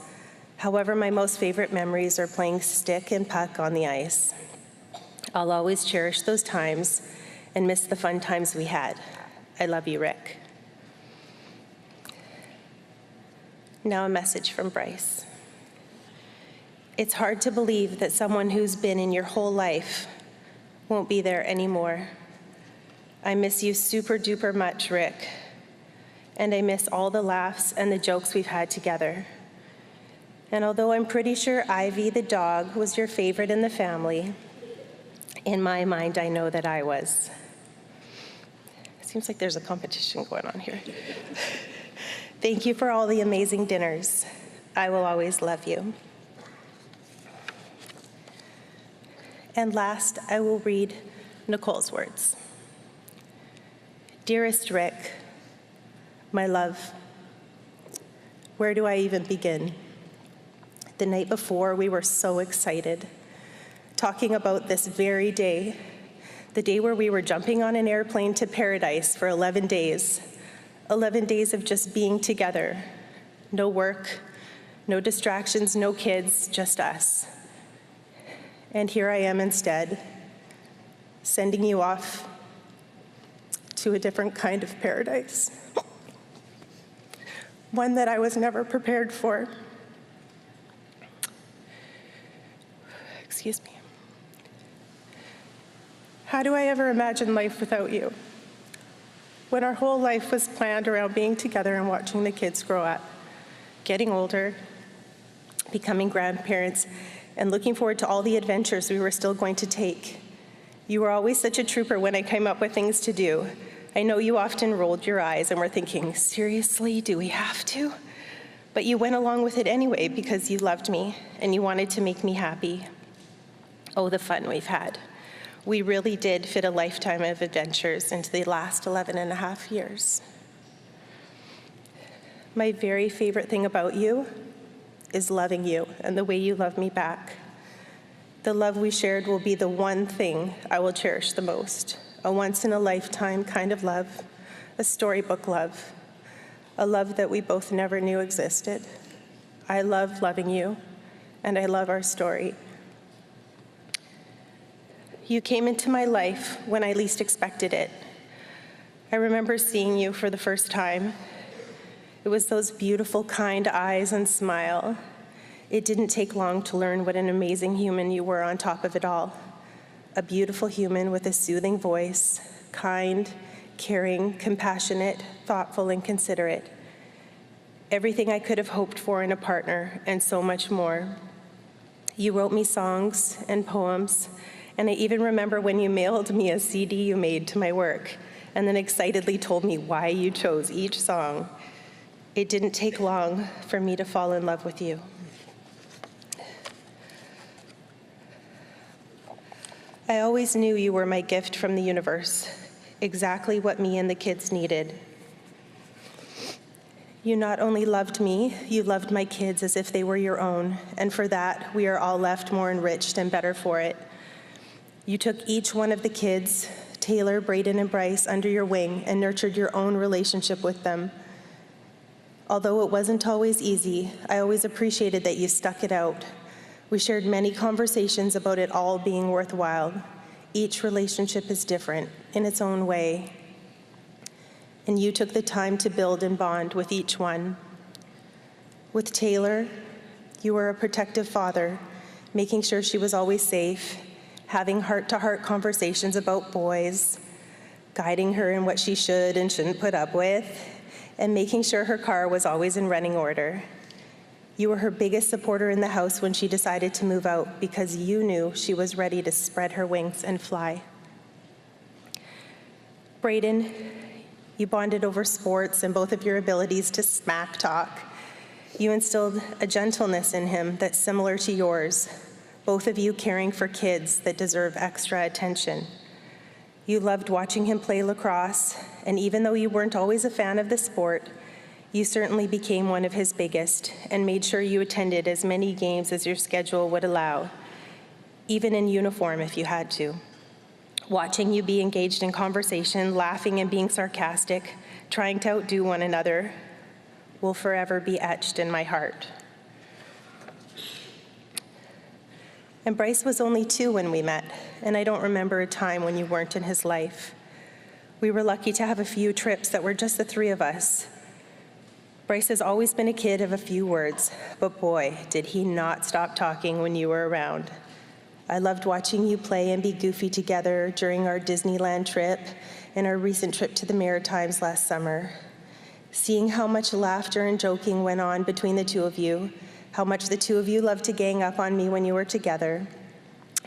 However, my most favorite memories are playing stick and puck on the ice. I'll always cherish those times and miss the fun times we had. I love you, Rick. Now a message from Bryce. It's hard to believe that someone who's been in your whole life won't be there anymore. I miss you super duper much, Rick. And I miss all the laughs and the jokes we've had together. And although I'm pretty sure Ivy the dog was your favorite in the family, in my mind, I know that I was. It seems like there's a competition going on here. Thank you for all the amazing dinners. I will always love you. And last, I will read Nicole's words. Dearest Rick, my love, where do I even begin? The night before, we were so excited, talking about this very day, the day where we were jumping on an airplane to paradise for 11 days. 11 days of just being together. No work, no distractions, no kids, just us. And here I am instead, sending you off to a different kind of paradise. One that I was never prepared for. Excuse me. How do I ever imagine life without you? When our whole life was planned around being together and watching the kids grow up, getting older, becoming grandparents, and looking forward to all the adventures we were still going to take. You were always such a trooper when I came up with things to do. I know you often rolled your eyes and were thinking, seriously, do we have to? But you went along with it anyway because you loved me and you wanted to make me happy. Oh, the fun we've had. We really did fit a lifetime of adventures into the last 11 and a half years. My very favorite thing about you is loving you and the way you love me back. The love we shared will be the one thing I will cherish the most. A once-in-a-lifetime kind of love, a storybook love, a love that we both never knew existed. I love loving you, and I love our story. You came into my life when I least expected it. I remember seeing you for the first time. It was those beautiful, kind eyes and smile. It didn't take long to learn what an amazing human you were on top of it all. A beautiful human with a soothing voice, kind, caring, compassionate, thoughtful, and considerate. Everything I could have hoped for in a partner, and so much more. You wrote me songs and poems, and I even remember when you mailed me a CD you made to my work, and then excitedly told me why you chose each song. It didn't take long for me to fall in love with you. I always knew you were my gift from the universe, exactly what me and the kids needed. You not only loved me, you loved my kids as if they were your own, and for that, we are all left more enriched and better for it. You took each one of the kids, Taylor, Braden, and Bryce, under your wing and nurtured your own relationship with them. Although it wasn't always easy, I always appreciated that you stuck it out. We shared many conversations about it all being worthwhile. Each relationship is different in its own way. And you took the time to build and bond with each one. With Taylor, you were a protective father, making sure she was always safe, having heart-to-heart conversations about boys, guiding her in what she should and shouldn't put up with, and making sure her car was always in running order. You were her biggest supporter in the house when she decided to move out because you knew she was ready to spread her wings and fly. Braden, You bonded over sports and both of your abilities to smack talk. You instilled a gentleness in him that's similar to yours, both of you caring for kids that deserve extra attention. You loved watching him play lacrosse, and even though you weren't always a fan of the sport, you certainly became one of his biggest and made sure you attended as many games as your schedule would allow, even in uniform if you had to. Watching you be engaged in conversation, laughing and being sarcastic, trying to outdo one another, will forever be etched in my heart. And Bryce was only 2 when we met, and I don't remember a time when you weren't in his life. We were lucky to have a few trips that were just the 3 of us. Bryce has always been a kid of a few words, but boy, did he not stop talking when you were around. I loved watching you play and be goofy together during our Disneyland trip and our recent trip to the Maritimes last summer. Seeing how much laughter and joking went on between the 2 of you, how much the 2 of you loved to gang up on me when you were together,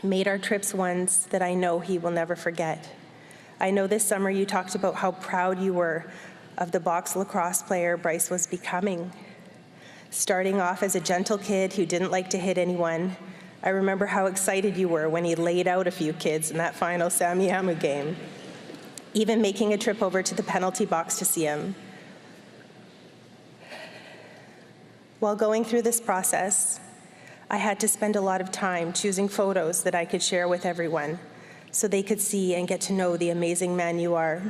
made our trips ones that I know he will never forget. I know this summer you talked about how proud you were of the box lacrosse player Bryce was becoming. Starting off as a gentle kid who didn't like to hit anyone, I remember how excited you were when he laid out a few kids in that final Samiamu game, even making a trip over to the penalty box to see him. While going through this process, I had to spend a lot of time choosing photos that I could share with everyone so they could see and get to know the amazing man you are.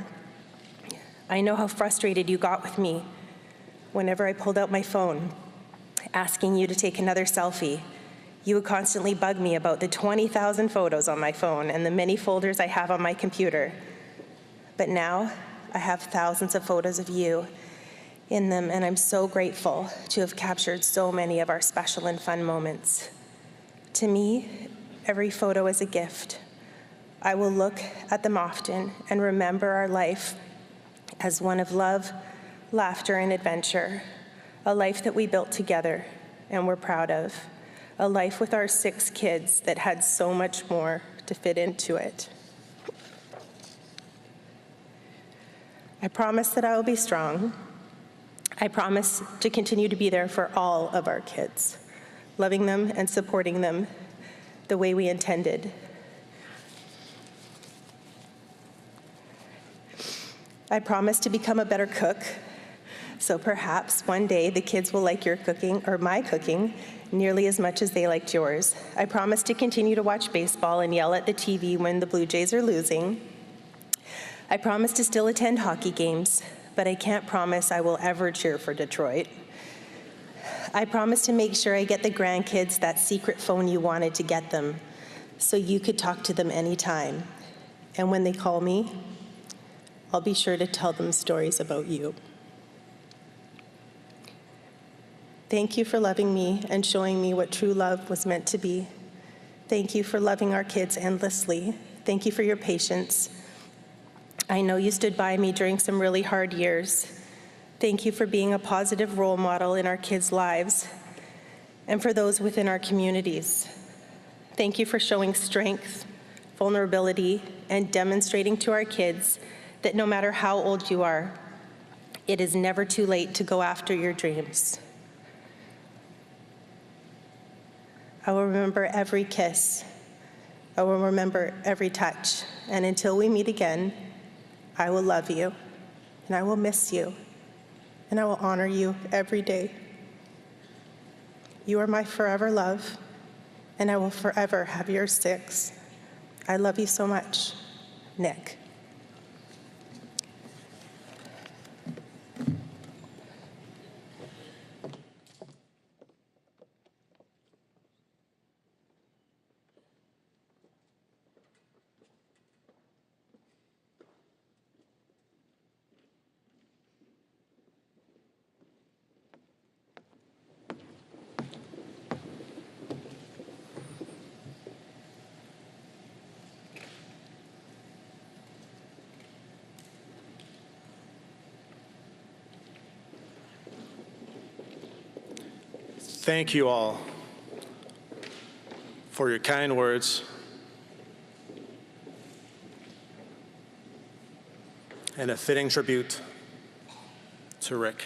I know how frustrated you got with me whenever I pulled out my phone, asking you to take another selfie. You would constantly bug me about the 20,000 photos on my phone and the many folders I have on my computer. But now, I have thousands of photos of you in them, and I'm so grateful to have captured so many of our special and fun moments. To me, every photo is a gift. I will look at them often and remember our life as one of love, laughter, and adventure, a life that we built together and we're proud of. A life with our 6 kids that had so much more to fit into it. I promise that I will be strong. I promise to continue to be there for all of our kids, loving them and supporting them the way we intended. I promise to become a better cook, so perhaps one day the kids will like your cooking or my cooking nearly as much as they liked yours. I promise to continue to watch baseball and yell at the TV when the Blue Jays are losing. I promise to still attend hockey games, but I can't promise I will ever cheer for Detroit. I promise to make sure I get the grandkids that secret phone you wanted to get them, so you could talk to them anytime. And when they call me, I'll be sure to tell them stories about you. Thank you for loving me and showing me what true love was meant to be. Thank you for loving our kids endlessly. Thank you for your patience. I know you stood by me during some really hard years. Thank you for being a positive role model in our kids' lives and for those within our communities. Thank you for showing strength, vulnerability, and demonstrating to our kids that no matter how old you are, it is never too late to go after your dreams. I will remember every kiss. I will remember every touch. And until we meet again, I will love you, and I will miss you, and I will honor you every day. You are my forever love, and I will forever have your 6. I love you so much, Nick. Thank you all for your kind words and a fitting tribute to Rick.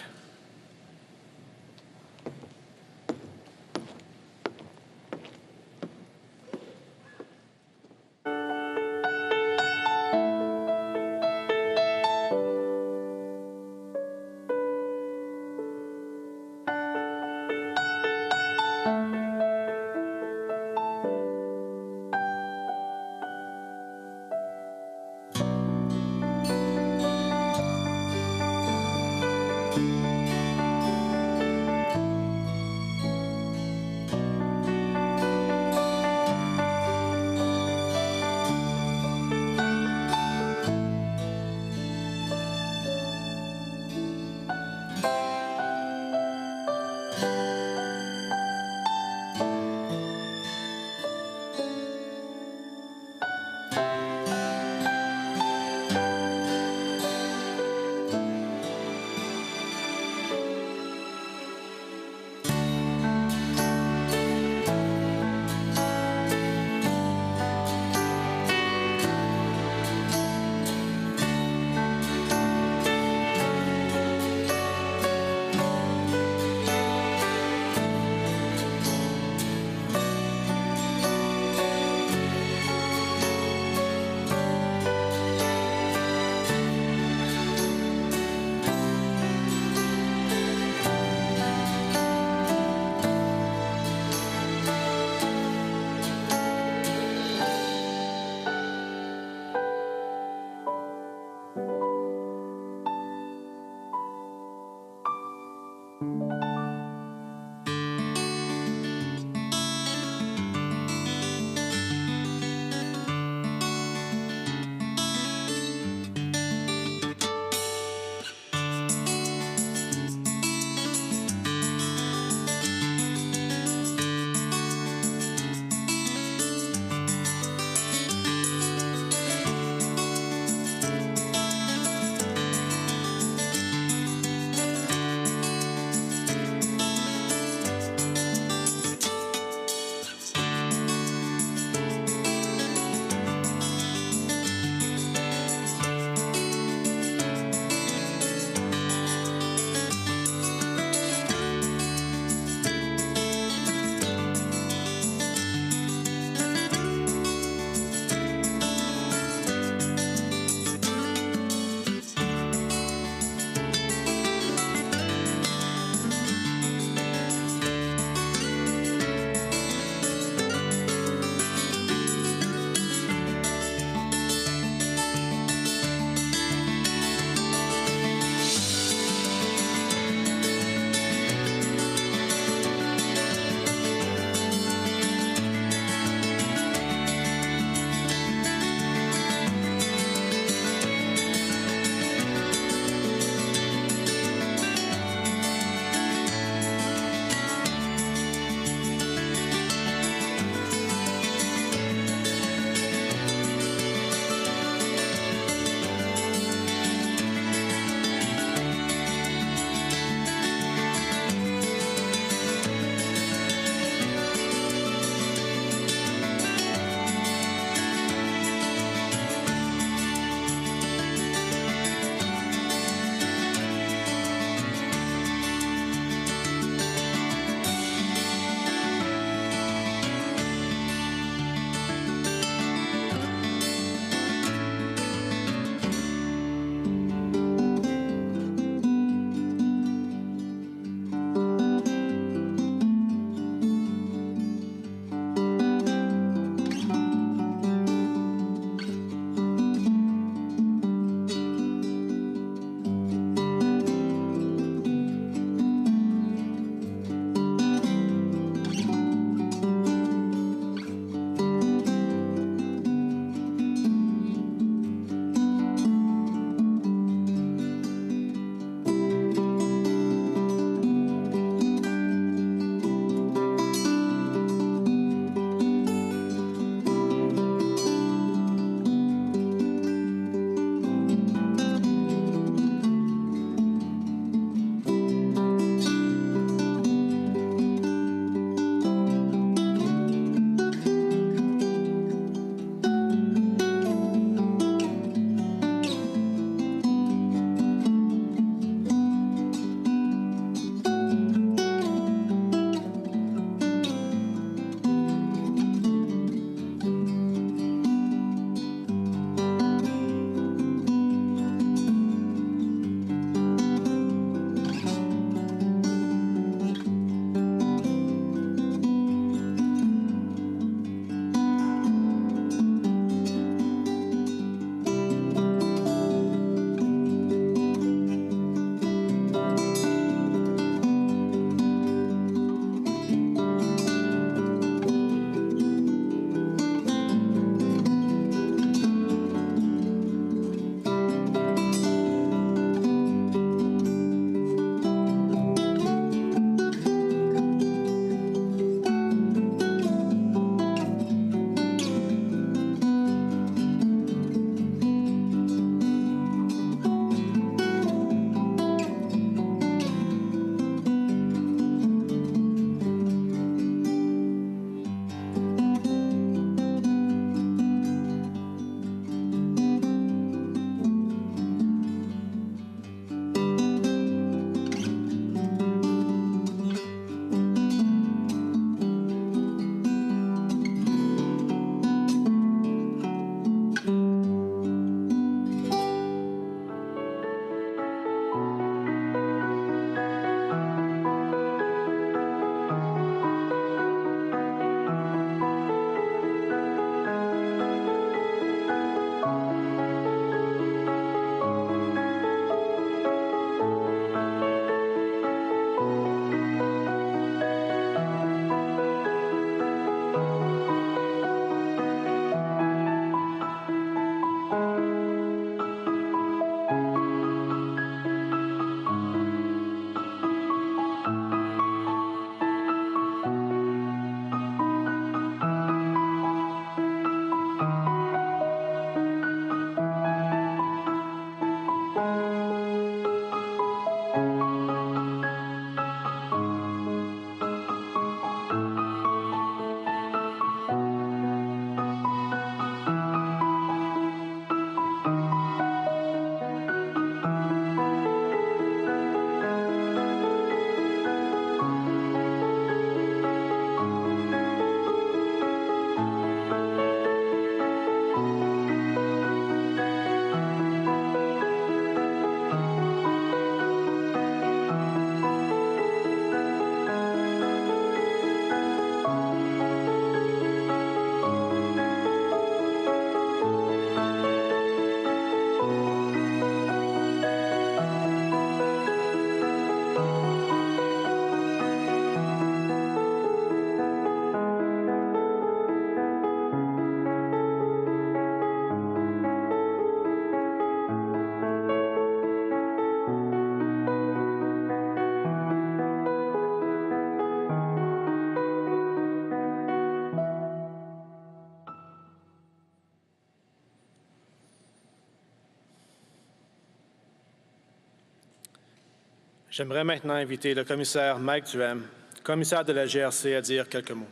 J'aimerais maintenant inviter le commissaire Mike Duhem, commissaire de la GRC, à dire quelques mots.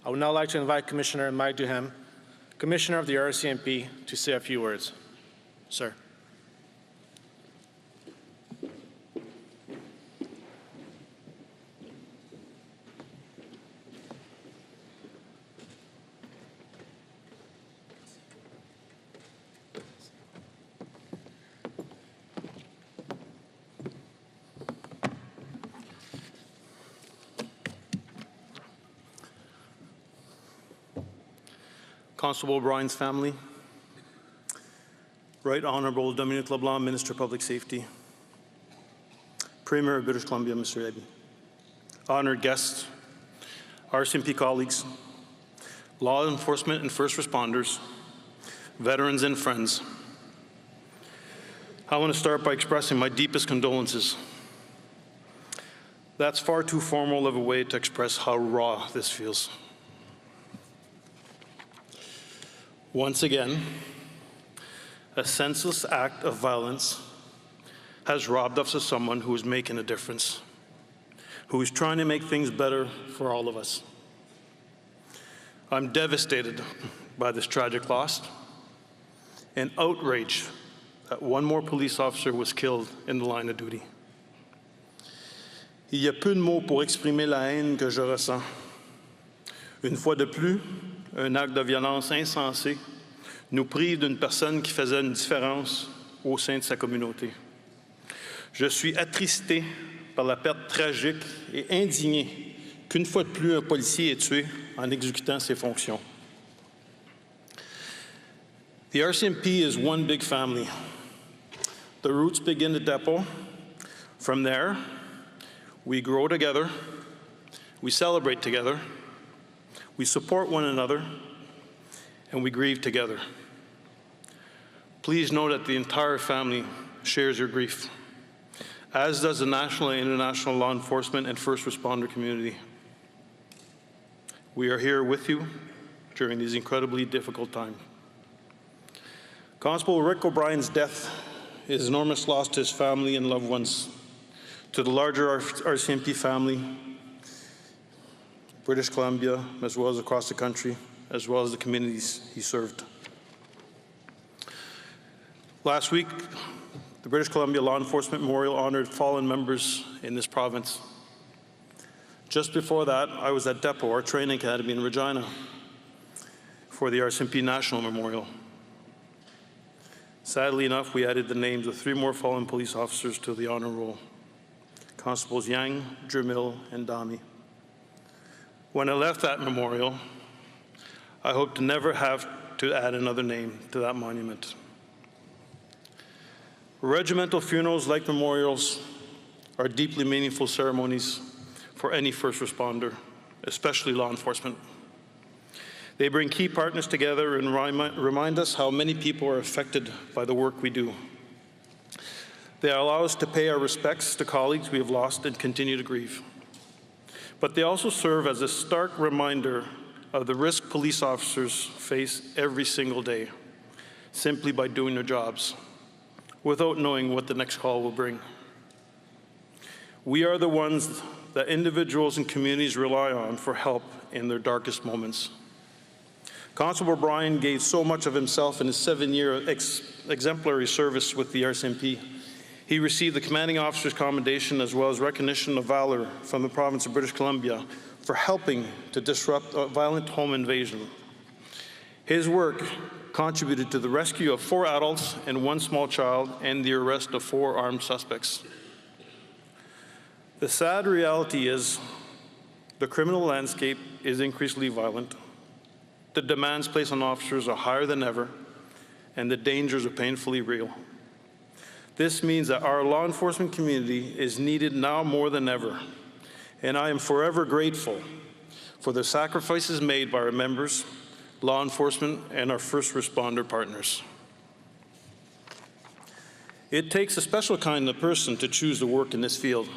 I would now like to invite Commissioner Mike Duhem, Commissioner of the RCMP, to say a few words. Sir. Constable O'Brien's family, Right Honourable Dominic LeBlanc, Minister of Public Safety, Premier of British Columbia, Mr. Eby, honoured guests, RCMP colleagues, law enforcement and first responders, veterans and friends. I want to start by expressing my deepest condolences. That's far too formal of a way to express how raw this feels. Once again, a senseless act of violence has robbed us of someone who is making a difference, who is trying to make things better for all of us. I'm devastated by this tragic loss and outraged that one more police officer was killed in the line of duty. Il y a peu de mots pour exprimer la haine que je ressens. Une fois de plus, un acte de violence insensé nous prive d'une personne qui faisait une différence au sein de sa communauté. Je suis attristé par la perte tragique et indigné qu'une fois de plus un policier est tué en exécutant ses fonctions. The RCMP is one big family. The roots begin at depot. From there, we grow together, we celebrate together, we support one another, and we grieve together. Please know that the entire family shares your grief, as does the national and international law enforcement and first responder community. We are here with you during these incredibly difficult times. Constable Rick O'Brien's death is an enormous loss to his family and loved ones, to the larger RCMP family, British Columbia, as well as across the country, as well as the communities he served. Last week, the British Columbia Law Enforcement Memorial honored fallen members in this province. Just before that, I was at Depot, our training academy in Regina, for the RCMP National Memorial. Sadly enough, we added the names of 3 more fallen police officers to the honor roll: Constables Yang, Dramil, and Dami. When I left that memorial, I hope to never have to add another name to that monument. Regimental funerals, like memorials, are deeply meaningful ceremonies for any first responder, especially law enforcement. They bring key partners together and remind us how many people are affected by the work we do. They allow us to pay our respects to colleagues we have lost and continue to grieve. But they also serve as a stark reminder of the risk police officers face every single day, simply by doing their jobs, without knowing what the next call will bring. We are the ones that individuals and communities rely on for help in their darkest moments. Constable O'Brien gave so much of himself in his 7-year exemplary service with the RCMP. He received the Commanding Officer's Commendation as well as recognition of valor from the province of British Columbia for helping to disrupt a violent home invasion. His work contributed to the rescue of 4 adults and 1 small child and the arrest of 4 armed suspects. The sad reality is the criminal landscape is increasingly violent. The demands placed on officers are higher than ever, and the dangers are painfully real. This means that our law enforcement community is needed now more than ever, and I am forever grateful for the sacrifices made by our members, law enforcement, and our first responder partners. It takes a special kind of person to choose to work in this field.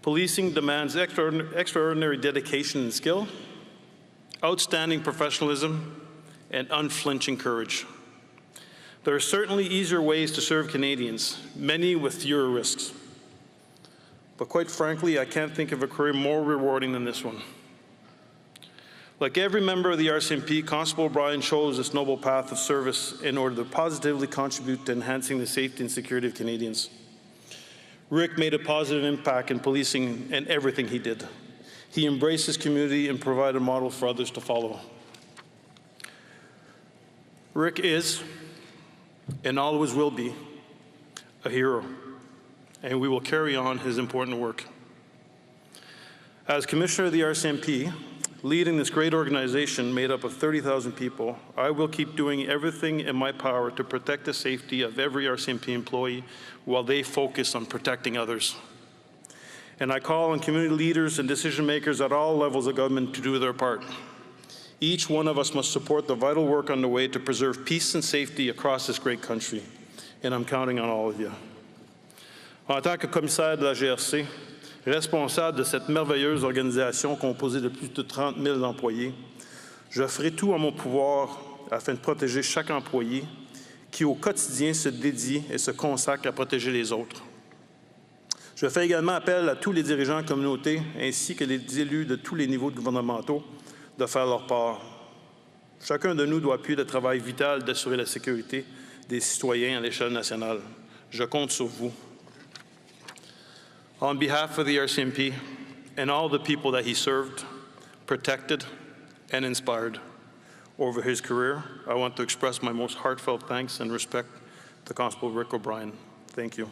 Policing demands extraordinary dedication and skill, outstanding professionalism, and unflinching courage. There are certainly easier ways to serve Canadians, many with fewer risks. but quite frankly, I can't think of a career more rewarding than this one. Like every member of the RCMP, Constable O'Brien chose this noble path of service in order to positively contribute to enhancing the safety and security of Canadians. Rick made a positive impact in policing in everything he did. He embraced his community and provided a model for others to follow. Rick is, and always will be, a hero, and we will carry on his important work. As Commissioner of the RCMP, leading this great organization made up of 30,000 people, I will keep doing everything in my power to protect the safety of every RCMP employee while they focus on protecting others. And I call on community leaders and decision makers at all levels of government to do their part. Each one of us must support the vital work underway to preserve peace and safety across this great country. And I'm counting on all of you. En tant que commissaire de la GRC, responsable de cette merveilleuse organisation composée de plus de 30 000 employés, je ferai tout en mon pouvoir afin de protéger chaque employé qui au quotidien se dédie et se consacre à protéger les autres. Je fais également appel à tous les dirigeants communautés ainsi que les élus de tous les niveaux gouvernementaux de faire leur part. Chacun de nous doit appuyer le travail vital d'assurer la sécurité des citoyens à l'échelle nationale. Je compte sur vous. On behalf of the RCMP and all the people that he served, protected, and inspired over his career, I want to express my most heartfelt thanks and respect to Constable Rick O'Brien. Thank you.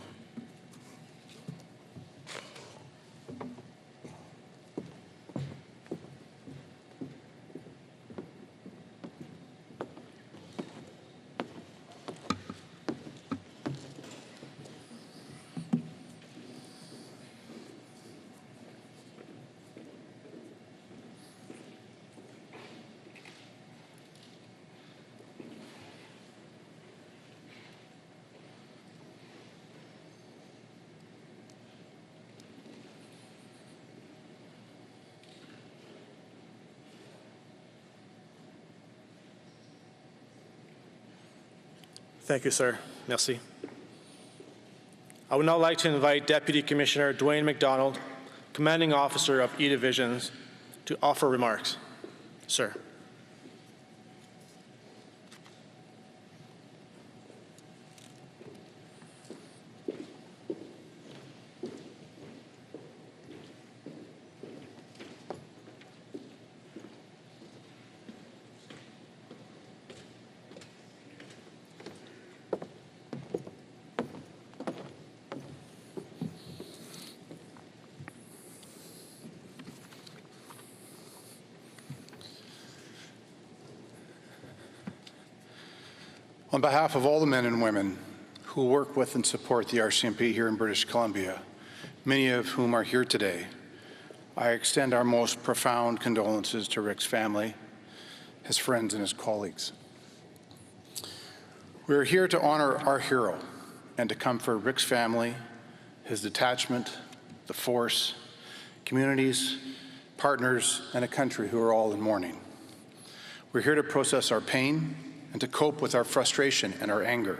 Thank you, sir. Merci. I would now like to invite Deputy Commissioner Dwayne McDonald, Commanding Officer of E Divisions, to offer remarks. Sir. On behalf of all the men and women who work with and support the RCMP here in British Columbia, many of whom are here today, I extend our most profound condolences to Rick's family, his friends, and his colleagues. We are here to honor our hero and to comfort Rick's family, his detachment, the force, communities, partners, and a country who are all in mourning. We're here to process our pain and to cope with our frustration and our anger.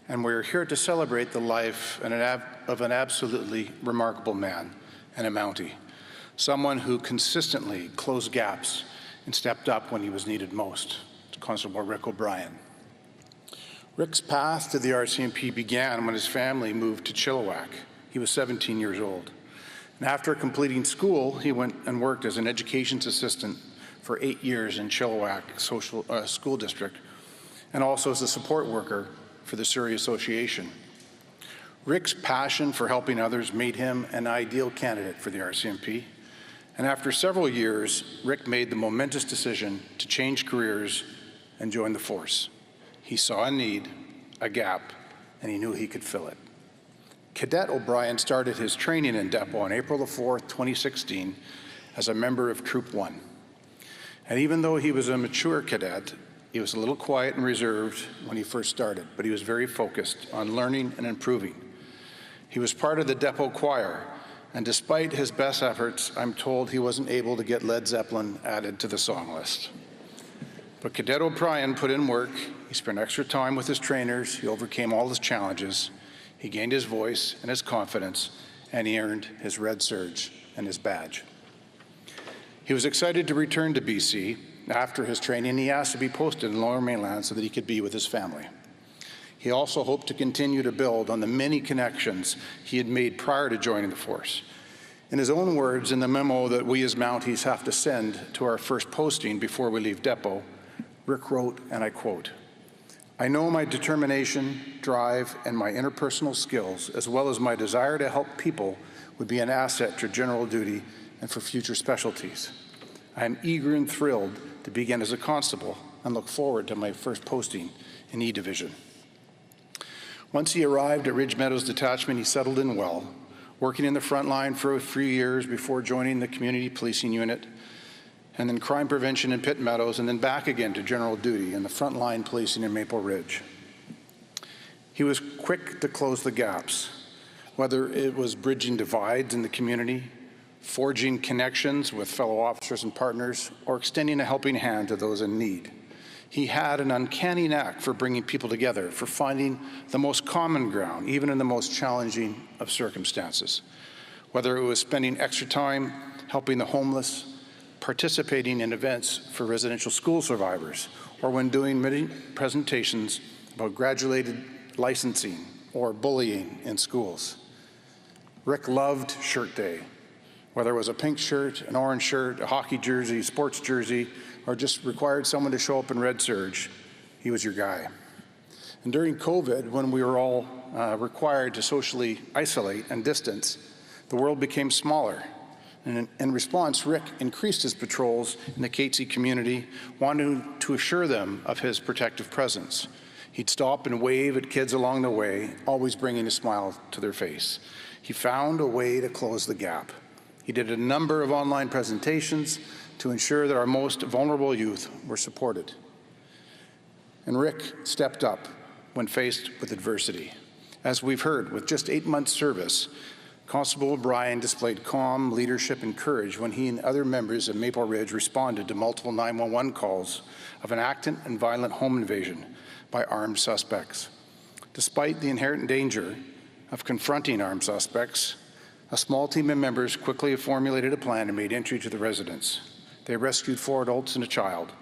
And we're here to celebrate the life of an absolutely remarkable man and a Mountie, someone who consistently closed gaps and stepped up when he was needed most, Constable Rick O'Brien. Rick's path to the RCMP began when his family moved to Chilliwack. He was 17 years old. And after completing school, he went and worked as an education's assistant for 8 years in Chilliwack School District, and also as a support worker for the Surrey Association. Rick's passion for helping others made him an ideal candidate for the RCMP, and after several years, Rick made the momentous decision to change careers and join the force. He saw a need, a gap, and he knew he could fill it. Cadet O'Brien started his training in Depot on April the 4th, 2016, as a member of Troop 1. And even though he was a mature cadet, he was a little quiet and reserved when he first started, but he was very focused on learning and improving. He was part of the Depot choir, and despite his best efforts, I'm told he wasn't able to get Led Zeppelin added to the song list. But Cadet O'Brien put in work. He spent extra time with his trainers. He overcame all his challenges. He gained his voice and his confidence, and he earned his red surge and his badge. He was excited to return to BC after his training. He asked to be posted in Lower Mainland so that he could be with his family. He also hoped to continue to build on the many connections he had made prior to joining the force. In his own words, in the memo that we as Mounties have to send to our first posting before we leave depot, Rick wrote, and I quote, "I know my determination, drive, and my interpersonal skills, as well as my desire to help people, would be an asset to general duty and for future specialties. I am eager and thrilled to begin as a constable and look forward to my first posting in E Division." Once he arrived at Ridge Meadows Detachment, he settled in well, working in the front line for a few years before joining the Community Policing Unit, and then crime prevention in Pitt Meadows, and then back again to general duty in the front line policing in Maple Ridge. He was quick to close the gaps, whether it was bridging divides in the community, forging connections with fellow officers and partners, or extending a helping hand to those in need. He had an uncanny knack for bringing people together, for finding the most common ground, even in the most challenging of circumstances. Whether it was spending extra time helping the homeless, participating in events for residential school survivors, or when doing many presentations about graduated licensing or bullying in schools. Rick loved Shirt Day, whether it was a pink shirt, an orange shirt, a hockey jersey, sports jersey, or just required someone to show up in red surge, he was your guy. And during COVID, when we were all required to socially isolate and distance, the world became smaller. And in response, Rick increased his patrols in the Catesy community, wanting to assure them of his protective presence. He'd stop and wave at kids along the way, always bringing a smile to their face. He found a way to close the gap. He did a number of online presentations to ensure that our most vulnerable youth were supported. And Rick stepped up when faced with adversity. As we've heard, with just 8 months' service, Constable O'Brien displayed calm leadership and courage when he and other members of Maple Ridge responded to multiple 911 calls of an active and violent home invasion by armed suspects. Despite the inherent danger of confronting armed suspects, a small team of members quickly formulated a plan and made entry to the residence. They rescued 4 adults and a child,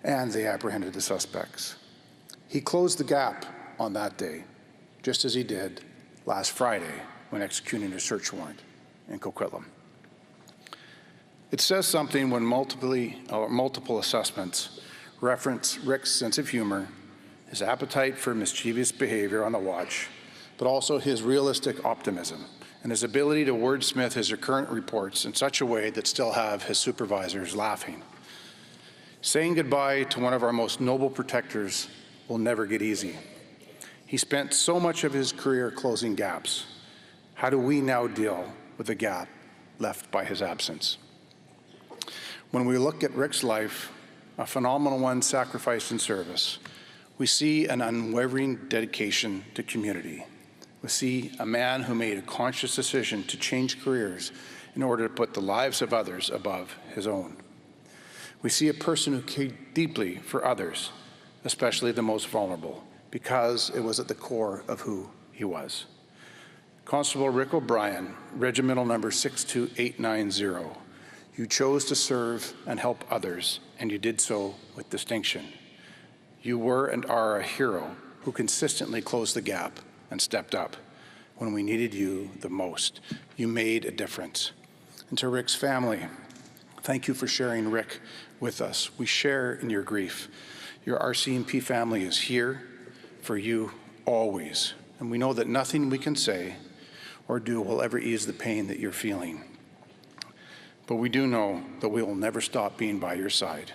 and they apprehended the suspects. He closed the gap on that day, just as he did last Friday when executing a search warrant in Coquitlam. It says something when multiple assessments reference Rick's sense of humor, his appetite for mischievous behavior on the watch, but also his realistic optimism and his ability to wordsmith his recurrent reports in such a way that still have his supervisors laughing. Saying goodbye to one of our most noble protectors will never get easy. He spent so much of his career closing gaps. How do we now deal with the gap left by his absence? When we look at Rick's life, a phenomenal one sacrificed in service, we see an unwavering dedication to community. We see a man who made a conscious decision to change careers in order to put the lives of others above his own. We see a person who cared deeply for others, especially the most vulnerable, because it was at the core of who he was. Constable Rick O'Brien, Regimental Number 62890, you chose to serve and help others, and you did so with distinction. You were and are a hero who consistently closed the gap and stepped up when we needed you the most. You made a difference. And to Rick's family, thank you for sharing Rick with us. We share in your grief. Your RCMP family is here for you always. And we know that nothing we can say or do will ever ease the pain that you're feeling. But we do know that we will never stop being by your side,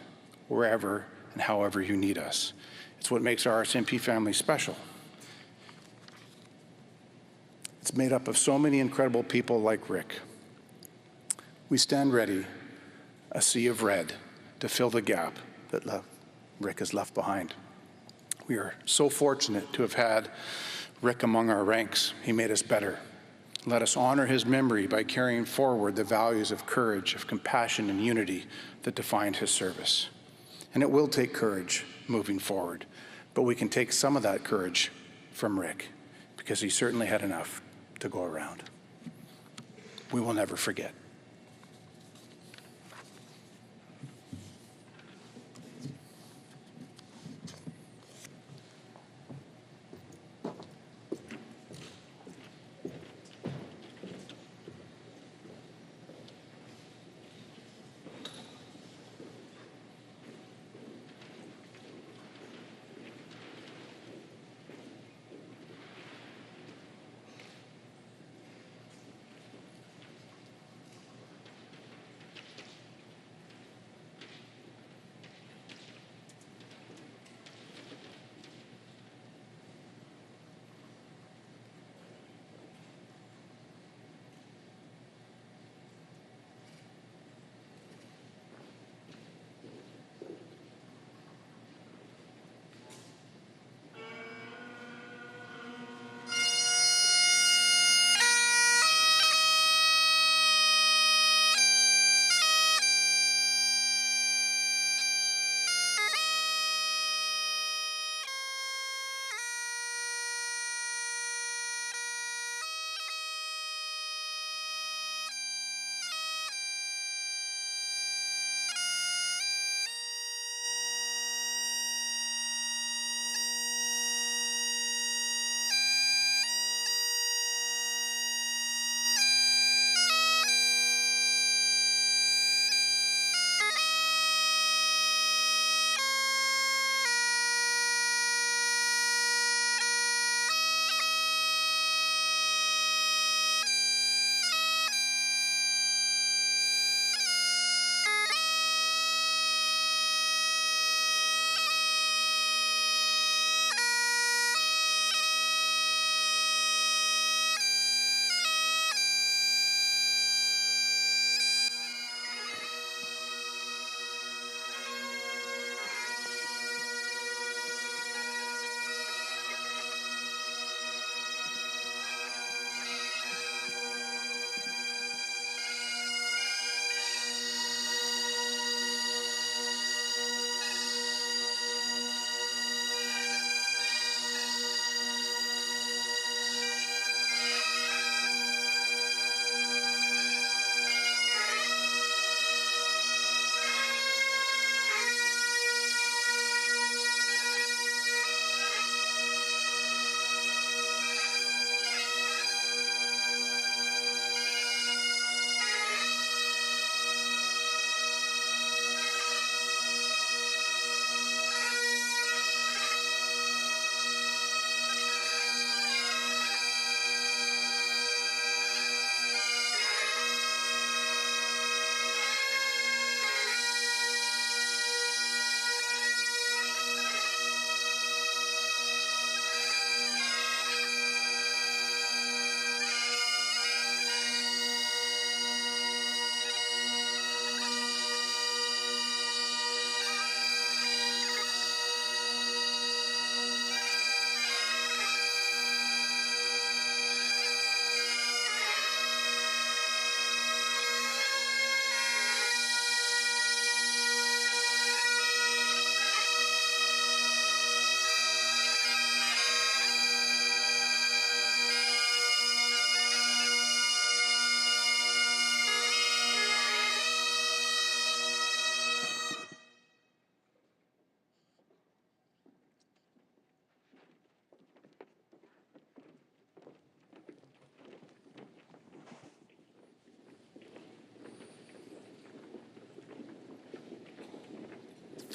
wherever and however you need us. It's what makes our RCMP family special. It's made up of so many incredible people like Rick. We stand ready, a sea of red, to fill the gap that Rick has left behind. We are so fortunate to have had Rick among our ranks. He made us better. Let us honor his memory by carrying forward the values of courage, of compassion, and unity that defined his service. And it will take courage moving forward, but we can take some of that courage from Rick, because he certainly had enough to go around. we will never forget.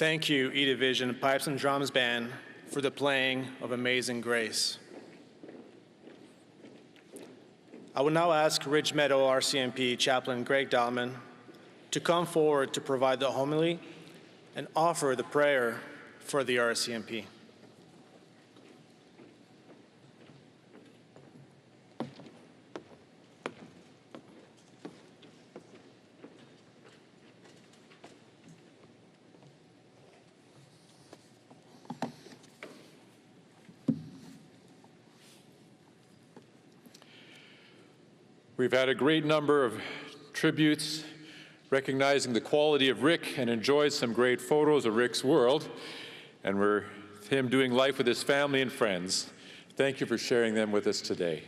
Thank you, E Division Pipes and Drums Band, for the playing of Amazing Grace. I will now ask Ridge Meadow RCMP Chaplain Greg Dahlman to come forward to provide the homily and offer the prayer for the RCMP. We've had a great number of tributes recognizing the quality of Rick and enjoyed some great photos of Rick's world, and we're him doing life with his family and friends. Thank you for sharing them with us today.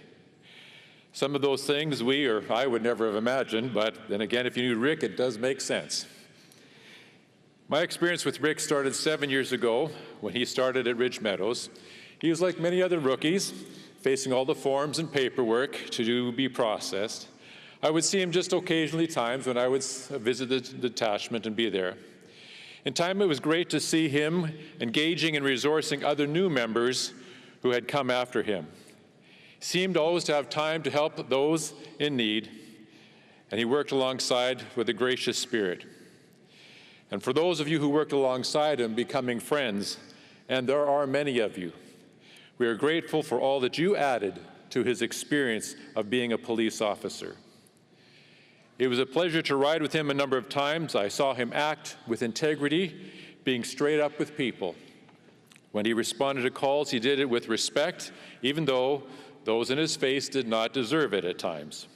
Some of those things we or I would never have imagined, but then again, if you knew Rick, it does make sense. My experience with Rick started 7 years ago when he started at Ridge Meadows. He was like many other rookies, facing all the forms and paperwork to be processed. I would see him just occasionally times when I would visit the detachment and be there. In time, it was great to see him engaging and resourcing other new members who had come after him. He seemed always to have time to help those in need, and he worked alongside with a gracious spirit. And for those of you who worked alongside him, becoming friends, and there are many of you, we are grateful for all that you added to his experience of being a police officer. It was a pleasure to ride with him a number of times. I saw him act with integrity, being straight up with people. When he responded to calls, he did it with respect, even though those in his face did not deserve it at times.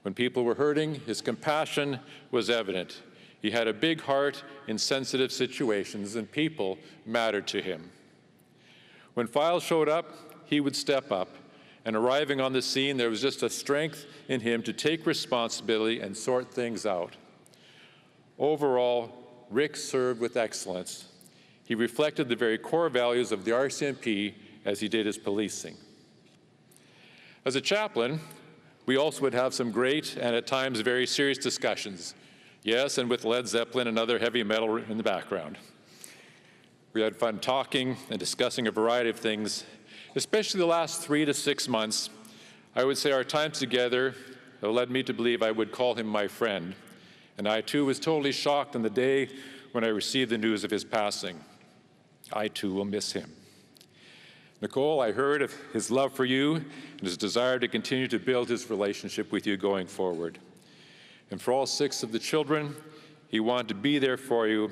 When people were hurting, his compassion was evident. He had a big heart in sensitive situations, and people mattered to him. When files showed up, he would step up, and arriving on the scene, there was just a strength in him to take responsibility and sort things out. Overall, Rick served with excellence. He reflected the very core values of the RCMP as he did his policing. As a chaplain, we also would have some great and at times very serious discussions. Yes, and with Led Zeppelin and other heavy metal in the background. We had fun talking and discussing a variety of things, especially the last 3 to 6 months. I would say our time together led me to believe I would call him my friend. And I too was totally shocked on the day when I received the news of his passing. I too will miss him. Nicole, I heard of his love for you and his desire to continue to build his relationship with you going forward. And for all 6 of the children, he wanted to be there for you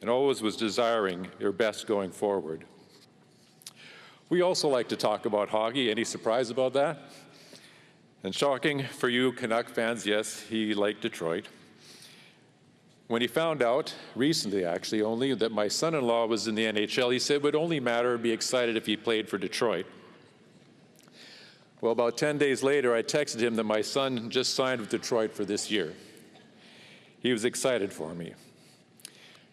and always was desiring your best going forward. We also like to talk about hockey. Any surprise about that? And shocking for you Canuck fans, yes, he liked Detroit. When he found out, recently actually only, that my son-in-law was in the NHL, he said it would only matter and be excited if he played for Detroit. Well, about 10 days later, I texted him that my son just signed with Detroit for this year. He was excited for me.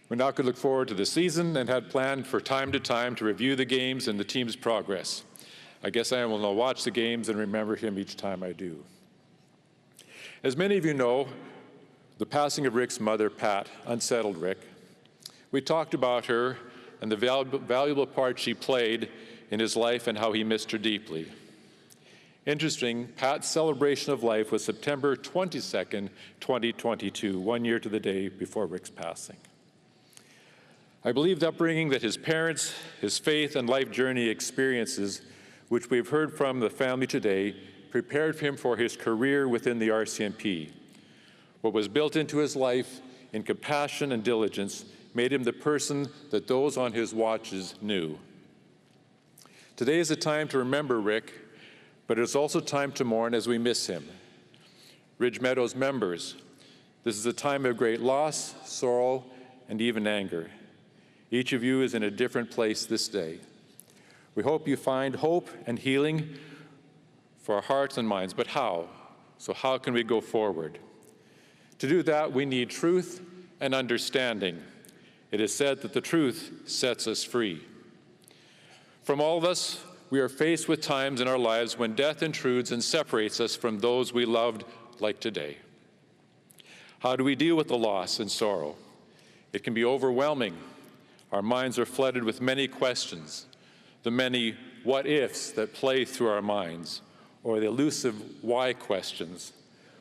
We now could look forward to the season and had planned for time to review the games and the team's progress. I guess I will now watch the games and remember him each time I do. As many of you know, the passing of Rick's mother, Pat, unsettled Rick. We talked about her and the valuable part she played in his life and how he missed her deeply. Interesting, Pat's celebration of life was September 22nd, 2022, 1 year to the day before Rick's passing. I believe the upbringing that his parents, his faith and life journey experiences, which we've heard from the family today, prepared him for his career within the RCMP. What was built into his life in compassion and diligence made him the person that those on his watches knew. Today is a time to remember Rick, but it's also time to mourn as we miss him. Ridge Meadows members, this is a time of great loss, sorrow, and even anger. Each of you is in a different place this day. We hope you find hope and healing for our hearts and minds, but how? So how can we go forward? To do that, we need truth and understanding. It is said that the truth sets us free. From all of us, we are faced with times in our lives when death intrudes and separates us from those we loved, like today. How do we deal with the loss and sorrow? It can be overwhelming. Our minds are flooded with many questions, the many what-ifs that play through our minds, or the elusive why questions.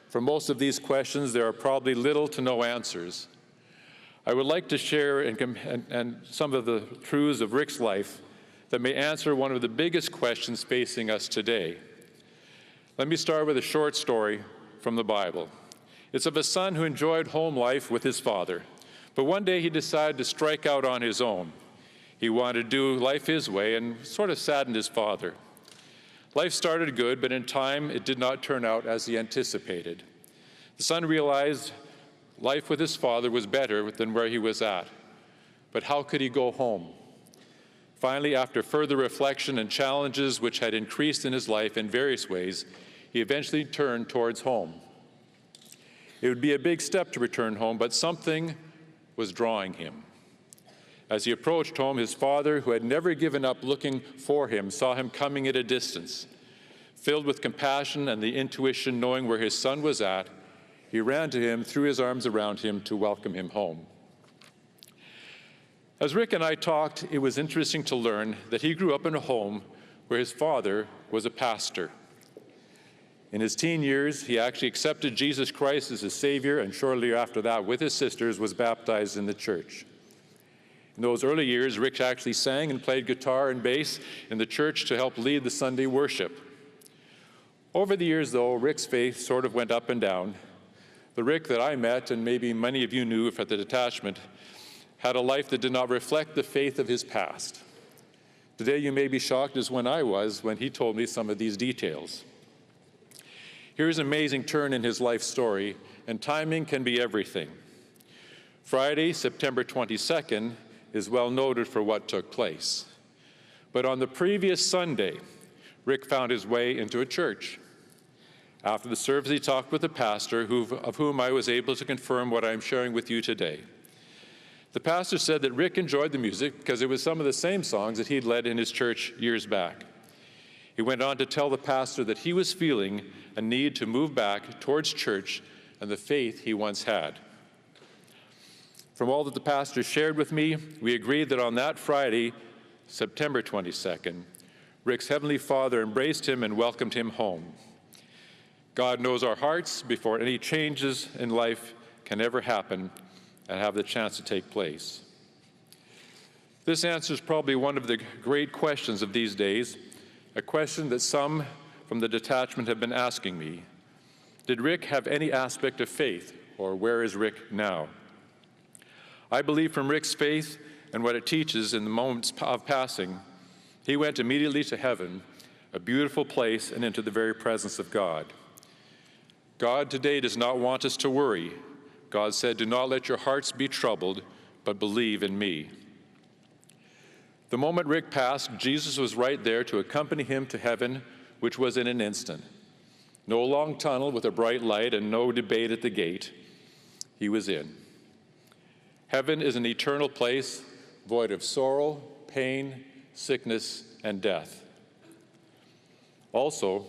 For most of these questions, there are probably little to no answers. I would like to share and some of the truths of Rick's life that may answer one of the biggest questions facing us today. Let me start with a short story from the Bible. It's of a son who enjoyed home life with his father, but one day he decided to strike out on his own. He wanted to do life his way and sort of saddened his father. Life started good, but in time it did not turn out as he anticipated. The son realized life with his father was better than where he was at, but how could he go home? Finally, after further reflection and challenges which had increased in his life in various ways, he eventually turned towards home. It would be a big step to return home, but something was drawing him. As he approached home, his father, who had never given up looking for him, saw him coming at a distance. Filled with compassion and the intuition knowing where his son was at, he ran to him, threw his arms around him to welcome him home. As Rick and I talked, it was interesting to learn that he grew up in a home where his father was a pastor. In his teen years, he actually accepted Jesus Christ as his Savior, and shortly after that, with his sisters, was baptized in the church. In those early years, Rick actually sang and played guitar and bass in the church to help lead the Sunday worship. Over the years, though, Rick's faith sort of went up and down. The Rick that I met, and maybe many of you knew at the detachment, had a life that did not reflect the faith of his past. Today, you may be shocked as when I was when he told me some of these details. Here's an amazing turn in his life story, and timing can be everything. Friday, September 22nd, is well noted for what took place. But on the previous Sunday, Rick found his way into a church. After the service, he talked with the pastor, of whom I was able to confirm what I'm sharing with you today. The pastor said that Rick enjoyed the music because it was some of the same songs that he'd led in his church years back. He went on to tell the pastor that he was feeling a need to move back towards church and the faith he once had. From all that the pastor shared with me, we agreed that on that Friday, September 22nd, Rick's Heavenly Father embraced him and welcomed him home. God knows our hearts before any changes in life can ever happen and have the chance to take place. This answers probably one of the great questions of these days, a question that some from the detachment have been asking me. Did Rick have any aspect of faith, or where is Rick now? I believe from Rick's faith and what it teaches in the moments of passing, he went immediately to heaven, a beautiful place, and into the very presence of God. God today does not want us to worry. God said, "Do not let your hearts be troubled, but believe in me." The moment Rick passed, Jesus was right there to accompany him to heaven, which was in an instant. No long tunnel with a bright light and no debate at the gate. He was in. Heaven is an eternal place, void of sorrow, pain, sickness, and death. Also,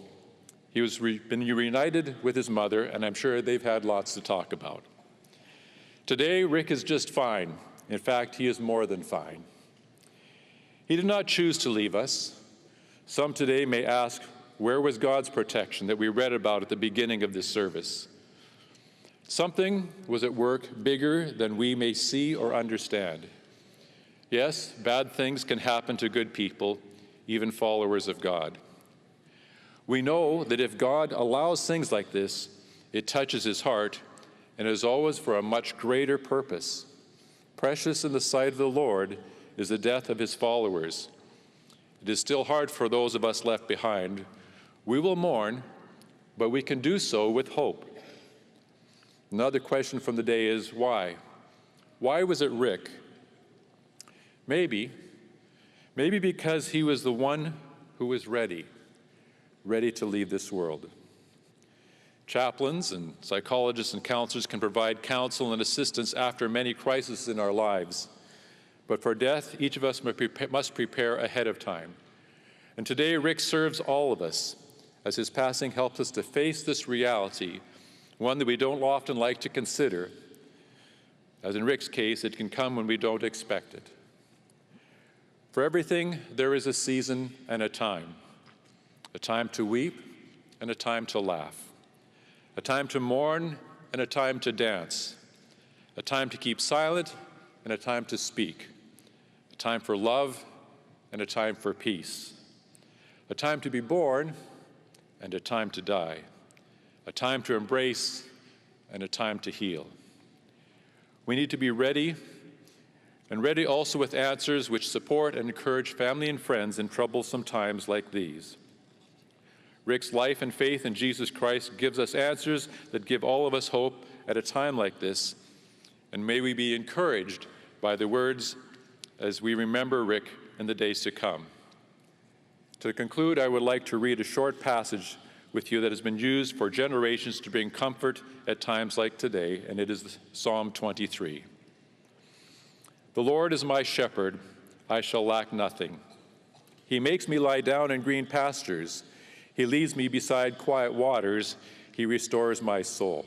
he was been reunited with his mother, and I'm sure they've had lots to talk about. Today, Rick is just fine. In fact, he is more than fine. He did not choose to leave us. Some today may ask, where was God's protection that we read about at the beginning of this service? Something was at work bigger than we may see or understand. Yes, bad things can happen to good people, even followers of God. We know that if God allows things like this, it touches his heart and is always for a much greater purpose. Precious in the sight of the Lord is the death of his followers. It is still hard for those of us left behind. We will mourn, but we can do so with hope. Another question from the day is why? Why was it Rick? Maybe because he was the one who was ready to leave this world. Chaplains and psychologists and counselors can provide counsel and assistance after many crises in our lives. But for death, each of us must prepare ahead of time. And today, Rick serves all of us as his passing helps us to face this reality, one that we don't often like to consider. As in Rick's case, it can come when we don't expect it. For everything, there is a season and a time to weep and a time to laugh, a time to mourn and a time to dance, a time to keep silent and a time to speak, a time for love and a time for peace, a time to be born and a time to die, a time to embrace and a time to heal. We need to be ready, and ready also with answers which support and encourage family and friends in troublesome times like these. Rick's life and faith in Jesus Christ gives us answers that give all of us hope at a time like this, and may we be encouraged by the words as we remember Rick in the days to come. To conclude, I would like to read a short passage with you that has been used for generations to bring comfort at times like today, and it is Psalm 23. The Lord is my shepherd, I shall lack nothing. He makes me lie down in green pastures. He leads me beside quiet waters. He restores my soul.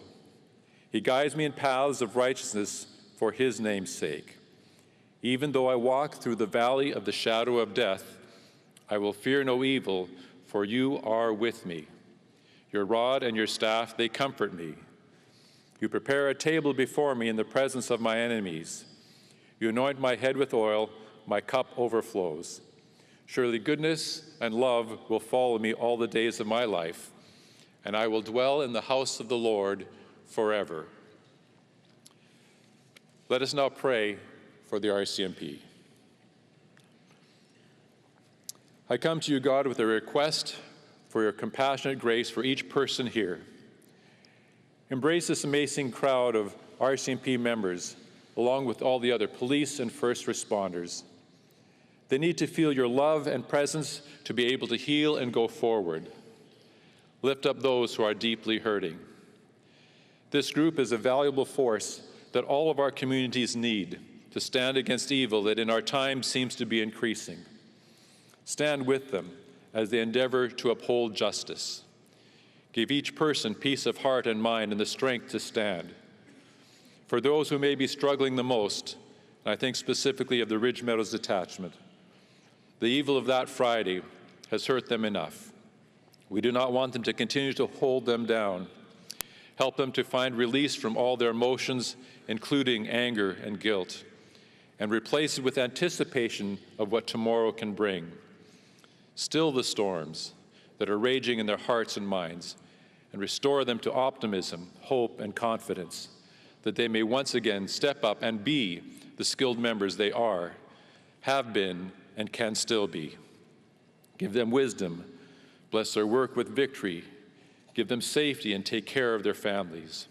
He guides me in paths of righteousness for his name's sake. Even though I walk through the valley of the shadow of death, I will fear no evil, for you are with me. Your rod and your staff, they comfort me. You prepare a table before me in the presence of my enemies. You anoint my head with oil, my cup overflows. Surely goodness and love will follow me all the days of my life, and I will dwell in the house of the Lord forever. Let us now pray for the RCMP. I come to you, God, with a request for your compassionate grace for each person here. Embrace this amazing crowd of RCMP members, along with all the other police and first responders. They need to feel your love and presence to be able to heal and go forward. Lift up those who are deeply hurting. This group is a valuable force that all of our communities need to stand against evil that in our time seems to be increasing. Stand with them as they endeavor to uphold justice. Give each person peace of heart and mind and the strength to stand. For those who may be struggling the most, and I think specifically of the Ridge Meadows detachment, the evil of that Friday has hurt them enough. We do not want them to continue to hold them down. Help them to find release from all their emotions, including anger and guilt, and replace it with anticipation of what tomorrow can bring. Still the storms that are raging in their hearts and minds, and restore them to optimism, hope, and confidence, that they may once again step up and be the skilled members they are, have been, and can still be. Give them wisdom, bless their work with victory, give them safety, and take care of their families.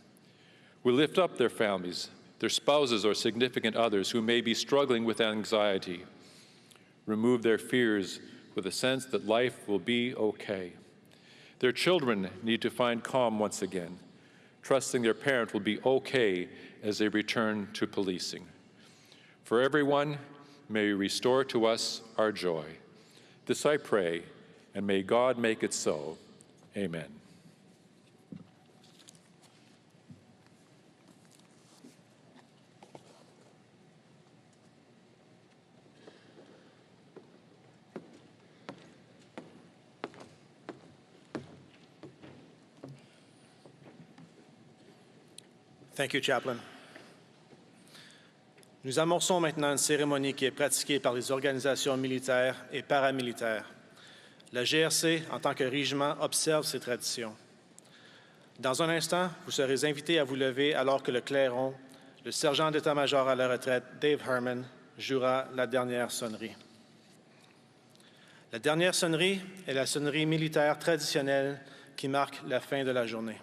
We lift up their families, their spouses or significant others who may be struggling with anxiety. Remove their fears with a sense that life will be okay. Their children need to find calm once again, trusting their parent will be okay as they return to policing. For everyone, may you restore to us our joy. This I pray, and may God make it so. Amen. Thank you, Chaplain. Nous amorçons maintenant une cérémonie qui est pratiquée par les organisations militaires et paramilitaires. La GRC, en tant que régiment, observe ces traditions. Dans un instant, vous serez invités à vous lever alors que le clairon, le sergent d'état-major à la retraite, Dave Herman, jouera la dernière sonnerie. La dernière sonnerie est la sonnerie militaire traditionnelle qui marque la fin de la journée.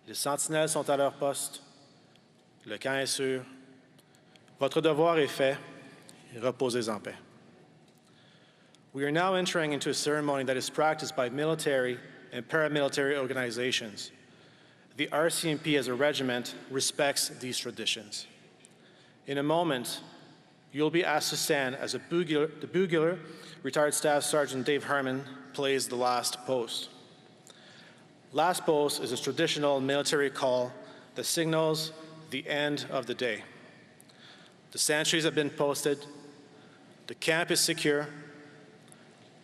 Les sentinelles sont à leur poste. Le camp est sûr. Votre devoir est fait. Reposez en paix. We are now entering into a ceremony that is practiced by military and paramilitary organizations. The RCMP as a regiment respects these traditions. In a moment, you'll be asked to stand as the bugler, retired Staff Sergeant Dave Herman, plays the last post. Last post is a traditional military call that signals the end of the day. The sentries have been posted. The camp is secure.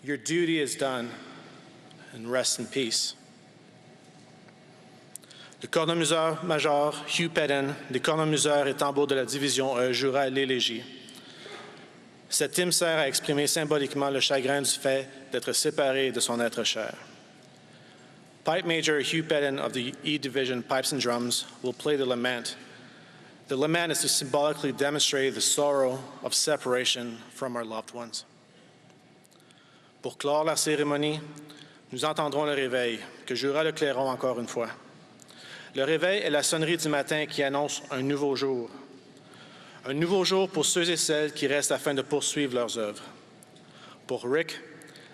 Your duty is done, and rest in peace. Le colonel-major Hugh Pedden, des colonels-museurs et tambours de la division E, jouera l'élégie. Cet hymne sert à exprimer symboliquement le chagrin du fait d'être séparé de son être cher. Pipe Major Hugh Pedden of the E Division Pipes and Drums will play the lament. The lament is to symbolically demonstrate the sorrow of separation from our loved ones. Pour clore la cérémonie, nous entendrons le réveil, que jouera le clairon encore une fois. Le réveil est la sonnerie du matin qui annonce un nouveau jour. Un nouveau jour pour ceux et celles qui restent afin de poursuivre leurs œuvres. Pour Rick,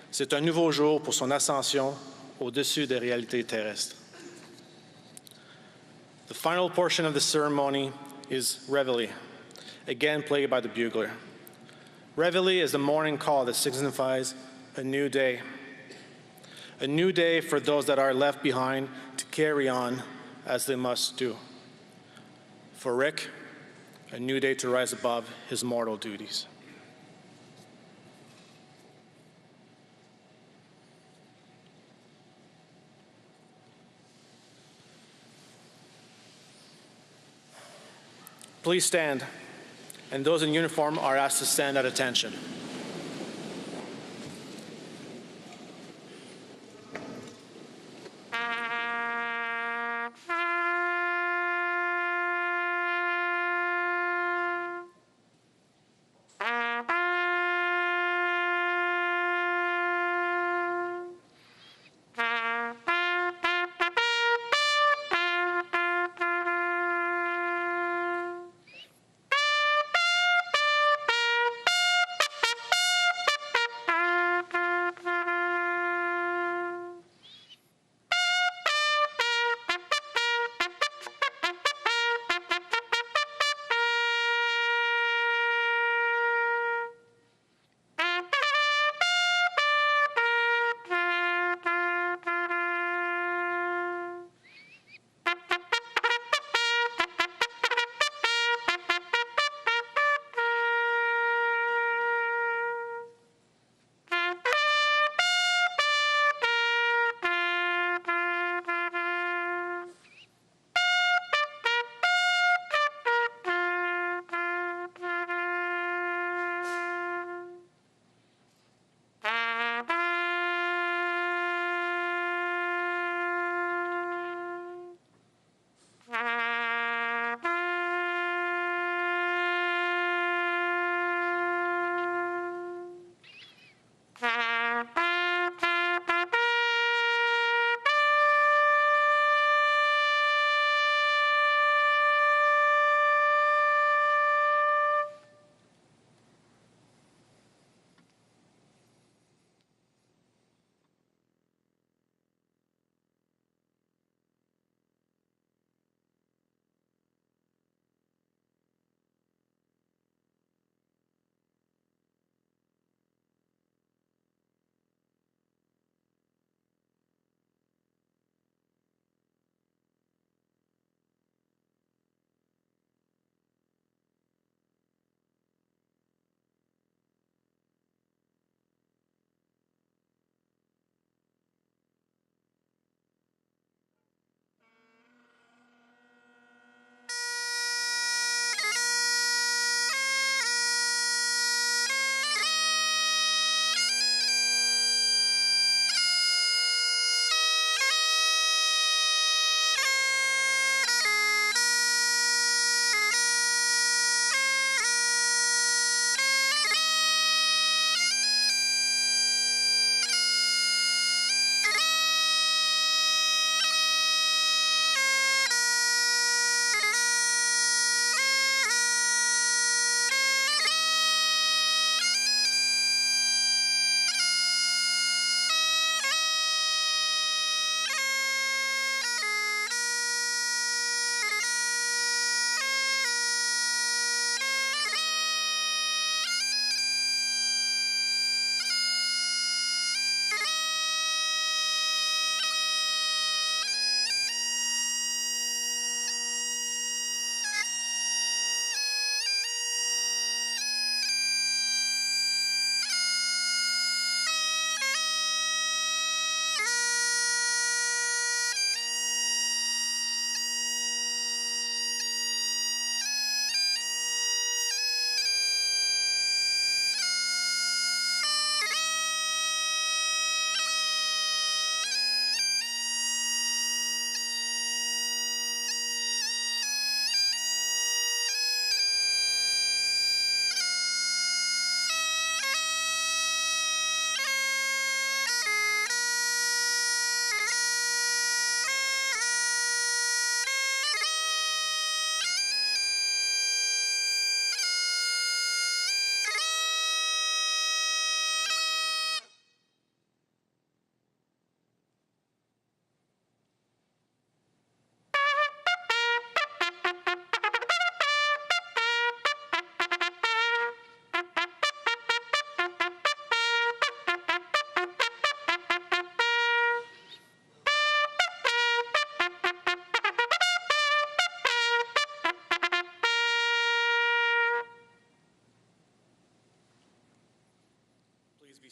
c'est un nouveau jour pour son ascension au-dessus des réalités terrestres. The final portion of the ceremony is Reveille, again played by the bugler. Reveille is the morning call that signifies a new day for those that are left behind to carry on as they must do. For Rick, a new day to rise above his mortal duties. Please stand, and those in uniform are asked to stand at attention.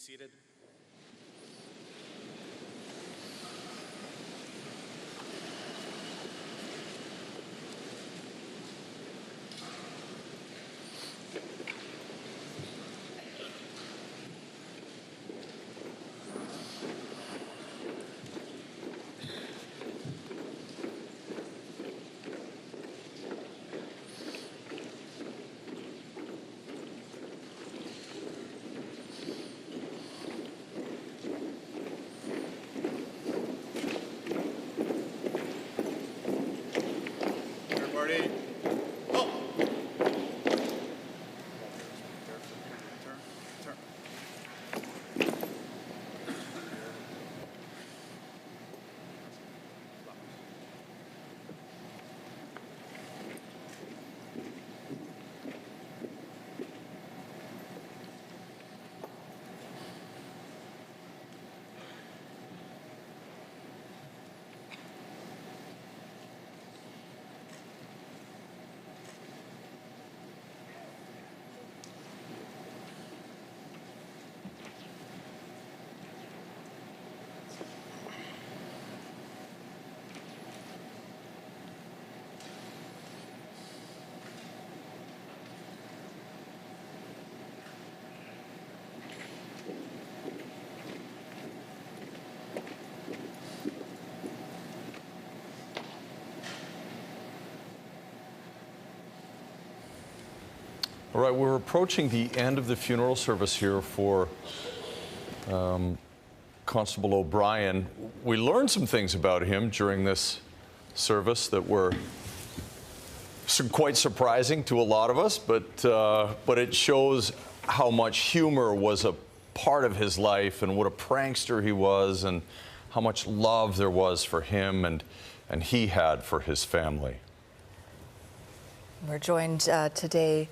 seated. All right, we're approaching the end of the funeral service here for Constable O'Brien. We learned some things about him during this service that were quite surprising to a lot of us, but it shows how much humor was a part of his life and what a prankster he was and how much love there was for him and he had for his family. We're joined today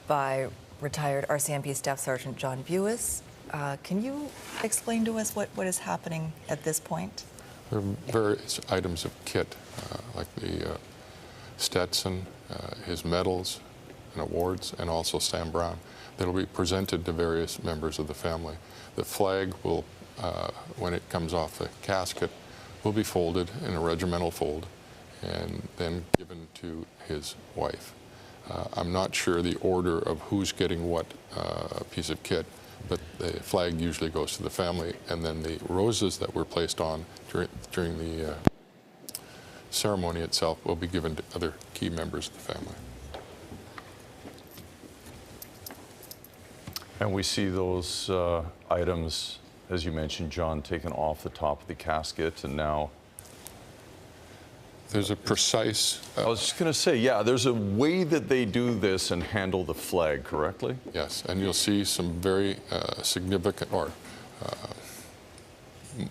by retired RCMP Staff Sergeant John Buis. Can you explain to us what is happening at this point? There are various items of kit, like the Stetson, his medals and awards, and also Sam Brown, that will be presented to various members of the family. The flag will, when it comes off the casket, will be folded in a regimental fold and then given to his wife. I'm not sure the order of who's getting what piece of kit, but the flag usually goes to the family, and then the roses that were placed on during the ceremony itself will be given to other key members of the family. And we see those items, as you mentioned, John, taken off the top of the casket, and now there's a precise... I was just going to say, yeah, there's a way that they do this and handle the flag correctly? Yes, and you'll see some very significant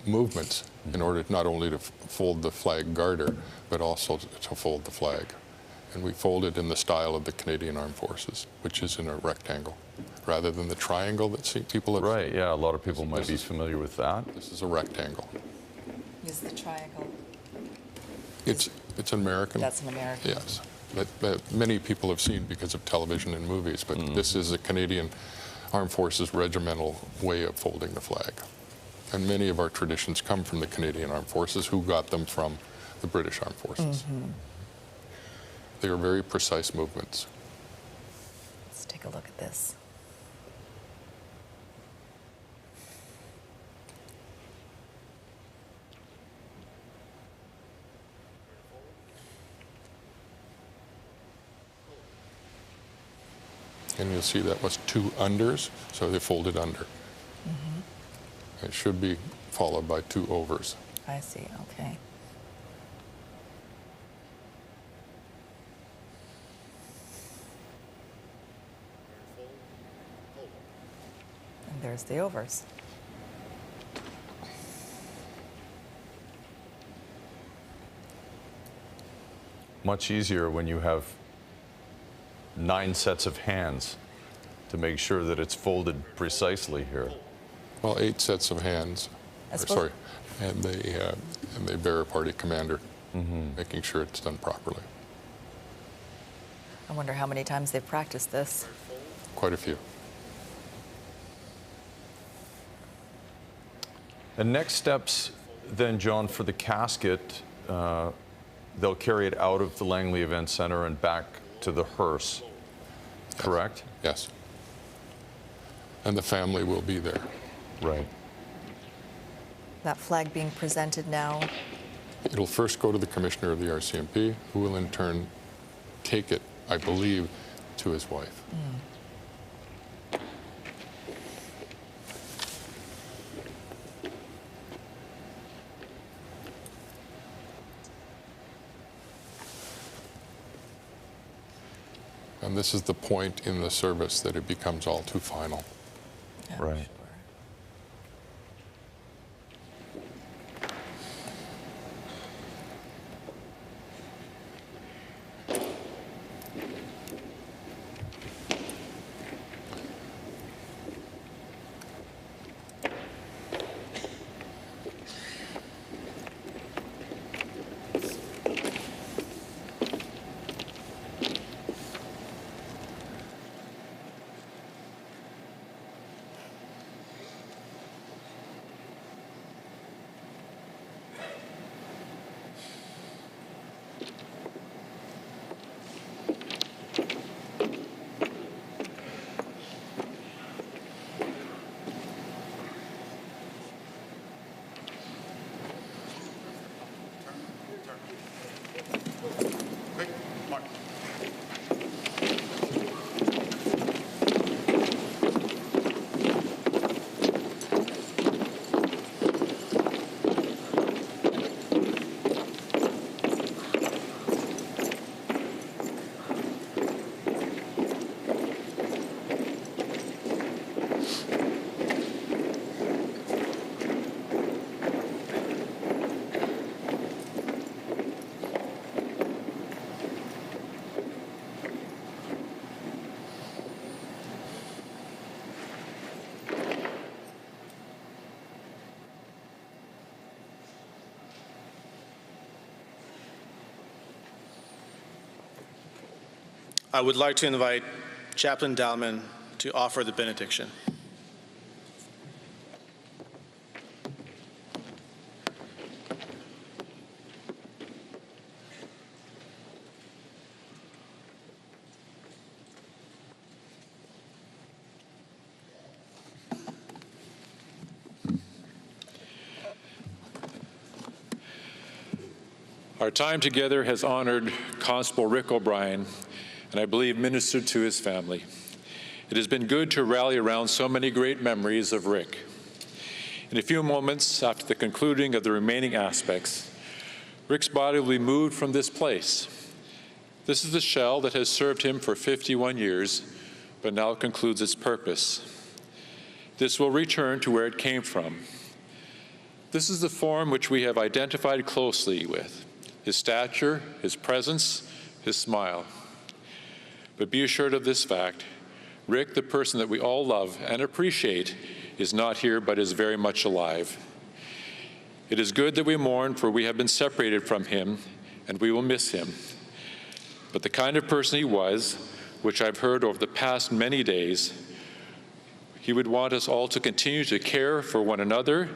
movements in order not only to fold the flag garter, but also to fold the flag. And we fold it in the style of the Canadian Armed Forces, which is in a rectangle, rather than the triangle that people have. Right, yeah, a lot of people might be familiar with that. This is a rectangle. Is the triangle? It's an American. That's an American. Yes, that many people have seen because of television and movies, but this is a Canadian Armed Forces regimental way of folding the flag. And many of our traditions come from the Canadian Armed Forces, who got them from the British Armed Forces. Mm-hmm. They are very precise movements. Let's take a look at this. And you'll see that was 2 unders, so they folded under. Mm-hmm. It should be followed by 2 overs. I see, okay. And there's the overs. Much easier when you have 9 sets of hands to make sure that it's folded precisely here. Well, 8 sets of hands, sorry, and the bearer party commander, making sure it's done properly. I wonder how many times they've practiced this. Quite a few. And next steps then, John, for the casket, they'll carry it out of the Langley Events Centre and back to the hearse, correct? Yes. And the family will be there. Right. That flag being presented now. It'll first go to the commissioner of the RCMP, who will in turn take it, I believe, to his wife. And this is the point in the service that it becomes all too final. Yeah, right. Sure. I would like to invite Chaplain Dalman to offer the benediction. Our time together has honored Constable Rick O'Brien, and I believe ministered to his family. It has been good to rally around so many great memories of Rick. In a few moments after the concluding of the remaining aspects, Rick's body will be moved from this place. This is the shell that has served him for 51 years, but now concludes its purpose. This will return to where it came from. This is the form which we have identified closely with: his stature, his presence, his smile. But be assured of this fact: Rick, the person that we all love and appreciate, is not here but is very much alive. It is good that we mourn, for we have been separated from him, and we will miss him. But the kind of person he was, which I've heard over the past many days, he would want us all to continue to care for one another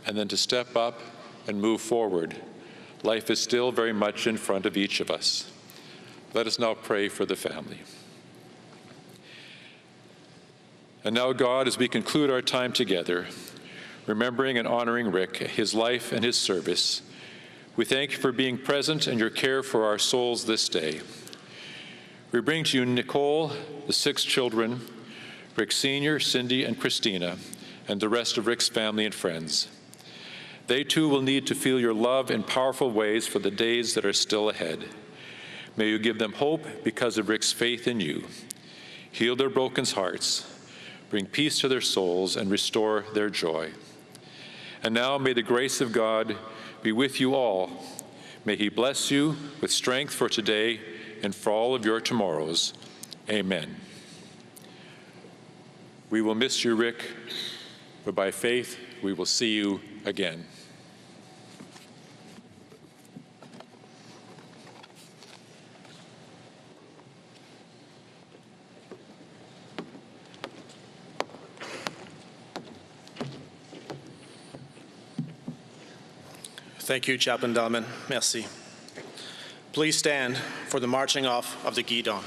and then to step up and move forward. Life is still very much in front of each of us. Let us now pray for the family. And now, God, as we conclude our time together, remembering and honoring Rick, his life and his service, we thank you for being present and your care for our souls this day. We bring to you Nicole, the 6 children, Rick Sr., Cindy, and Christina, and the rest of Rick's family and friends. They too will need to feel your love in powerful ways for the days that are still ahead. May you give them hope because of Rick's faith in you. Heal their broken hearts, bring peace to their souls, and restore their joy. And now may the grace of God be with you all. May he bless you with strength for today and for all of your tomorrows. Amen. We will miss you, Rick, but by faith we will see you again. Thank you, Chaplain Dahlman. Merci. Please stand for the marching off of the Guidon.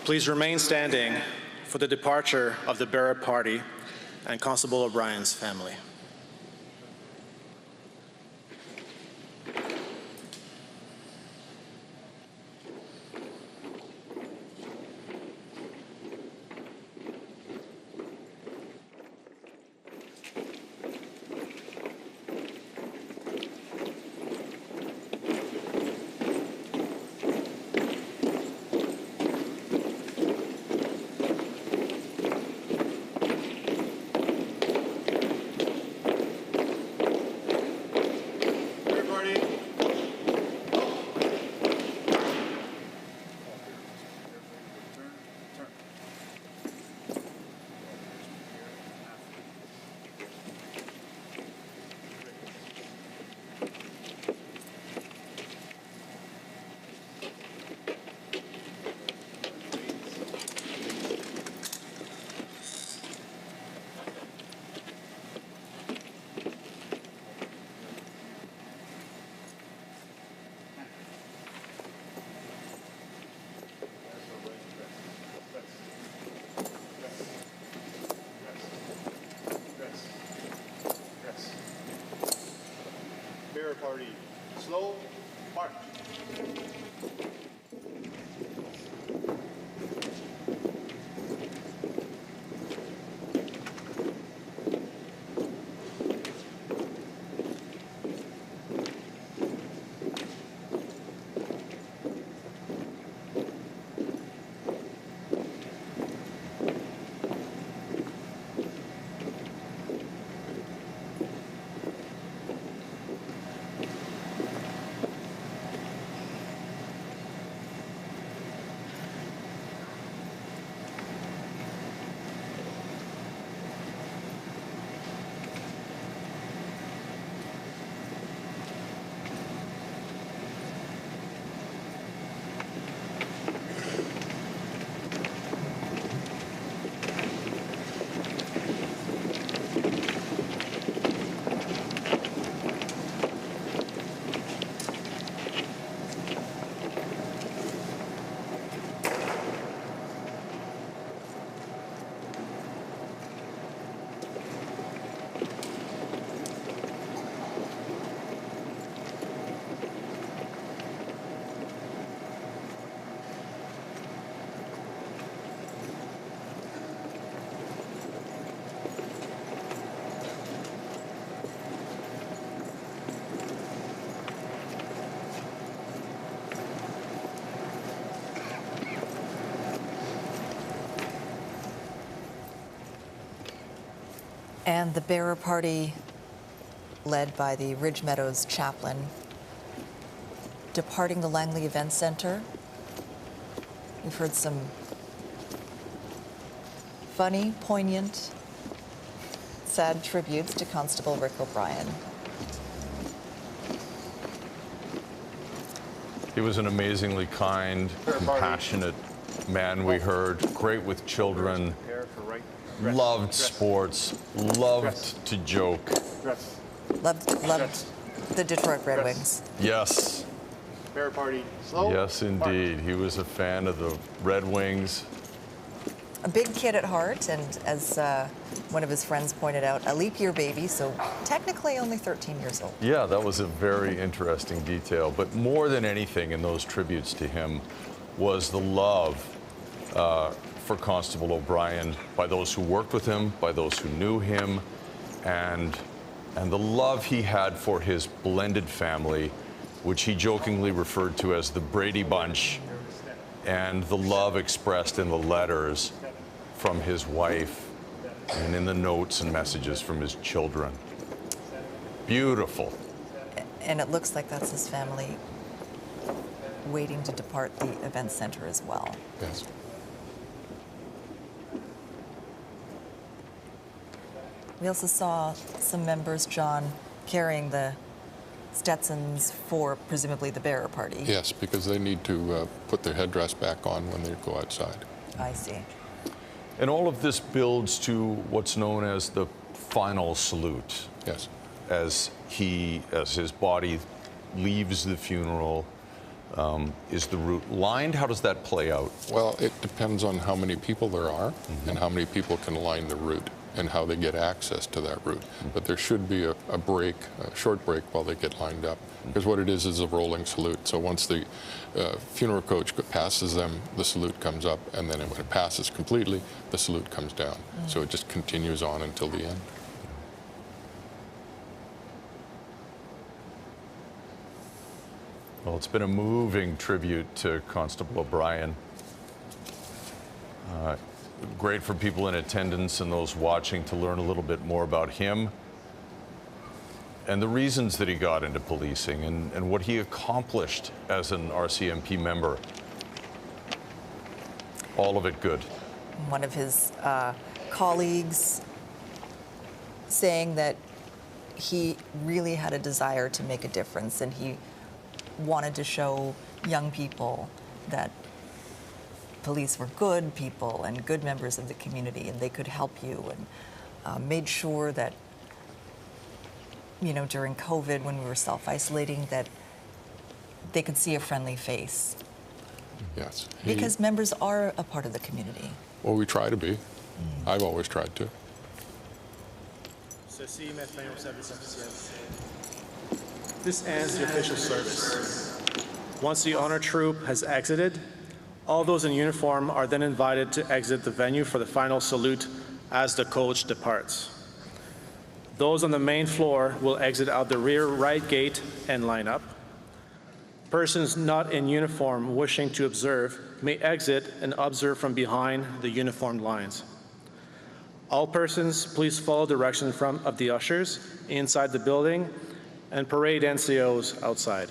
Please remain standing for the departure of the bearer party and Constable O'Brien's family. Party. Slow march. And the bearer party, led by the Ridge Meadows chaplain, departing the Langley Events Centre. We've heard some funny, poignant, sad tributes to Constable Rick O'Brien. He was an amazingly kind, compassionate man, we heard, great with children, loved sports, loved to joke. Loved the Detroit Red Wings. Yes. Bear party, slow. Yes, indeed. He was a fan of the Red Wings. A big kid at heart, and as one of his friends pointed out, a leap year baby, so technically only 13 years old. Yeah, that was a very interesting detail. But more than anything in those tributes to him was the love for Constable O'Brien by those who worked with him, by those who knew him, and the love he had for his blended family, which he jokingly referred to as the Brady Bunch, and the love expressed in the letters from his wife and in the notes and messages from his children. Beautiful. And it looks like that's his family waiting to depart the event center as well. Yes. We also saw some members, John, carrying the Stetsons for presumably the bearer party. Yes, because they need to put their headdress back on when they go outside. I see. And all of this builds to what's known as the final salute. Yes. As his body leaves the funeral, is the route lined? How does that play out? Well, it depends on how many people there are and how many people can line the route and how they get access to that route. But there should be a break, a short break while they get lined up. Because what it is a rolling salute. So once the funeral coach passes them, the salute comes up, and then when it passes completely, the salute comes down. So it just continues on until the end. Well, it's been a moving tribute to Constable O'Brien. Great for people in attendance and those watching to learn a little bit more about him and the reasons that he got into policing and what he accomplished as an RCMP member. All of it good. One of his colleagues saying that he really had a desire to make a difference, and he wanted to show young people that police were good people and good members of the community, and they could help you, and made sure that, you know, during COVID, when we were self-isolating, that they could see a friendly face. Yes. Because members are a part of the community. Well, we try to be. I've always tried to. Ceci met fin au service officiel. This ends the official service. Once the honor troop has exited, all those in uniform are then invited to exit the venue for the final salute as the coach departs. Those on the main floor will exit out the rear right gate and line up. Persons not in uniform wishing to observe may exit and observe from behind the uniformed lines. All persons, please follow direction of the ushers inside the building and parade NCOs outside.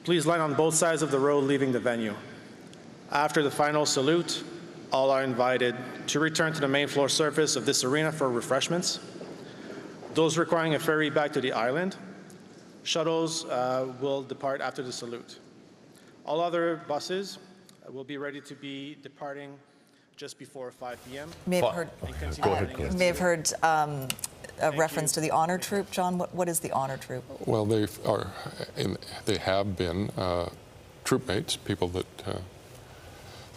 Please line on both sides of the road leaving the venue. After the final salute, all are invited to return to the main floor surface of this arena for refreshments. Those requiring a ferry back to the island, shuttles will depart after the salute. All other buses will be ready to be departing just before 5 p.m. May have heard, Go ahead. may have heard a reference to the honor troop. John, what is the honor troop? Well, they have been troop mates, people that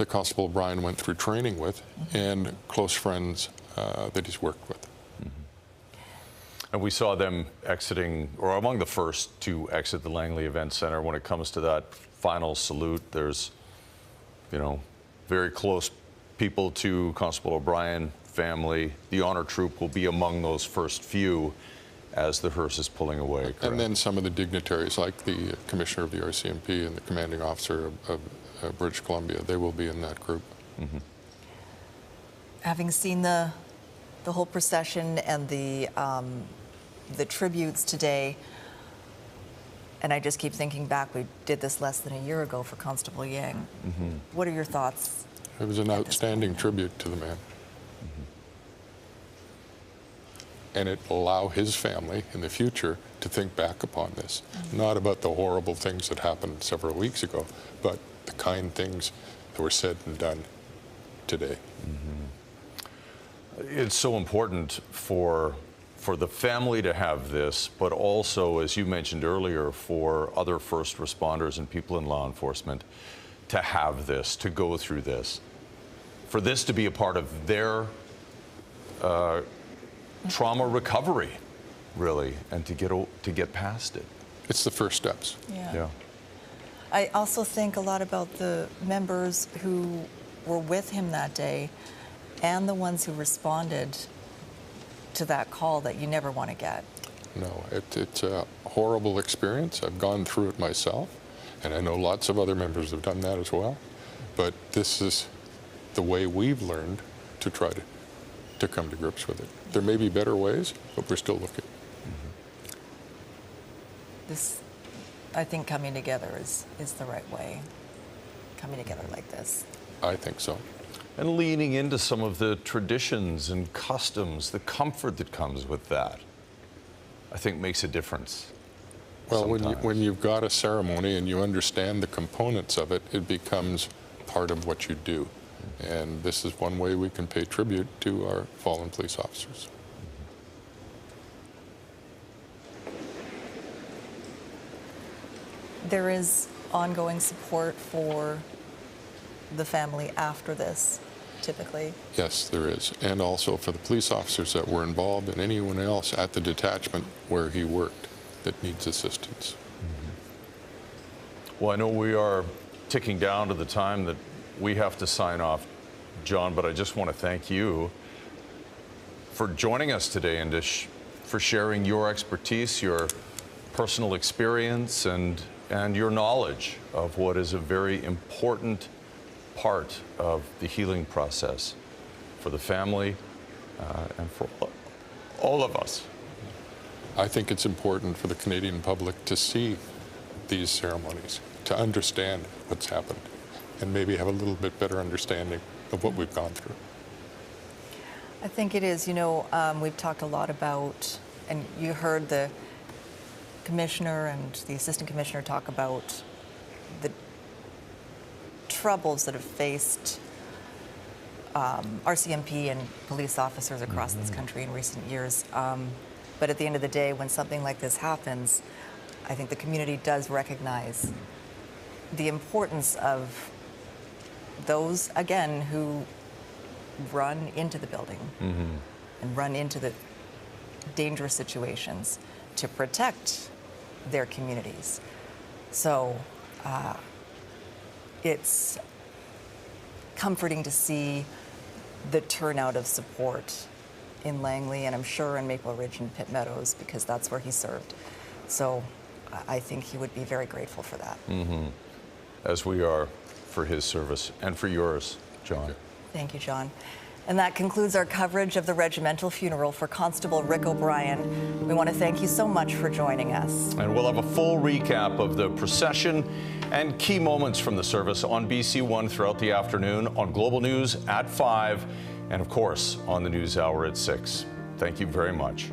Constable O'Brien went through training with, and close friends that he's worked with. And we saw them exiting, or among the first to exit the Langley Events Centre. When it comes to that final salute, there's, you know, very close people to Constable O'Brien family. The honor troop will be among those first few as the hearse is pulling away. Correct? And then some of the dignitaries, like the commissioner of the RCMP and the commanding officer of British Columbia, they will be in that group. having seen the whole procession and the tributes today, and I just keep thinking back, we did this less than a year ago for Constable Yang. What are your thoughts? It was an outstanding tribute to the man. And it will allow his family in the future to think back upon this. Not about the horrible things that happened several weeks ago, but the kind things that were said and done today. It's so important for the family to have this, but also, as you mentioned earlier, for other first responders and people in law enforcement to have this, to go through this, for this to be a part of their trauma recovery, really, and to get past it. It's the first steps. Yeah. I also think a lot about the members who were with him that day and the ones who responded to that call that you never want to get. No, it's a horrible experience. I've gone through it myself, and I know lots of other members have done that as well. But this is the way we've learned to try to come to grips with it. There may be better ways, but we're still looking. This, I think, coming together is the right way. Coming together like this. I think so. And leaning into some of the traditions and customs, the comfort that comes with that, I think makes a difference. Well, when you've got a ceremony and you understand the components of it, it becomes part of what you do. And this is one way we can pay tribute to our fallen police officers. There is ongoing support for the family after this, typically. Yes, there is. And also for the police officers that were involved and anyone else at the detachment where he worked that needs assistance. Well, I know we are ticking down to the time that we have to sign off, John, but I just want to thank you for joining us today and for sharing your expertise, your personal experience, and your knowledge of what is a very important part of the healing process for the family and for all of us. I think it's important for the Canadian public to see these ceremonies, to understand what's happened, and maybe have a little bit better understanding of what we've gone through. I think it is. You know, we've talked a lot about, and you heard the commissioner and the assistant commissioner talk about the troubles that have faced RCMP and police officers across this country in recent years. But at the end of the day, when something like this happens, I think the community does recognize the importance of those, again, who run into the building and run into the dangerous situations to protect their communities. So it's comforting to see the turnout of support in Langley, and I'm sure in Maple Ridge and Pitt Meadows, because that's where he served. So I think he would be very grateful for that. As we are for his service and for yours, John. Thank you, John. And that concludes our coverage of the regimental funeral for Constable Rick O'Brien. We want to thank you so much for joining us. And we'll have a full recap of the procession and key moments from the service on BC One throughout the afternoon, on Global News at 5, and of course on the News Hour at 6. Thank you very much.